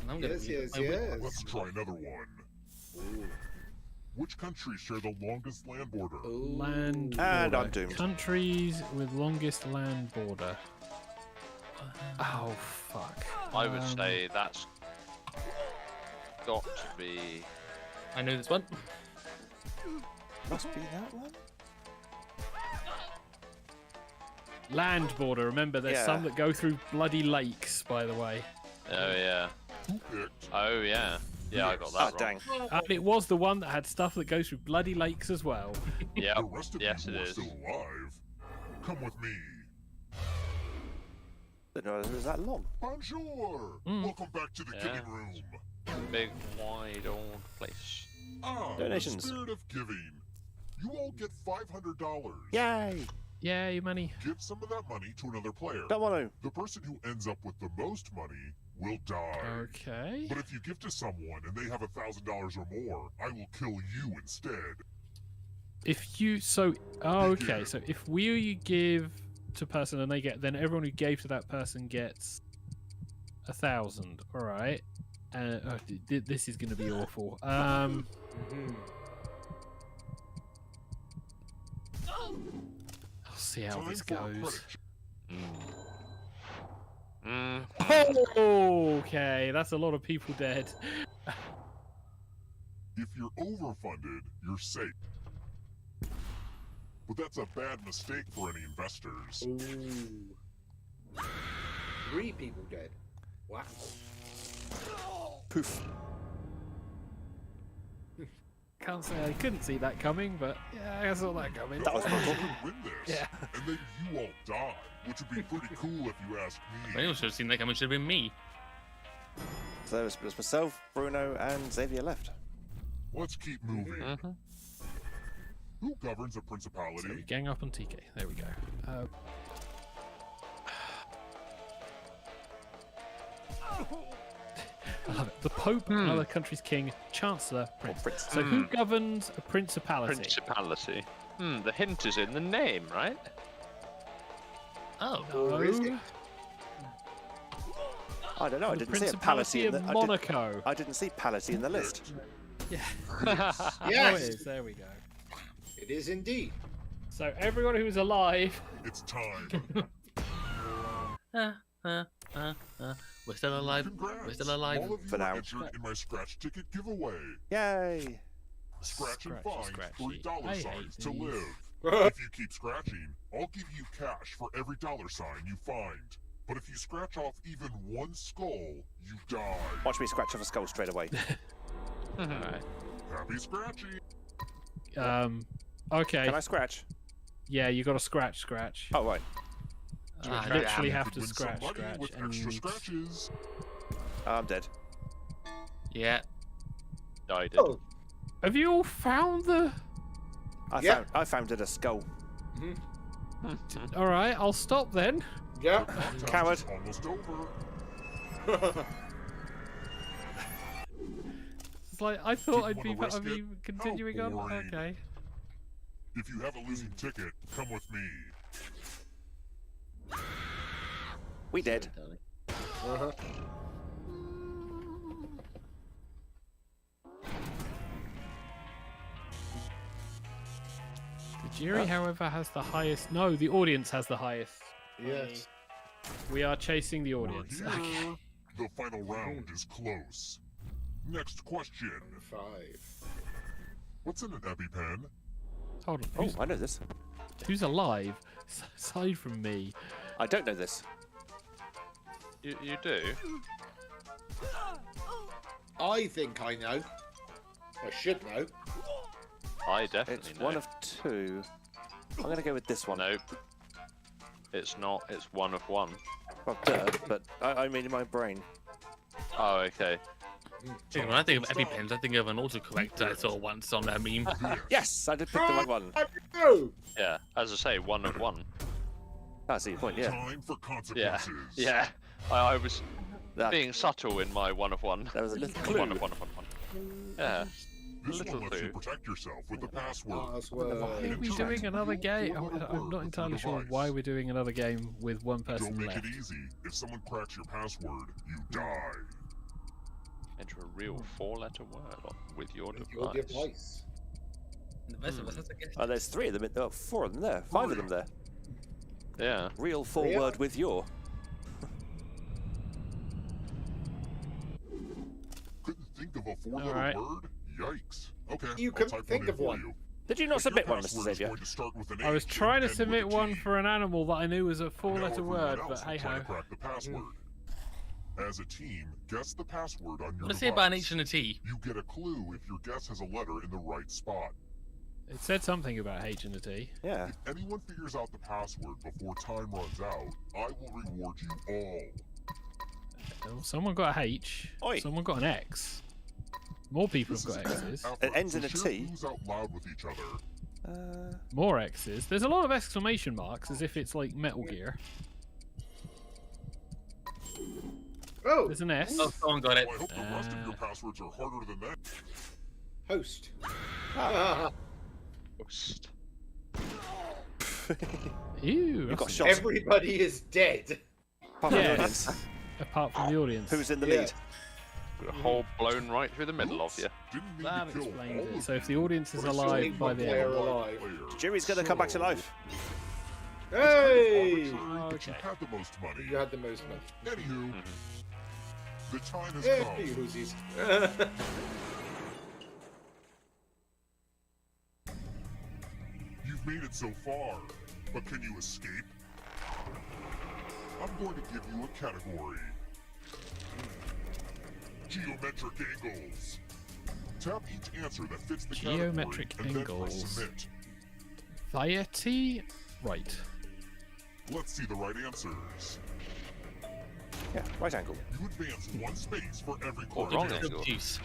S5: I'm gonna
S6: Yes,
S5: be-
S6: yes,
S5: I would-
S6: yes.
S11: Let's try another one. Which countries share the longest land border?
S3: Land
S2: And
S3: border.
S2: I'm doomed.
S3: Countries with longest land border. Oh fuck.
S4: I would say that's got to be.
S5: I know this one.
S2: Must be that one.
S3: Land border. Remember, there's
S2: Yeah.
S3: some that go through bloody lakes. By the way,
S4: Oh yeah.
S11: Who picked?
S4: Oh yeah. Yeah, I got
S2: Ah,
S4: that
S2: dang.
S4: wrong.
S3: and it was the one that had stuff that goes through bloody lakes as well.
S4: Yeah.
S11: The rest of
S4: Yes,
S11: you
S4: it
S11: who are
S4: is.
S11: still alive, come with me.
S2: Didn't know it was that long.
S11: Bonjour!
S3: Mm.
S11: Welcome back to the
S4: Yeah.
S11: giving room.
S4: Big wide old place.
S11: Ah,
S2: Donations.
S11: the spirit of giving. You all get $500.
S2: Yay!
S3: Yay, money.
S11: Give some of that money to another player.
S2: Don't want to.
S11: The person who ends up with the most money will die.
S3: Okay.
S11: But if you give to someone and they have $1,000 or more, I will kill you instead.
S3: If you okay, so if we give to a person and they get, then everyone who gave to that person gets 1,000. All right. This is going to be awful. I'll see how
S11: Time
S3: this
S11: for a
S3: goes.
S11: credit check.
S3: Okay, that's a lot of people dead.
S11: If you're overfunded, you're safe. But that's a bad mistake for any investors.
S6: Ooh. 3 people dead. Wow.
S2: Poof.
S3: Can't say I couldn't see that coming, but yeah, I saw that coming.
S2: That was
S11: You
S2: brutal.
S11: could win this,
S3: Yeah.
S11: and then you all die, which would be pretty cool if you ask me.
S5: Anyone should have seen that coming. Should have been me.
S2: So it was myself, Bruno, and Xavier left.
S11: Let's keep moving.
S4: Mm-hmm.
S11: Who governs a
S3: So
S11: principality?
S3: we gang up on TK. There we go. I love it. The Pope, another country's king, Chancellor, Prince.
S2: Prince.
S3: So who governs a principality?
S4: Principality. The hint is in the name, right?
S5: Oh.
S6: Or is it?
S2: I don't know. I
S3: The
S2: didn't see a
S3: Principality
S2: pality in
S3: of
S2: the.
S3: Monaco.
S2: I didn't see pality in the list.
S3: Yeah.
S6: Yes.
S3: Oh, it is. There we go.
S6: It is indeed.
S3: So everyone who is alive.
S11: It's time.
S5: We're still alive.
S11: Congrats.
S5: We're still alive.
S11: All of you
S2: For
S11: are
S2: now.
S11: entered in my scratch ticket giveaway.
S2: Yay!
S11: Scratch and
S3: Scratchy,
S11: find
S3: scratchy.
S11: $3
S3: I hate
S11: signs to
S3: these.
S11: live. If you keep scratching, I'll give you cash for every dollar sign you find. But if you scratch off even one skull, you die.
S2: Watch me scratch off a skull straight away.
S3: Alright.
S11: Happy scratching.
S3: Okay.
S2: Can I scratch?
S3: Yeah, you got to scratch.
S2: Oh, right.
S3: Literally
S11: You
S3: have
S11: could
S3: to
S11: win
S3: scratch,
S11: some money with extra
S3: and
S11: scratches.
S2: I'm dead.
S5: Yeah.
S4: I did.
S6: Oh.
S3: have you all found the?
S6: Yeah.
S2: I found it a skull.
S3: All right, I'll stop then.
S6: Yeah.
S2: Coward.
S11: Almost over.
S3: It's like I thought I'd
S11: Wanna
S3: be
S11: risk it?
S3: continuing
S11: How
S3: on.
S11: boring.
S3: Okay.
S11: If you have a losing ticket, come with me.
S2: We did.
S6: Uh-huh.
S3: The jury, however, has the highest. No, the audience has the highest.
S6: Yes.
S3: We are chasing the
S11: We're
S3: audience.
S11: here.
S3: Okay.
S11: The final round is close. Next question.
S6: 5.
S11: What's in an EpiPen?
S3: Hold on.
S2: Oh, I know this.
S3: Who's alive? Aside from me.
S2: I don't know this.
S4: You do?
S6: I think I know. I should know.
S4: I definitely
S2: It's
S4: know.
S2: one of 2. I'm going to go with this one.
S4: Nope. It's not. It's one of one.
S2: Well, duh, but I mean in my brain.
S4: Oh, okay.
S5: When I think of EpiPens, I think of an autocorrect I saw once on a meme.
S2: Yes, I did pick the right one.
S4: Yeah, as I say, 1 of 1.
S2: I see your point, yeah.
S11: Time for
S4: Yeah,
S11: consequences.
S4: yeah. I was being subtle in my 1 of 1.
S2: There was a little clue.
S4: 1 of 1. Yeah.
S11: This
S4: Little
S11: one lets you
S4: clue.
S11: protect yourself with the password.
S3: Why are we doing another game? I'm not entirely sure why we're doing another game with one person
S11: Don't make
S3: left.
S11: it easy. If someone cracks your password, you die.
S4: Enter a real 4-letter word with your
S6: Your
S4: device.
S6: device.
S5: The rest of us has to guess.
S2: Oh, there's 3 of them. 4 of them there. 5 of them there.
S4: Yeah.
S2: Real forward with your.
S11: Couldn't think of a 4-letter
S3: Alright.
S11: word? Yikes. Okay,
S6: You
S11: I'll
S6: couldn't
S11: type
S6: think
S11: one in
S6: of
S11: for
S6: one.
S11: you.
S2: Did you not
S11: If your
S2: submit one, Mr.
S11: password is
S2: Xavier?
S11: going to start with an
S3: I was
S11: H
S3: trying to
S11: and end with
S3: submit
S11: a
S3: one
S11: T.
S3: for an animal that I knew was a
S11: Now
S3: four-letter
S11: everyone
S3: word,
S11: else
S3: but
S11: will
S3: hey
S11: try
S3: ho.
S11: to crack the password. As a team, guess the password on your
S5: Let's say about an
S11: device.
S5: H and a T.
S11: You get a clue if your guess has a letter in the right spot.
S3: It said something about H and a T.
S2: Yeah.
S11: If anyone figures out the password before time runs out, I will reward you all.
S3: Oh, someone got a H.
S2: Oi.
S3: Someone got an X. More people
S11: This
S3: have got
S11: is
S3: X's.
S11: effort,
S2: It ends
S11: so
S2: in a
S11: share
S2: T.
S11: clues out loud with each other.
S3: More X's. There's a lot of exclamation marks, as if it's like Metal Gear.
S6: Oh,
S3: There's an S.
S5: Oh, someone got it.
S11: Well, I hope the rest of your passwords are harder than that.
S6: host.
S4: Host.
S3: Ew.
S2: got
S3: that's
S2: shot.
S6: Everybody is dead.
S2: Apart from the
S3: Yes.
S2: audience.
S3: Apart from the audience.
S2: Who's in the
S6: Yeah.
S2: lead?
S4: A hole blown right through the middle of you.
S11: Didn't mean
S3: That
S11: to kill
S3: explains
S11: all
S3: it.
S11: of
S3: So
S11: you,
S3: if the audience is
S11: but I still
S3: alive
S11: need
S3: by
S11: one
S3: the
S6: player
S3: end.
S6: alive.
S2: Jimmy's going to come back to life.
S6: Hey!
S11: Arbitrary, but you
S3: Okay.
S11: had the most money.
S6: You had the most money.
S11: Anywho, the time has
S6: Hey,
S11: come.
S6: whoosies.
S11: You've made it so far, but can you escape? I'm going to give you a category. Geometric angles. Tap each answer that fits the
S3: Geometric
S11: category and then press
S3: angles.
S11: submit.
S3: Variety. Right.
S11: Let's see the right answers.
S2: Yeah, right angle.
S11: You advance 1 space for every
S4: Or
S11: question.
S4: wrong
S5: Good
S4: angle.
S5: juice.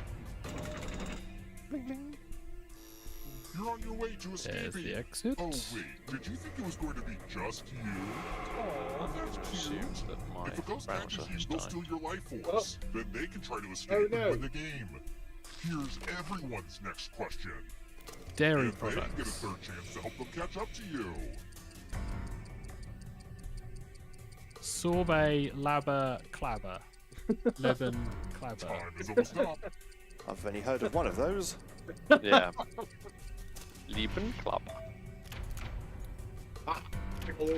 S2: Bling, bling.
S11: You're on your way to
S3: There's
S11: escaping.
S3: the exit.
S11: Oh wait, did you think it was going to be just you? Oh, that's cute.
S4: Assumes that my
S11: If a ghost
S4: browser
S11: catches you,
S4: has
S11: they'll
S4: died.
S11: steal your life force. Then they can try to escape
S6: Oh,
S11: and
S6: no.
S11: win the game. Here's everyone's next question.
S3: Dairy
S11: And they get a
S3: products.
S11: third chance to help them catch up to you.
S3: Sorbet, labber, clabber. Leban, clabber.
S11: Time is almost up.
S2: I've only heard of one of those.
S4: Yeah. Lieben Club.
S6: All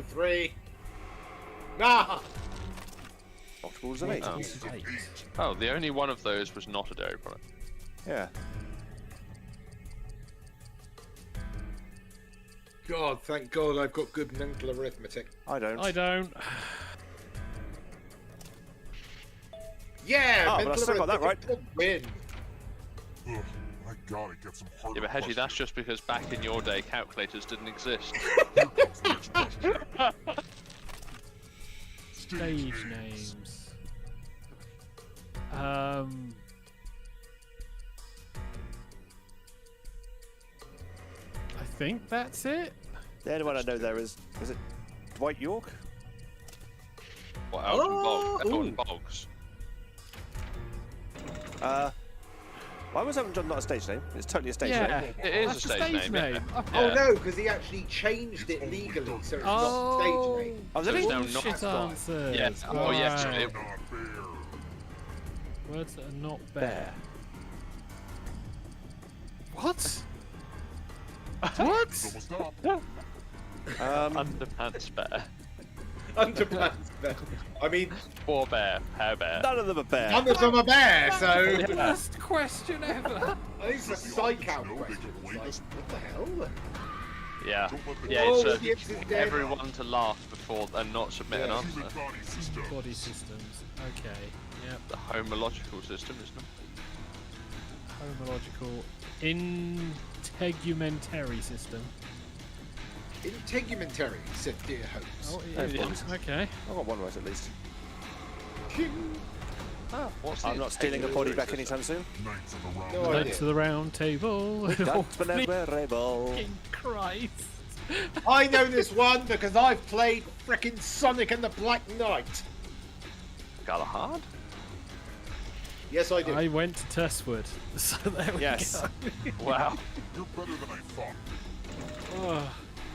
S6: 3. Nah!
S2: Multiples of 8.
S4: Oh.
S3: This is 8.
S4: Oh, the only one of those was not a dairy product.
S2: Yeah.
S6: God, thank God I've got good mental arithmetic.
S2: I don't.
S3: I don't.
S6: Yeah!
S2: Oh, but I
S6: mental
S2: still got that
S6: arithmetic win.
S11: Ugh, I gotta get some harder
S4: Yeah, but Hedgie, that's
S11: questions.
S4: just because back in your day, calculators didn't exist.
S11: Here comes the next question.
S3: Stage names. I think that's it.
S2: The only one I know there is it Dwight York?
S4: What, Elton
S6: Oh,
S4: Elton
S6: ooh.
S4: Boggs?
S2: Why was Elton John not a stage name? It's totally a stage
S3: Yeah,
S2: name.
S4: It is
S3: that's
S4: a
S3: the
S4: stage
S3: stage
S4: name, yeah.
S3: name.
S6: Oh
S4: Yeah.
S6: no, because he actually changed it legally, so it's not stage name.
S2: Oh,
S4: So
S2: did
S4: it's
S2: he?
S4: now not
S3: Bullshit
S6: fine.
S3: answers.
S4: Yeah. Oh, yes.
S3: Right.
S4: It,
S11: Not fair.
S3: Words that are not
S2: Bear.
S3: bear. What? What?
S11: It's almost up.
S4: underpants bear.
S6: Underpants bear. I mean,
S4: Four bear. Hair bear.
S2: None of them are bear.
S6: none of them are bear, so
S3: Best question ever.
S6: I think it's a
S11: The
S6: psych out
S11: audience know they
S6: question.
S11: can
S6: It's
S11: play
S6: like,
S11: this.
S6: what the hell?
S4: Yeah.
S11: Don't let the
S4: Yeah,
S6: Oh,
S4: it's
S6: the X is dead.
S4: everyone to laugh before and not submit an
S6: Yeah.
S4: answer.
S11: Human body system.
S3: Body systems. Okay. Yep.
S4: The homological system, isn't it?
S3: Homological. Integumentary system.
S6: Integumentary, said dear host.
S3: Oh,
S2: Oh,
S3: it
S2: yeah.
S3: is. Okay.
S2: I've got one right at least. I'm not stealing a body back anytime soon.
S6: No
S3: Knights
S6: idea.
S3: of the Round Table.
S2: That's memorable.
S3: Fucking Christ.
S6: I know this one because I've played frickin' Sonic and the Black Knight.
S4: Galahad?
S6: Yes, I do.
S3: I went to Testwood. So there we
S2: Yes.
S3: go.
S4: Wow.
S11: You're better than I thought.
S3: Oh,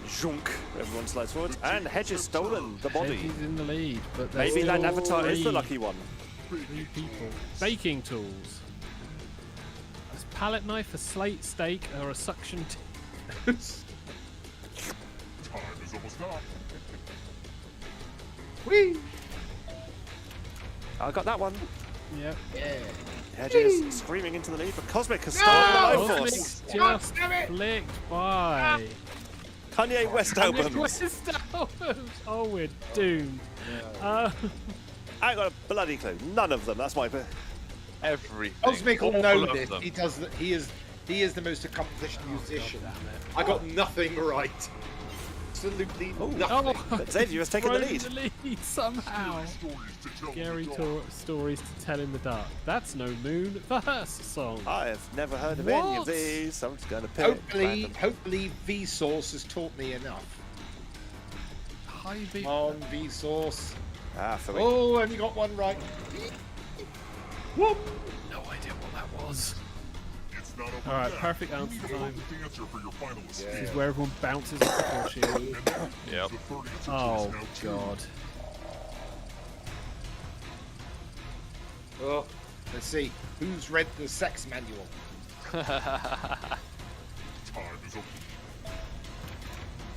S2: Zhunk. Everyone slides forward. And Hedges stolen the body.
S3: He's in the lead, but there's
S2: Maybe that
S3: still
S2: avatar is the
S3: three-
S2: lucky one.
S3: 3 people. Baking tools. A palette knife, a slate steak, or a suction
S11: Time is almost up.
S6: Whee!
S2: I got that one.
S3: Yep.
S6: Yeah.
S2: Hedges screaming into the lead, but Cosmic has
S6: No!
S2: stolen the life
S3: Cosmic's
S2: force.
S3: just
S6: damn it!
S3: flicked by.
S2: Kanye West albums.
S3: West albums. Oh, we're doomed.
S2: I got a bloody clue. None of them. That's my.
S4: Everything.
S6: Cosmic will
S4: All
S6: know
S4: of
S6: this.
S4: them.
S6: He does. He is the most accomplished musician. I got nothing right. Absolutely nothing.
S2: But Xavier has taken the
S3: Thrown
S2: lead.
S3: the lead somehow. Scary stories to tell in the dark. That's no moon. The Hearst song.
S2: I've never heard of any of
S3: What?
S2: these. I'm just going to pick.
S6: Hopefully, Vsauce has taught me enough.
S3: High
S6: Come on, Vsauce.
S2: Ah, for me.
S6: Oh, only got one right. Whoop.
S3: No idea what that was.
S11: It's not over
S3: Alright,
S11: yet.
S3: perfect answer
S11: You need
S3: time.
S11: to answer for your finalists.
S3: This is where everyone bounces off the force shield.
S4: Yep.
S11: The third answer
S3: Oh,
S11: is now two.
S3: God.
S6: Oh, let's see. Who's read the sex manual?
S11: Time is up.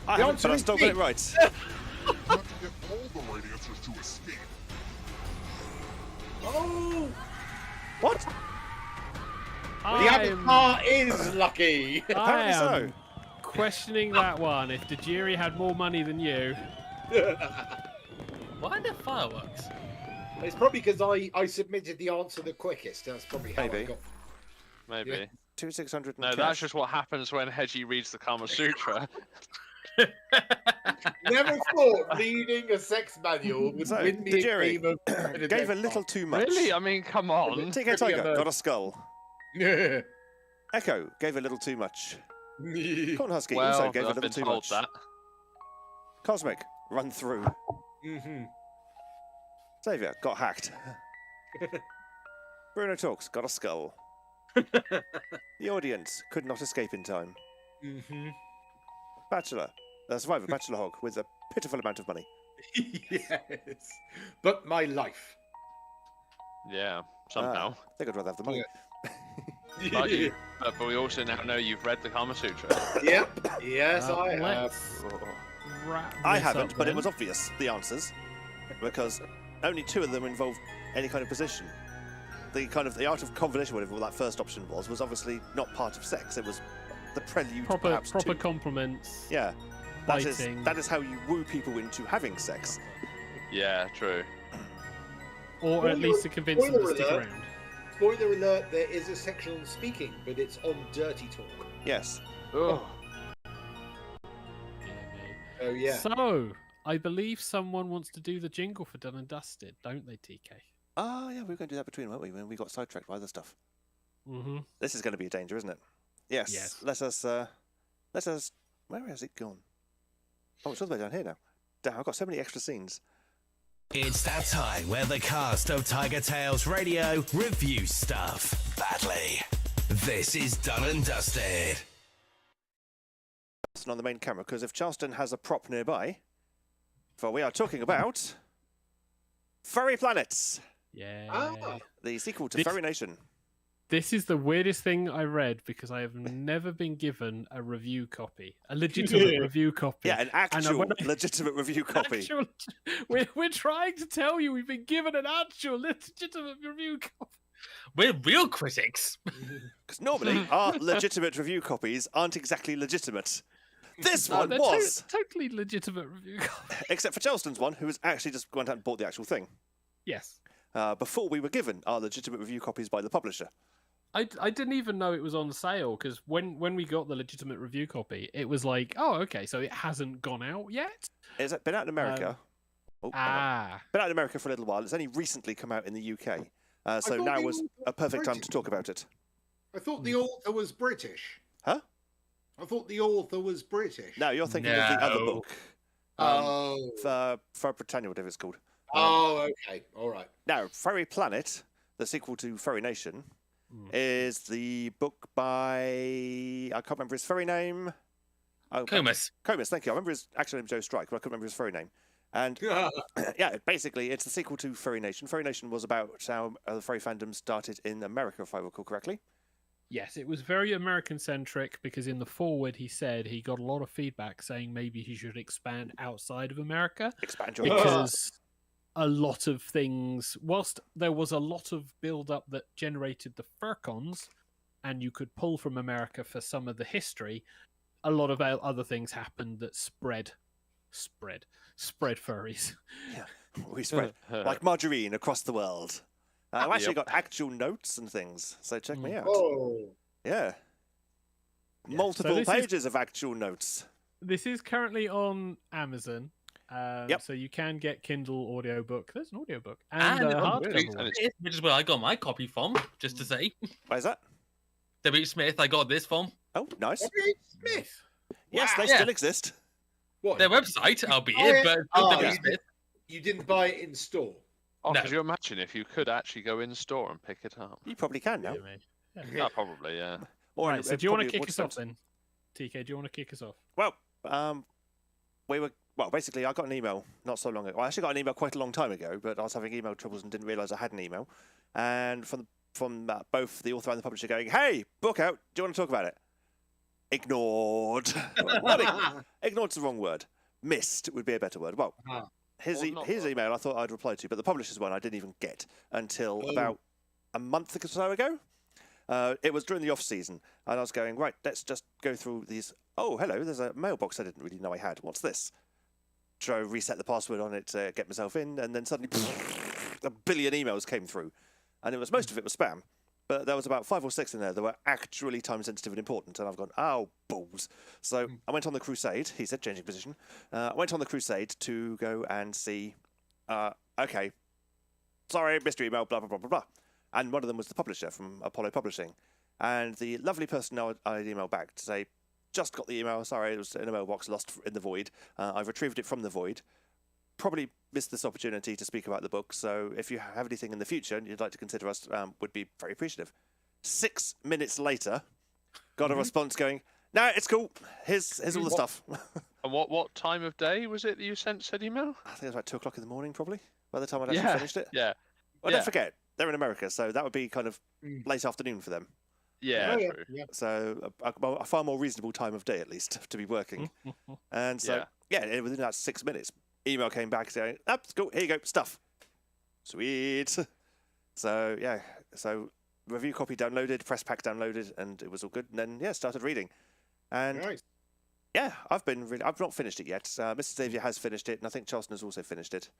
S2: I
S6: The
S2: haven't,
S6: answer
S2: but I
S6: is
S2: still
S6: B.
S2: got it right.
S11: You have to get all the right answers to escape.
S6: Oh,
S2: What?
S6: the
S3: I'm,
S6: avatar is lucky.
S3: I
S2: Apparently so.
S3: am questioning that one. If Tajiri had more money than you.
S5: Why are there fireworks?
S6: It's probably because I submitted the answer the quickest. That's probably how I
S2: Maybe.
S6: got.
S4: Maybe.
S6: Yeah.
S2: 2,600.
S4: No, that's just what happens when Hedgie reads the Kama Sutra.
S6: Never thought reading a sex manual would
S2: So,
S6: win me
S2: the
S6: a
S2: jury
S6: game of
S2: gave a little too much.
S4: Really? I mean, come on.
S2: TK Tiger got a skull.
S6: Yeah.
S2: Echo gave a little too much. Corn Husky
S4: Well,
S2: also gave a
S4: I've
S2: little
S4: been
S2: too
S4: told
S2: much.
S4: that.
S2: Cosmic, run through.
S6: Mm-hmm.
S2: Xavier got hacked. Bruno Talks got a skull. The audience could not escape in time.
S6: Mm-hmm.
S2: Bachelor, Survivor Bachelor Hog with a pitiful amount of money.
S6: Yes. But my life.
S4: Yeah, somehow.
S2: I think I'd rather have the money.
S4: But we also now know you've read the Kama Sutra.
S6: Yep. Yes, I have.
S3: Let's wrap
S2: I
S3: this
S2: haven't,
S3: up
S2: but it
S3: then.
S2: was obvious, the answers, because only 2 of them involved any kind of position. The art of combination, whatever that first option was obviously not part of sex. It was the prelude, perhaps.
S3: proper
S2: to...
S3: compliments.
S2: Yeah,
S3: Biting.
S2: that is how you woo people into having sex.
S4: Yeah, true.
S3: Or at least to convince them to
S6: Spoiler
S3: stick
S6: alert.
S3: around.
S6: Spoiler alert, there is a section on speaking, but it's on dirty talk.
S2: Yes.
S4: Oh,
S6: Oh, yeah.
S3: So, I believe someone wants to do the jingle for Done and Dusted, don't they, TK?
S2: Ah, yeah, we were going to do that between, weren't we, when we got sidetracked by other stuff.
S3: Mm-hmm.
S2: This is going to be a danger, isn't it? Yes.
S3: Yes.
S2: Let us. Where has it gone? Oh, it's all the way down here now. Damn, I've got so many extra scenes.
S1: It's that time where the cast of TigerTails Radio review stuff badly. This is Done and Dusted.
S2: On the main camera, because if Charleston has a prop nearby, for we are talking about Furry Planets,
S3: Yeah.
S2: the sequel to
S3: This-
S2: Furry Nation.
S3: This is the weirdest thing I read because I have never been given a review copy, a legitimate review copy.
S2: Yeah, an actual legitimate review copy.
S3: Actual, we're trying to tell you we've been given an actual legitimate review copy.
S5: We're real critics.
S2: Because normally our legitimate review copies aren't exactly legitimate. This
S3: No,
S2: one
S3: they're
S2: was.
S3: totally legitimate review copy.
S2: Except for Charleston's one, who has actually just went out and bought the actual thing.
S3: Yes.
S2: Before we were given our legitimate review copies by the publisher.
S3: I didn't even know it was on sale because when we got the legitimate review copy, it was like, oh, okay, so it hasn't gone out yet.
S2: It's been out in America. Been out in America for a little while. It's only recently come out in the UK. So
S6: thought
S2: now
S6: the
S2: was
S6: author
S2: a perfect
S6: was
S2: time to
S6: British.
S2: talk about it.
S6: I thought the author was British.
S2: Huh?
S6: I thought the author was British.
S2: No, you're thinking of the other
S5: No.
S2: book. For Britannia, whatever it's called.
S6: Okay. All right.
S2: Now, Furry Planet, the sequel to Furry Nation, is the book by... I can't remember his furry name. Oh,
S5: Comus.
S2: Comus, thank you. I remember his actual name, Joe Strike, but I couldn't remember his furry name. And yeah, basically, it's the sequel to Furry Nation. Furry Nation was about how the furry fandom started in America, if I recall correctly.
S3: Yes, it was very American-centric because in the foreword he said he got a lot of feedback saying maybe he should expand outside of America.
S2: Expand your
S3: because a lot of things, whilst there was a lot of build-up that generated the furcons, and you could pull from America for some of the history, a lot of other things happened that spread furries.
S2: Yeah, we spread like margarine across the world. I've actually got actual notes and things, so check me out.
S6: Oh.
S2: Yeah. Multiple pages of actual notes.
S3: This is currently on Amazon.
S2: Yep.
S3: So you can get Kindle audiobook. There's an audiobook.
S5: And
S3: And
S5: on
S3: hardcover.
S5: Smith, which is where I got my copy from, just to say.
S2: Where's that?
S5: W. Smith, I got this from.
S2: Oh, nice.
S6: Smith.
S2: Yes,
S6: Wow.
S2: they still exist.
S6: What?
S5: Their website, albeit, but W. Smith.
S6: You didn't buy it in store.
S4: Oh,
S5: No.
S4: could you imagine if you could actually go in store and pick it up?
S2: You probably can now.
S4: Yeah, probably, yeah.
S2: Or
S3: Right, so do you want to
S2: probably
S3: kick us off
S2: expensive.
S3: then? TK, do you want to kick us off?
S2: Well, basically, I got an email not so long ago. I actually got an email quite a long time ago, but I was having email troubles and didn't realise I had an email. And from both the author and the publisher going, "Hey, book out. Do you want to talk about it?" Ignored. Ignored's the wrong word. Missed would be a better word. Well, his email I thought I'd reply to, but the publisher's one I didn't even get until about a month or so ago. It was during the off season, and I was going, right, let's just go through these. Oh, hello, there's a mailbox I didn't really know I had. What's this? Try to reset the password on it to get myself in, and then suddenly a billion emails came through, and most of it was spam. But there was about 5 or 6 in there that were actually time sensitive and important, and I've gone, oh, balls. So I went on the crusade, he said, changing position. I went on the crusade to go and see, okay, sorry, mystery email, blah, blah, blah, blah, blah. And one of them was the publisher from Apollo Publishing. And the lovely person I'd emailed back to say, just got the email, sorry, it was in a mailbox, lost in the void. I've retrieved it from the void. Probably missed this opportunity to speak about the book, so if you have anything in the future and you'd like to consider us, would be very appreciative. 6 minutes later, got a response going, no, it's cool, here's all the stuff.
S4: And what time of day was it that you said email?
S2: I think it was about 2 o'clock in the morning, probably, by the time I'd actually finished it.
S4: Yeah.
S2: Well, don't forget, they're in America, so that would be kind of late afternoon for them.
S4: Yeah, true.
S6: Yeah.
S2: So a far more reasonable time of day, at least, to be working. And so, within that 6 minutes, email came back saying, that's cool, here you go, stuff. Sweet. So, yeah, so review copy downloaded, press pack downloaded, and it was all good. And then, started reading. And, yeah, I've not finished it yet. Mr. Xavier has finished it, and I think Charleston has also finished it.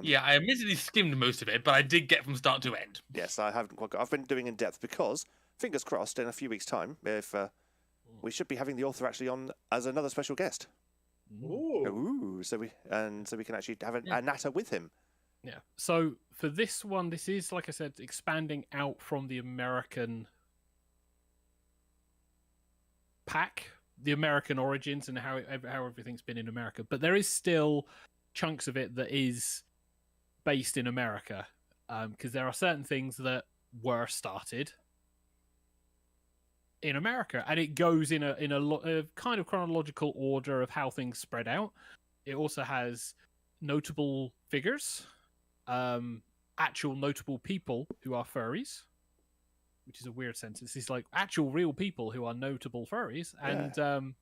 S5: Yeah, I admittedly skimmed most of it, but I did get from start to end.
S2: Yes, I haven't quite got. I've been doing in depth because, fingers crossed, in a few weeks' time, if we should be having the author actually on as another special guest. Ooh, so we can actually have a natter with him.
S3: Yeah. So for this one, this is, like I said, expanding out from the American pack, the American origins, and how everything's been in America. But there is still chunks of it that is based in America, because there are certain things that were started in America, and it goes in a kind of chronological order of how things spread out. It also has notable figures, actual notable people who are furries, which is a weird sentence. It's like actual real people who are notable furries, and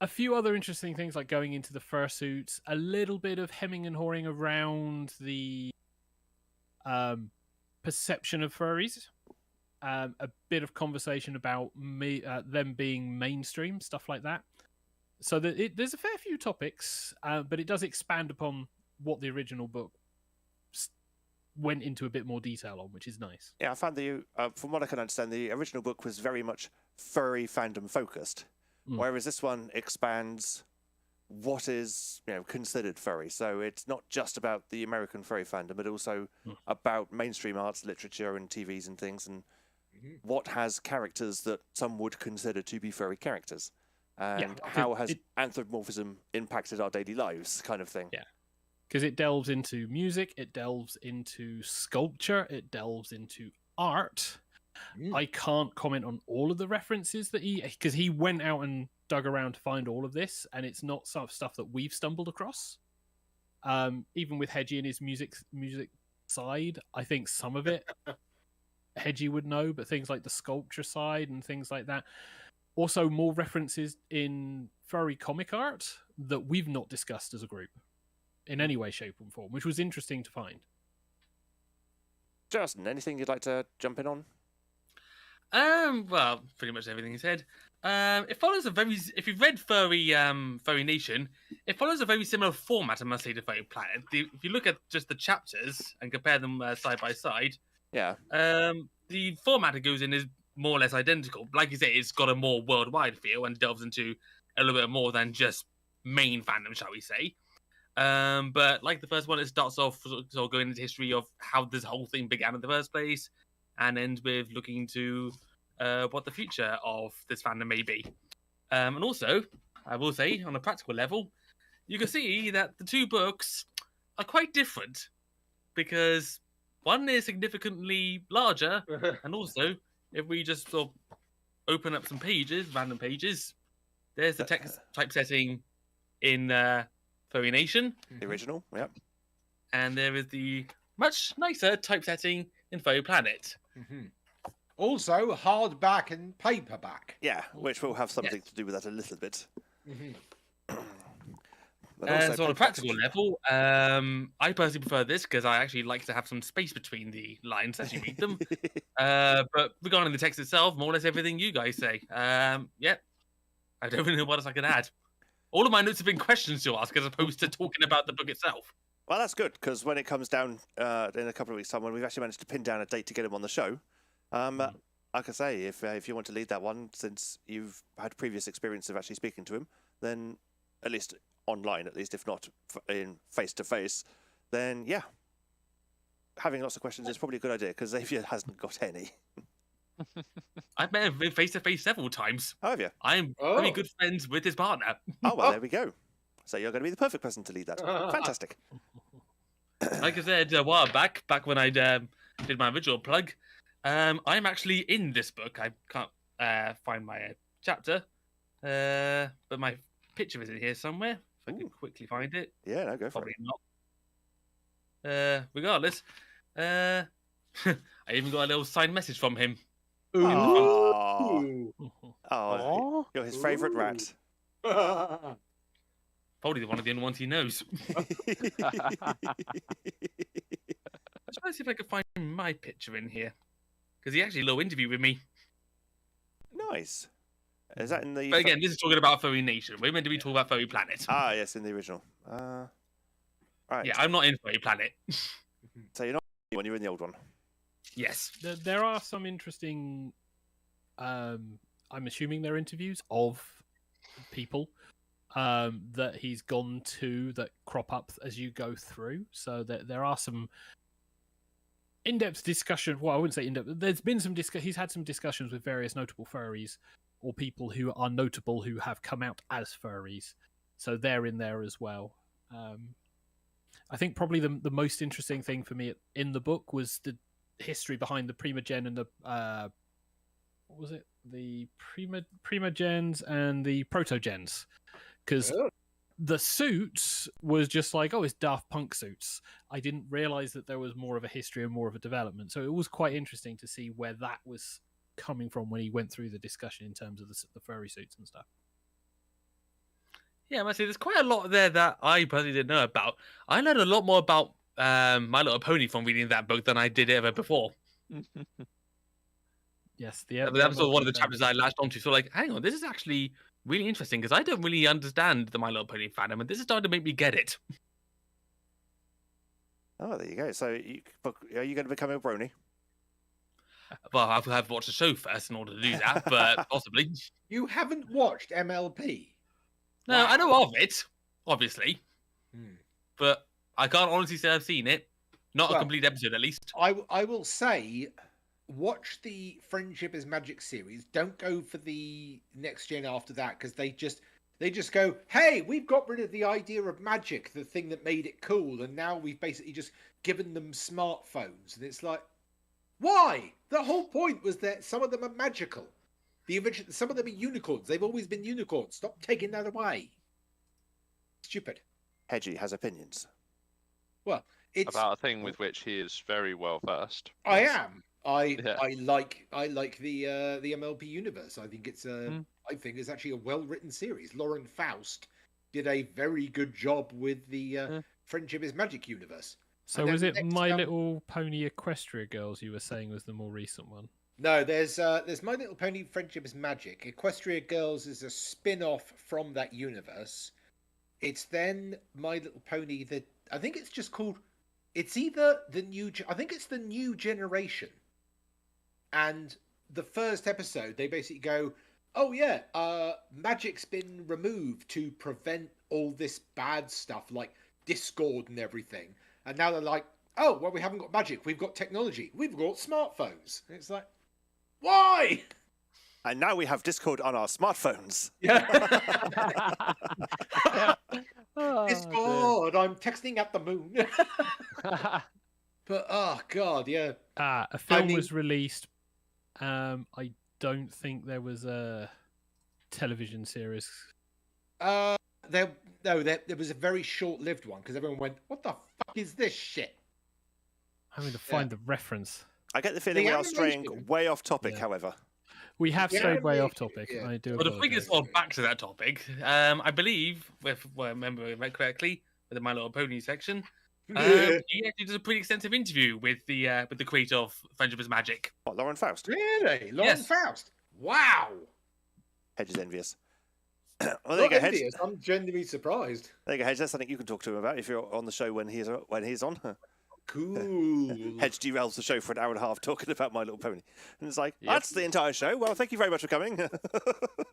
S3: a few other interesting things like going into the fursuits, a little bit of hemming and hawing around the perception of furries. A bit of conversation about them being mainstream, stuff like that. So there's a fair few topics, but it does expand upon what the original book went into a bit more detail on, which is nice.
S2: Yeah, I found from what I can understand, the original book was very much furry fandom focused, whereas this one expands what is considered furry. So it's not just about the American furry fandom, but also about mainstream arts, literature, and TVs and things, and what has characters that some would consider to be furry characters, and how has anthropomorphism impacted our daily lives, kind of thing.
S3: Yeah, because it delves into music, it delves into sculpture, it delves into art. I can't comment on all of the references that because he went out and dug around to find all of this, and it's not sort of stuff that we've stumbled across. Even with Hedgie and his music side, I think some of it Hedgie would know, but things like the sculpture side and things like that. Also, more references in furry comic art that we've not discussed as a group in any way, shape, or form, which was interesting to find.
S2: Justin, anything you'd like to jump in on?
S5: Well, pretty much everything he said. It follows a very. If you've read Furry Nation, it follows a very similar format, I must say, to Furry Planet. If you look at just the chapters and compare them side by side, the format it goes in is more or less identical. Like you say, it's got a more worldwide feel and delves into a little bit more than just main fandom, shall we say. But like the first one, it starts off sort of going into history of how this whole thing began in the first place, and ends with looking to what the future of this fandom may be. And also, I will say, on a practical level, you can see that the two books are quite different, because one is significantly larger, and also, if we just sort of open up some pages, random pages, there's the text typesetting in Furry Nation.
S2: The original, yep.
S5: And there is the much nicer typesetting in Furry Planet.
S6: Also, hardback and paperback.
S2: Yeah, which will have something to do with that a little bit.
S5: And so on a practical level, I personally prefer this because I actually like to have some space between the lines as you read them. But regarding the text itself, more or less everything you guys say. I don't really know what else I can add. All of my notes have been questions to ask as opposed to talking about the book itself.
S2: Well, that's good, because when it comes down in a couple of weeks' time, when we've actually managed to pin down a date to get him on the show, like I say, if you want to lead that one, since you've had previous experience of actually speaking to him, then at least online, at least, if not in face-to-face, then yeah, having lots of questions is probably a good idea, because Xavier hasn't got any.
S5: I've met him face-to-face several times.
S2: Oh, have you?
S5: I'm very good friends with his partner.
S2: Oh, well, there we go. So you're going to be the perfect person to lead that. Fantastic.
S5: Like I said a while back when I did my original plug, I'm actually in this book. I can't find my chapter, but my picture is in here somewhere. If I can quickly find it.
S2: Yeah, no, go for
S5: Probably
S2: it.
S5: not. Regardless, I even got a little signed message from him.
S2: Oh, you're his favourite rat.
S5: Probably one of the only ones he knows. I'm trying to see if I can find my picture in here, because he actually did a little interview with me.
S2: Nice. Is that in the?
S5: But again, this is talking about Furry Nation. We're meant to be talking about Furry Planet.
S2: Ah, yes, in the original. Right.
S5: Yeah, I'm not in Furry Planet.
S2: So you're not in the new one, you're in the old one.
S5: Yes.
S3: There are some interesting, I'm assuming they're interviews of people that he's gone to that crop up as you go through. So there are some in-depth discussion. Well, I wouldn't say in-depth. There's been some he's had some discussions with various notable furries or people who are notable who have come out as furries. So they're in there as well. I think probably the most interesting thing for me in the book was the history behind the Primogen and the what was it? The Primogens and the Protogens, because the suits was just like, oh, it's Daft Punk suits. I didn't realize that there was more of a history and more of a development. So it was quite interesting to see where that was coming from when he went through the discussion in terms of the furry suits and stuff.
S5: Yeah, I must say, there's quite a lot there that I personally didn't know about. I learned a lot more about My Little Pony from reading that book than I did ever before.
S3: Yes,
S5: that was one of the chapters I latched onto. So, like, hang on, this is actually really interesting because I don't really understand the My Little Pony fandom, and this is starting to make me get it.
S2: Oh, there you go. So, are you going to become a brony?
S5: Well, I'll have to watch the show first in order to do that, but possibly.
S6: You haven't watched MLP?
S5: No, I know of it. obviously. But I can't honestly say I've seen it. Not a
S6: Well,
S5: complete episode, at least.
S6: I will say, watch the Friendship is Magic series. Don't go for the next gen after that, because they just go, hey, we've got rid of the idea of magic, the thing that made it cool, and now we've basically just given them smartphones. And it's like, why? The whole point was that some of them are magical. Some of them are unicorns. They've always been unicorns. Stop taking that away. Stupid.
S2: Hedgie has opinions.
S6: Well, it's
S4: about a thing with which he is very well versed.
S6: I am. I like the MLP universe. I think it's actually a well written series. Lauren Faust did a very good job with the Friendship is Magic universe.
S3: So was it My Little Pony Equestria Girls you were saying was the more recent one?
S6: No, there's My Little Pony Friendship is Magic. Equestria Girls is a spin-off from that universe. It's then My Little Pony I think it's just called. It's either I think it's the New Generation. And the first episode, they basically go, "Oh yeah, magic's been removed to prevent all this bad stuff like discord and everything." And now they're like, "Oh well, we haven't got magic. We've got technology. We've got smartphones." And it's like, why?
S2: And now we have Discord on our smartphones.
S6: Yeah. Discord. I'm texting at the moon. But oh god, yeah.
S3: A film was released. I don't think there was a television series.
S6: There was a very short-lived one because everyone went, "What the fuck is this shit?"
S3: I'm going to find the reference.
S2: I get the feeling we are straying way off topic, however.
S3: We have strayed way off topic.
S6: Yeah.
S3: I do.
S5: Well, the thing is, back to that topic. I believe, if I remember correctly, with the My Little Pony section, he actually did a pretty extensive interview with the creator of Friendship is Magic.
S2: What, Lauren Faust?
S6: Really? Lauren Faust? Wow.
S2: Hedge is envious. Well, there you go, Hedge.
S6: I'm genuinely surprised.
S2: There you go, Hedge. That's something you can talk to him about if you're on the show when he's on.
S6: Cool.
S2: Hedge derails the show for an hour and a half talking about My Little Pony, and it's like that's the entire show. Well, thank you very much for coming.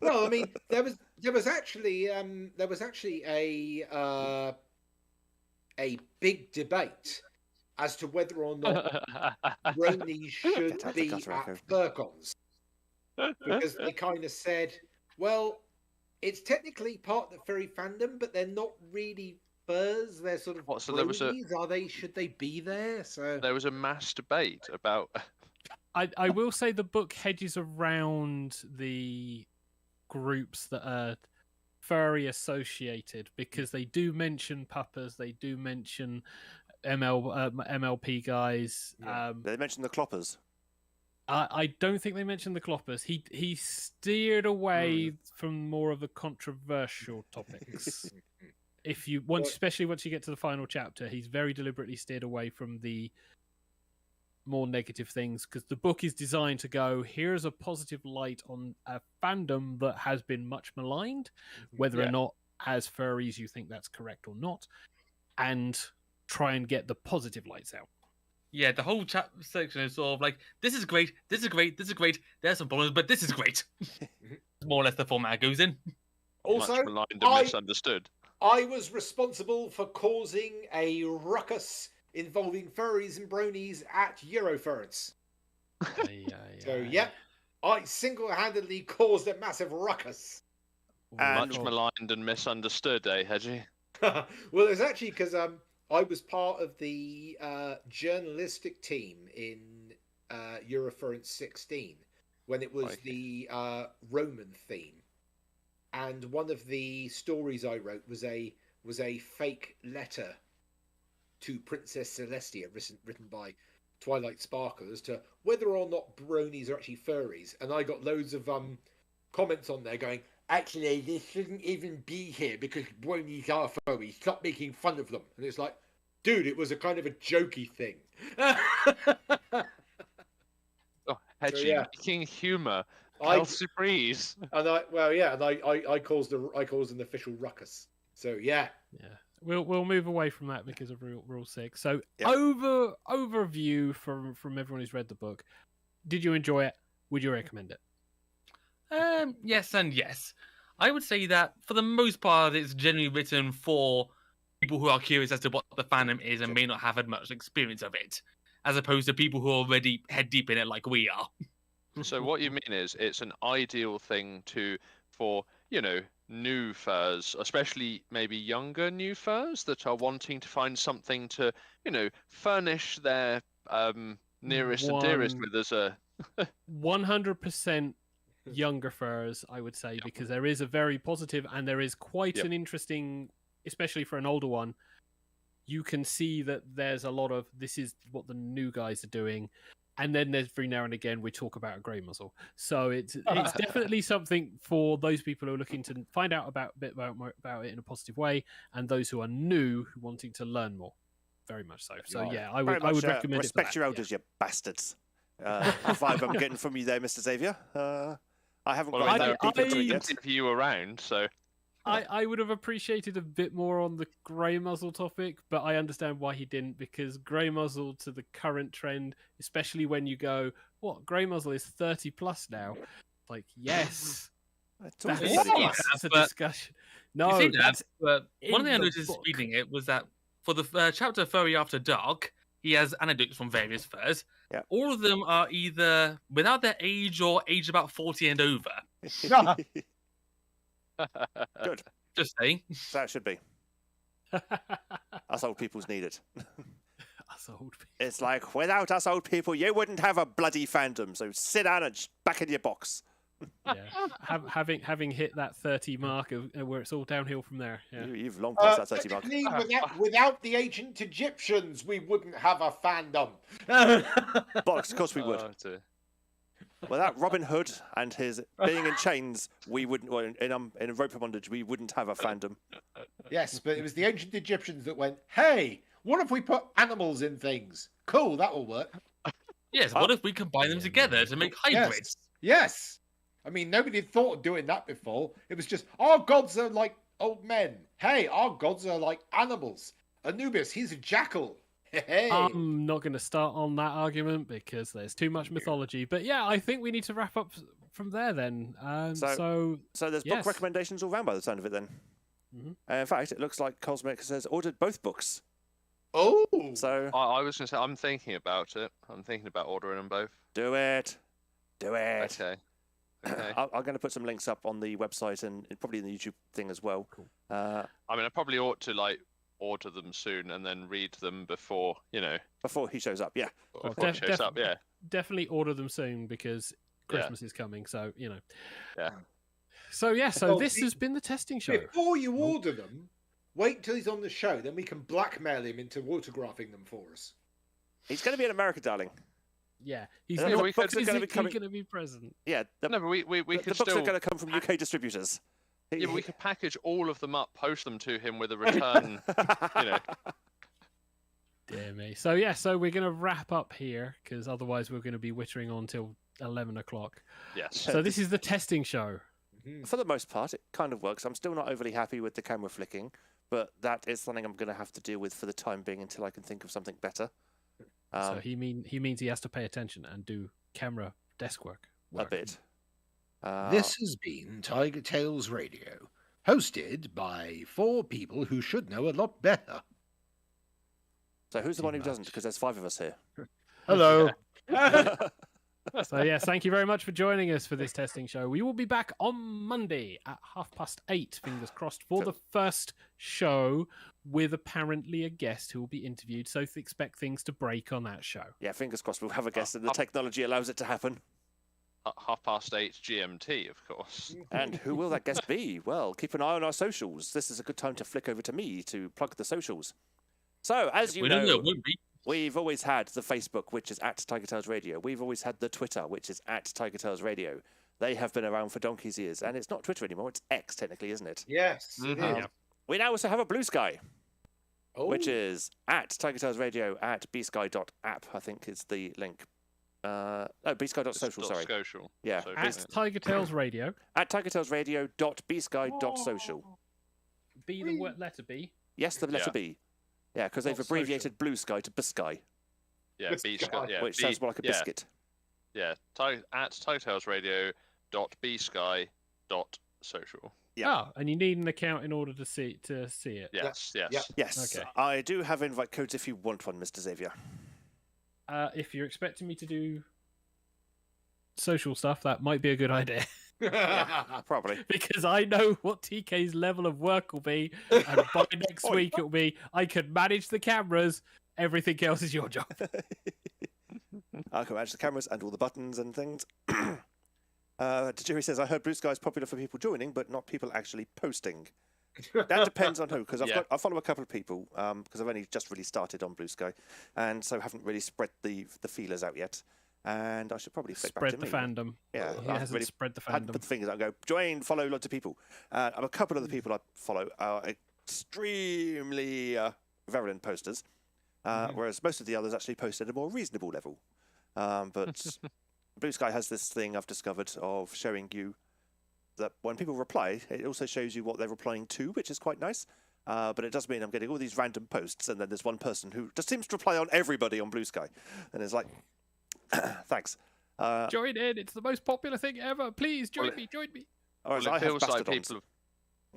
S6: Well, I mean, there was actually a big debate as to whether or not bronies should be at FurCons, because they kind of said, well, it's technically part of the furry fandom, but they're not really furs. They're sort of bronies. Should they be there? So
S4: there was a mass debate about.
S3: I will say the book hedges around the groups that are furry associated, because they do mention puppers, they do mention MLP guys.
S2: Yeah. They mention the cloppers.
S3: I don't think they mentioned the cloppers. He steered away from more of the controversial topics. Especially once you get to the final chapter, he's very deliberately steered away from the more negative things, because the book is designed to go, here's a positive light on a fandom that has been much maligned, whether or not as furries you think that's correct or not, and try and get the positive lights out.
S5: Yeah, the whole chat section is sort of like, this is great, this is great, this is great, there's some problems, but this is great. More or less the format it goes in.
S6: Also,
S4: much maligned and misunderstood.
S6: I was responsible for causing a ruckus involving furries and bronies at Eurofurence. So, I single-handedly caused a massive ruckus.
S4: Much maligned and misunderstood, Hedgie?
S6: Well, it's actually because I was part of the journalistic team in Eurofurence 16 when it was the Roman theme. And one of the stories I wrote was a fake letter to Princess Celestia, written by Twilight Sparkle, as to whether or not bronies are actually furries. And I got loads of comments on there going, actually, this shouldn't even be here because bronies are furries. Stop making fun of them. And it's like, dude, it was a kind of a jokey thing.
S4: Hedgie, making humour. Hell surprise.
S6: And I caused an official ruckus. So yeah.
S3: We'll move away from that because of Rule 6. So overview from everyone who's read the book. Did you enjoy it? Would you recommend it?
S5: Yes and yes. I would say that for the most part, it's generally written for people who are curious as to what the fandom is and may not have had much experience of it, as opposed to people who are already head deep in it like we are.
S4: So what you mean is it's an ideal thing for new furs, especially maybe younger new furs that are wanting to find something to furnish their nearest and dearest with as a
S3: 100% younger furs, I would say, because there is a very positive and there is quite an interesting, especially for an older one. You can see that there's a lot of this is what the new guys are doing. And then there's every now and again we talk about a grey muzzle, so it's definitely something for those people who are looking to find out about it in a positive way, and those who are new who wanting to learn more. Very much so. So yeah, I would recommend
S2: respect
S3: it for
S2: your
S3: that,
S2: elders, you bastards. Vibe I'm getting from you there, Mr. Xavier. I haven't got that deep into it yet.
S4: If you around, so.
S3: I would have appreciated a bit more on the grey muzzle topic, but I understand why he didn't, because grey muzzle to the current trend, especially when you go, what, grey muzzle is 30 plus now? Like, yes. That's a discussion. No,
S5: you say that, but one thing I noticed reading it was that for the chapter Furry After Dark, he has anecdotes from various furs.
S2: Yeah.
S5: All of them are either without their age or age about 40 and over.
S2: Good.
S5: Just saying.
S2: So it should be. Us old peoples need it.
S3: Us old people.
S2: It's like, without us old people, you wouldn't have a bloody fandom. So sit down and back in your box.
S3: Yeah, having hit that 30 mark of where it's all downhill from there. Yeah.
S2: You've long passed that 30 mark.
S6: Without the ancient Egyptians, we wouldn't have a fandom.
S2: Bollocks, of course we would. Without Robin Hood and his being in chains, we wouldn't. Well, in rope bondage, we wouldn't have a fandom.
S6: Yes, but it was the ancient Egyptians that went, "Hey, what if we put animals in things? Cool, that will work."
S5: Yes. What if we combine them together to make hybrids?
S6: Yes. I mean, nobody had thought of doing that before. It was just, our gods are like old men. Hey, our gods are like animals. Anubis, he's a jackal. Hey.
S3: I'm not going to start on that argument because there's too much mythology. But yeah, I think we need to wrap up from there then. So
S2: there's book recommendations all round by the sound of it then.
S3: Mm-hmm.
S2: In fact, it looks like Cosmic has ordered both books.
S6: Oh!
S2: So
S4: I was going to say, I'm thinking about it. I'm thinking about ordering them both.
S2: Do it.
S4: Okay.
S2: I'm going to put some links up on the website and probably in the YouTube thing as well.
S3: Cool.
S4: I mean, I probably ought to order them soon and then read them before
S2: he shows up. Yeah.
S4: Before he shows up. Yeah.
S3: Definitely order them soon because Christmas is coming. So
S4: Yeah.
S3: So this has been the testing show.
S6: Before you order them, wait till he's on the show, then we can blackmail him into autographing them for us.
S2: He's going to be in America, darling.
S3: Yeah, he's
S2: going
S3: to be present.
S2: Yeah,
S4: but we
S2: the
S4: could
S2: books
S4: still
S2: are going to come from UK distributors.
S4: Yeah, but we could package all of them up, post them to him with a return.
S3: Dear me. So we're going to wrap up here because otherwise we're going to be wittering on till 11 o'clock.
S4: Yes.
S3: So this is the testing show.
S2: For the most part, it kind of works. I'm still not overly happy with the camera flicking, but that is something I'm going to have to deal with for the time being until I can think of something better.
S3: So he means he has to pay attention and do camera desk work.
S2: A bit.
S6: This has been TigerTails Radio, hosted by 4 people who should know a lot better.
S2: So who's the one who doesn't? Because there's 5 of us here.
S6: Hello.
S3: So thank you very much for joining us for this testing show. We will be back on Monday at 8:30, fingers crossed, for the first show with apparently a guest who will be interviewed. So expect things to break on that show.
S2: Yeah, fingers crossed we'll have a guest and the technology allows it to happen.
S4: 8:30 GMT, of course.
S2: And who will that guest be? Well, keep an eye on our socials. This is a good time to flick over to me to plug the socials. So, as you know, we've always had the Facebook, which is at TigerTails Radio. We've always had the Twitter, which is at TigerTails Radio. They have been around for donkey's years, and it's not Twitter anymore. It's X, technically, isn't it?
S6: Yes, it is.
S2: We now also have a Blue Sky, which is at TigerTails Radio at bsky.app, I think is the link. bsky.social, sorry.
S4: Social.
S2: Yeah.
S4: So
S3: at TigerTails Radio.
S2: At TigerTailsRadio.bsky.social.
S3: B, the letter B?
S2: Yes, the letter B. Yeah, because they've abbreviated Blue Sky to Bisky.
S4: Yeah, B-Sky. Yeah,
S2: which sounds more like a biscuit.
S4: Yeah, at TigerTailsRadio.bsky.social.
S3: Oh, and you need an account in order to see it.
S4: Yes.
S2: Yes.
S3: Okay.
S2: I do have invite codes if you want one, Mr. Xavier.
S3: If you're expecting me to do social stuff, that might be a good idea.
S2: Probably.
S3: Because I know what TK's level of work will be, and by next week it'll be I can manage the cameras, everything else is your job.
S2: I can manage the cameras and all the buttons and things. Tajiri says, I heard Blue Sky is popular for people joining, but not people actually posting. That depends on who, because I follow a couple of people, because I've only just really started on Blue Sky, and so haven't really spread the feelers out yet. And I should probably flick back to me.
S3: Fandom.
S2: Yeah,
S3: he hasn't really spread the fandom.
S2: Hadn't put the fingers out and go, join, follow lots of people. A couple of the people I follow are extremely virulent posters, whereas most of the others actually post at a more reasonable level. But Blue Sky has this thing I've discovered of showing you that when people reply, it also shows you what they're replying to, which is quite nice. But it does mean I'm getting all these random posts, and then there's one person who just seems to reply on everybody on Blue Sky. And it's like, thanks.
S3: Join in, it's the most popular thing ever. Please join me.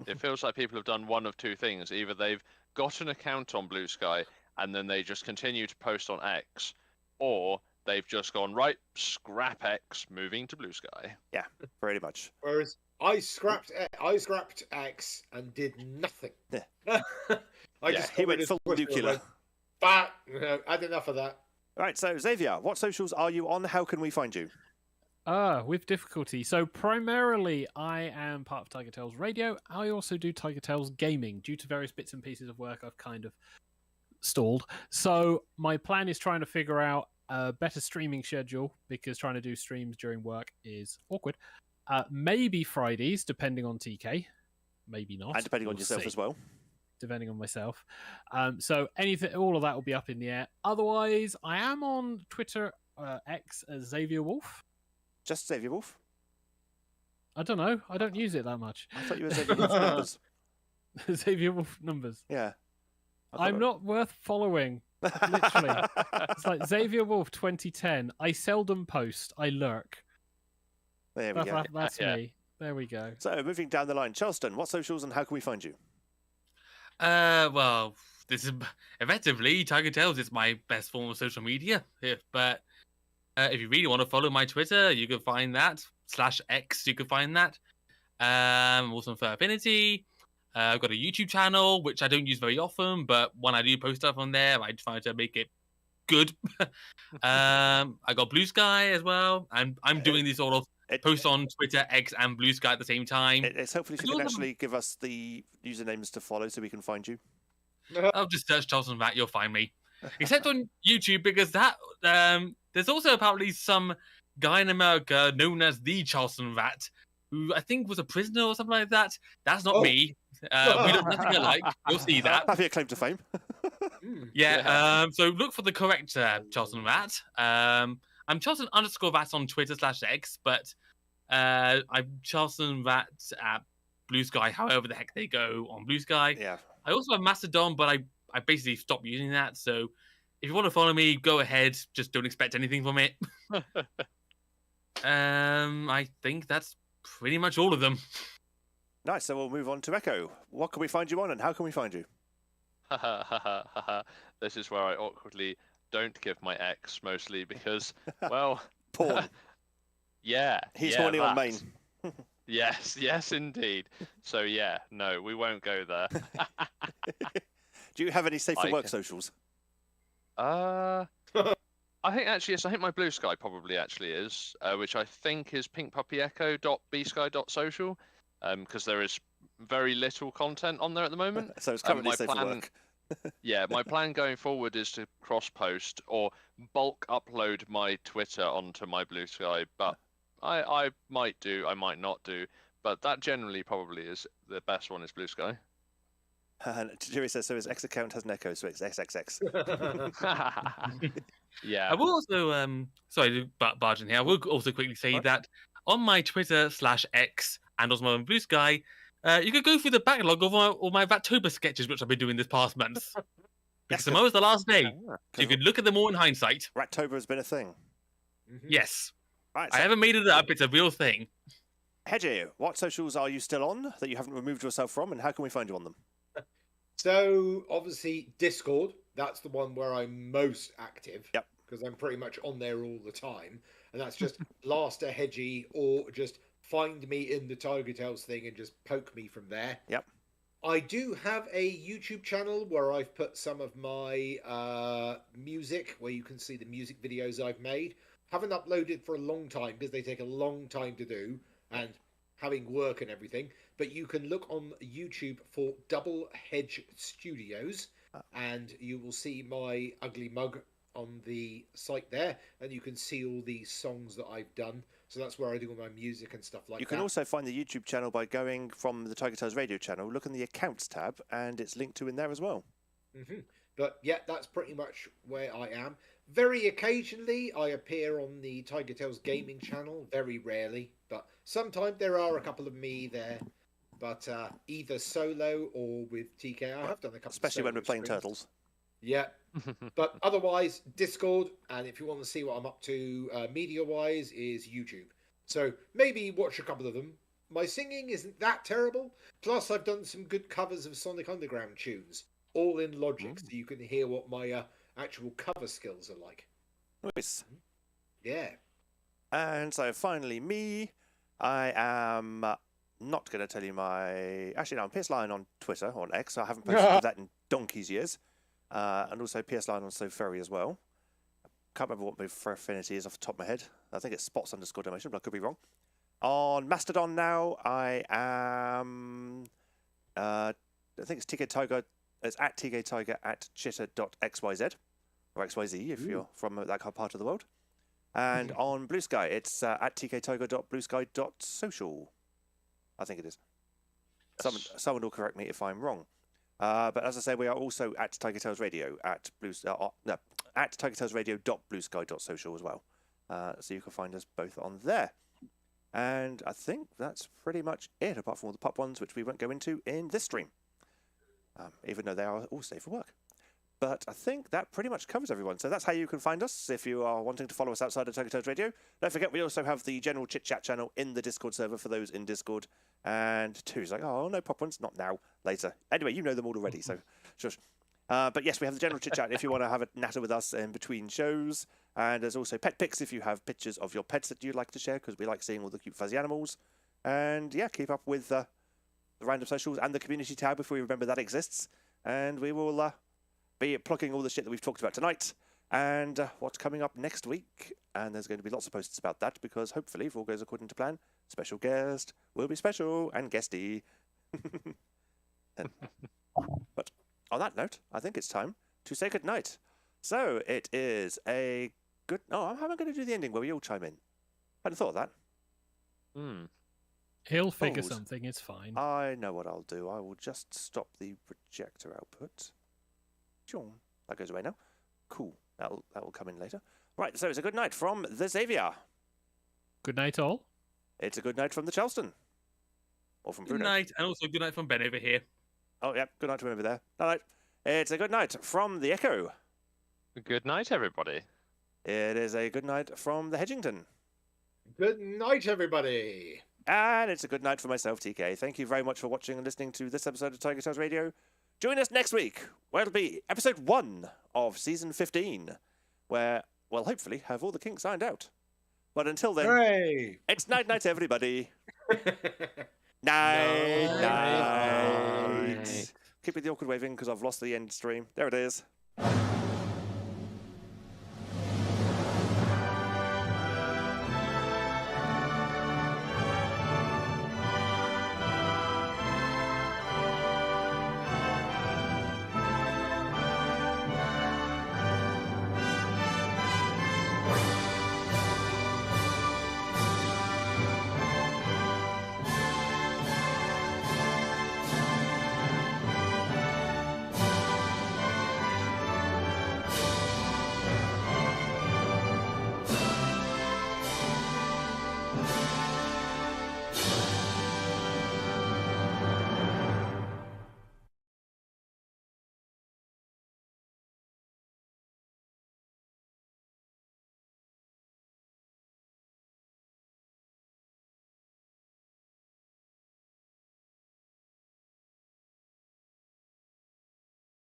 S4: It feels like people have done one of two things. Either they've got an account on Blue Sky and then they just continue to post on X, or they've just gone, right, scrap X, moving to Blue Sky.
S2: Yeah, pretty much.
S6: Whereas I scrapped X and did nothing.
S2: Yeah. He went full nuclear.
S6: But had enough of that.
S2: All right, so Xavier, what socials are you on? How can we find you?
S3: With difficulty. So primarily, I am part of TigerTails Radio. I also do TigerTails Gaming. Due to various bits and pieces of work, I've kind of stalled. So my plan is trying to figure out a better streaming schedule, because trying to do streams during work is awkward. Maybe Fridays, depending on TK. Maybe not.
S2: And depending on yourself as well.
S3: Depending on myself. So anything, all of that will be up in the air. Otherwise, I am on Twitter X as Xavier Wolf.
S2: Just Xavier Wolf?
S3: I don't know. I don't use it that much.
S2: I thought you were Xavier Wolf numbers.
S3: Xavier Wolf numbers.
S2: Yeah.
S3: I'm not worth following. Literally. It's like Xavier Wolf 2010. I seldom post. I lurk.
S2: There we go.
S3: That's me. There we go.
S2: So moving down the line, Charleston, what socials and how can we find you?
S5: Well, this is effectively TigerTails is my best form of social media. But if you really want to follow my Twitter, you can find that /X. You can find that. Also on Fair Affinity. I've got a YouTube channel which I don't use very often, but when I do post stuff on there, I try to make it good. I got Blue Sky as well. I'm doing these sort of posts on Twitter, X, and Blue Sky at the same time.
S2: It's hopefully if you can actually give us the usernames to follow so we can find you.
S5: I'll just search Charleston Vat, you'll find me. Except on YouTube, because that there's also apparently some guy in America known as the Charleston Vat, who I think was a prisoner or something like that. That's not me. We look nothing alike. You'll see that.
S2: That'd be a claim to fame.
S5: So look for the correct Charleston Vat. I'm Charleston _Vat on Twitter /X, but I'm Charleston Vat at Blue Sky, however the heck they go on Blue Sky.
S2: Yeah.
S5: I also have Mastodon, but I basically stopped using that. So if you want to follow me, go ahead. Just don't expect anything from it. I think that's pretty much all of them.
S2: Nice. So we'll move on to Echo. What can we find you on, and how can we find you?
S4: This is where I awkwardly don't give my X, mostly because, well,
S2: porn.
S4: Yeah,
S2: he's horny on main.
S4: Yes, indeed. So yeah, no, we won't go there.
S2: Do you have any safe for work socials?
S4: I think actually yes. I think my Blue Sky probably actually is, which I think is pinkpuppyecho.bsky.social, because there is very little content on there at the moment.
S2: So it's currently safe for work.
S4: Yeah, my plan going forward is to cross-post or bulk upload my Twitter onto my Blue Sky, but I might do, I might not do, but that generally probably is the best one is Blue Sky.
S2: Jerry says, so his X account has an echo, so it's XXX.
S4: Yeah.
S5: I will also, sorry to barge in here, I will also quickly say that on my Twitter /X and also on Blue Sky, you could go through the backlog of all my Vattober sketches, which I've been doing this past month. Because tomorrow's the last day. So you could look at them all in hindsight.
S2: Rattober has been a thing.
S5: Yes.
S2: Right,
S5: I haven't made it up. It's a real thing.
S2: Hedgie, what socials are you still on that you haven't removed yourself from, and how can we find you on them?
S6: So, obviously, Discord. That's the one where I'm most active.
S2: Yep.
S6: Because I'm pretty much on there all the time. And that's just Blaster Hedgie, or just find me in the TigerTails thing and just poke me from there.
S2: Yep.
S6: I do have a YouTube channel where I've put some of my music, where you can see the music videos I've made. Haven't uploaded for a long time because they take a long time to do, and having work and everything. But you can look on YouTube for Double Hedge Studios, and you will see my ugly mug on the site there, and you can see all the songs that I've done. So that's where I do all my music and stuff like that.
S2: You can also find the YouTube channel by going from the TigerTails Radio channel, look in the Accounts tab, and it's linked to in there as well.
S6: But yeah, that's pretty much where I am. Very occasionally, I appear on the TigerTails Gaming channel, very rarely. But sometimes there are a couple of me there. But either solo or with TK. I have done a couple
S2: Especially when we're playing
S6: streams.
S2: Turtles.
S6: Yeah. But otherwise, Discord, and if you want to see what I'm up to media-wise, is YouTube. So maybe watch a couple of them. My singing isn't that terrible. Plus, I've done some good covers of Sonic Underground tunes, all in Logic, so you can hear what my actual cover skills are like.
S2: Nice.
S6: Yeah.
S2: And so finally, me. I am not going to tell you my... Actually, no, I'm PS Lion on Twitter, on X. I haven't posted that in donkey's years. And also PS Lion on So Ferry as well. Can't remember what my affinity is off the top of my head. I think it's spots_donation, but I could be wrong. On Mastodon now, I am... I think it's TK Tiger. It's at TK Tiger at chitter.xyz. Or XYZ if you're from that part of the world. And on Blue Sky, it's at tktiger.bluesky.social. I think it is. Someone will correct me if I'm wrong. But as I say, we are also at TigerTails Radio at TigerTailsRadio.bluesky.social as well. So you can find us both on there. And I think that's pretty much it, apart from all the pop ones, which we won't go into in this stream. Even though they are all safe for work. But I think that pretty much covers everyone. So that's how you can find us if you are wanting to follow us outside of TigerTails Radio. Don't forget, we also have the general chit-chat channel in the Discord server for those in Discord. And Two's like, oh, no pop ones. Not now, later. Anyway, you know them all already, so shush. But yes, we have the general chit-chat if you want to have a natter with us in between shows. And there's also pet pics if you have pictures of your pets that you'd like to share, because we like seeing all the cute fuzzy animals. And yeah, keep up with the random socials and the community tab if we remember that exists. And we will... be plugging all the shit that we've talked about tonight and what's coming up next week. And there's going to be lots of posts about that because hopefully, if all goes according to plan, special guest will be special and guesty. But on that note, I think it's time to say goodnight. So it is a good... Oh, how am I going to do the ending where we all chime in? I hadn't thought of that.
S3: He'll figure something, it's fine.
S2: I know what I'll do. I will just stop the projector output. That goes away now. Cool. That will come in later. Right, so it's a good night from the Xavier.
S3: Good night, all.
S2: It's a good night from the Charleston. Or from Bruno.
S5: Good night, and also good night from Ben over here.
S2: Oh, yeah, good night to him over there. Night. It's a good night from the Echo.
S4: Good night, everybody.
S2: It is a good night from the Hedgington.
S6: Good night, everybody.
S2: And it's a good night for myself, TK. Thank you very much for watching and listening to this episode of TigerTails Radio. Join us next week, where it'll be episode 1 of season 15, where we'll hopefully have all the kinks ironed out. But until then,
S6: Hooray!
S2: It's night-night, everybody. Night. Keep with the awkward waving, because I've lost the end stream. There it is.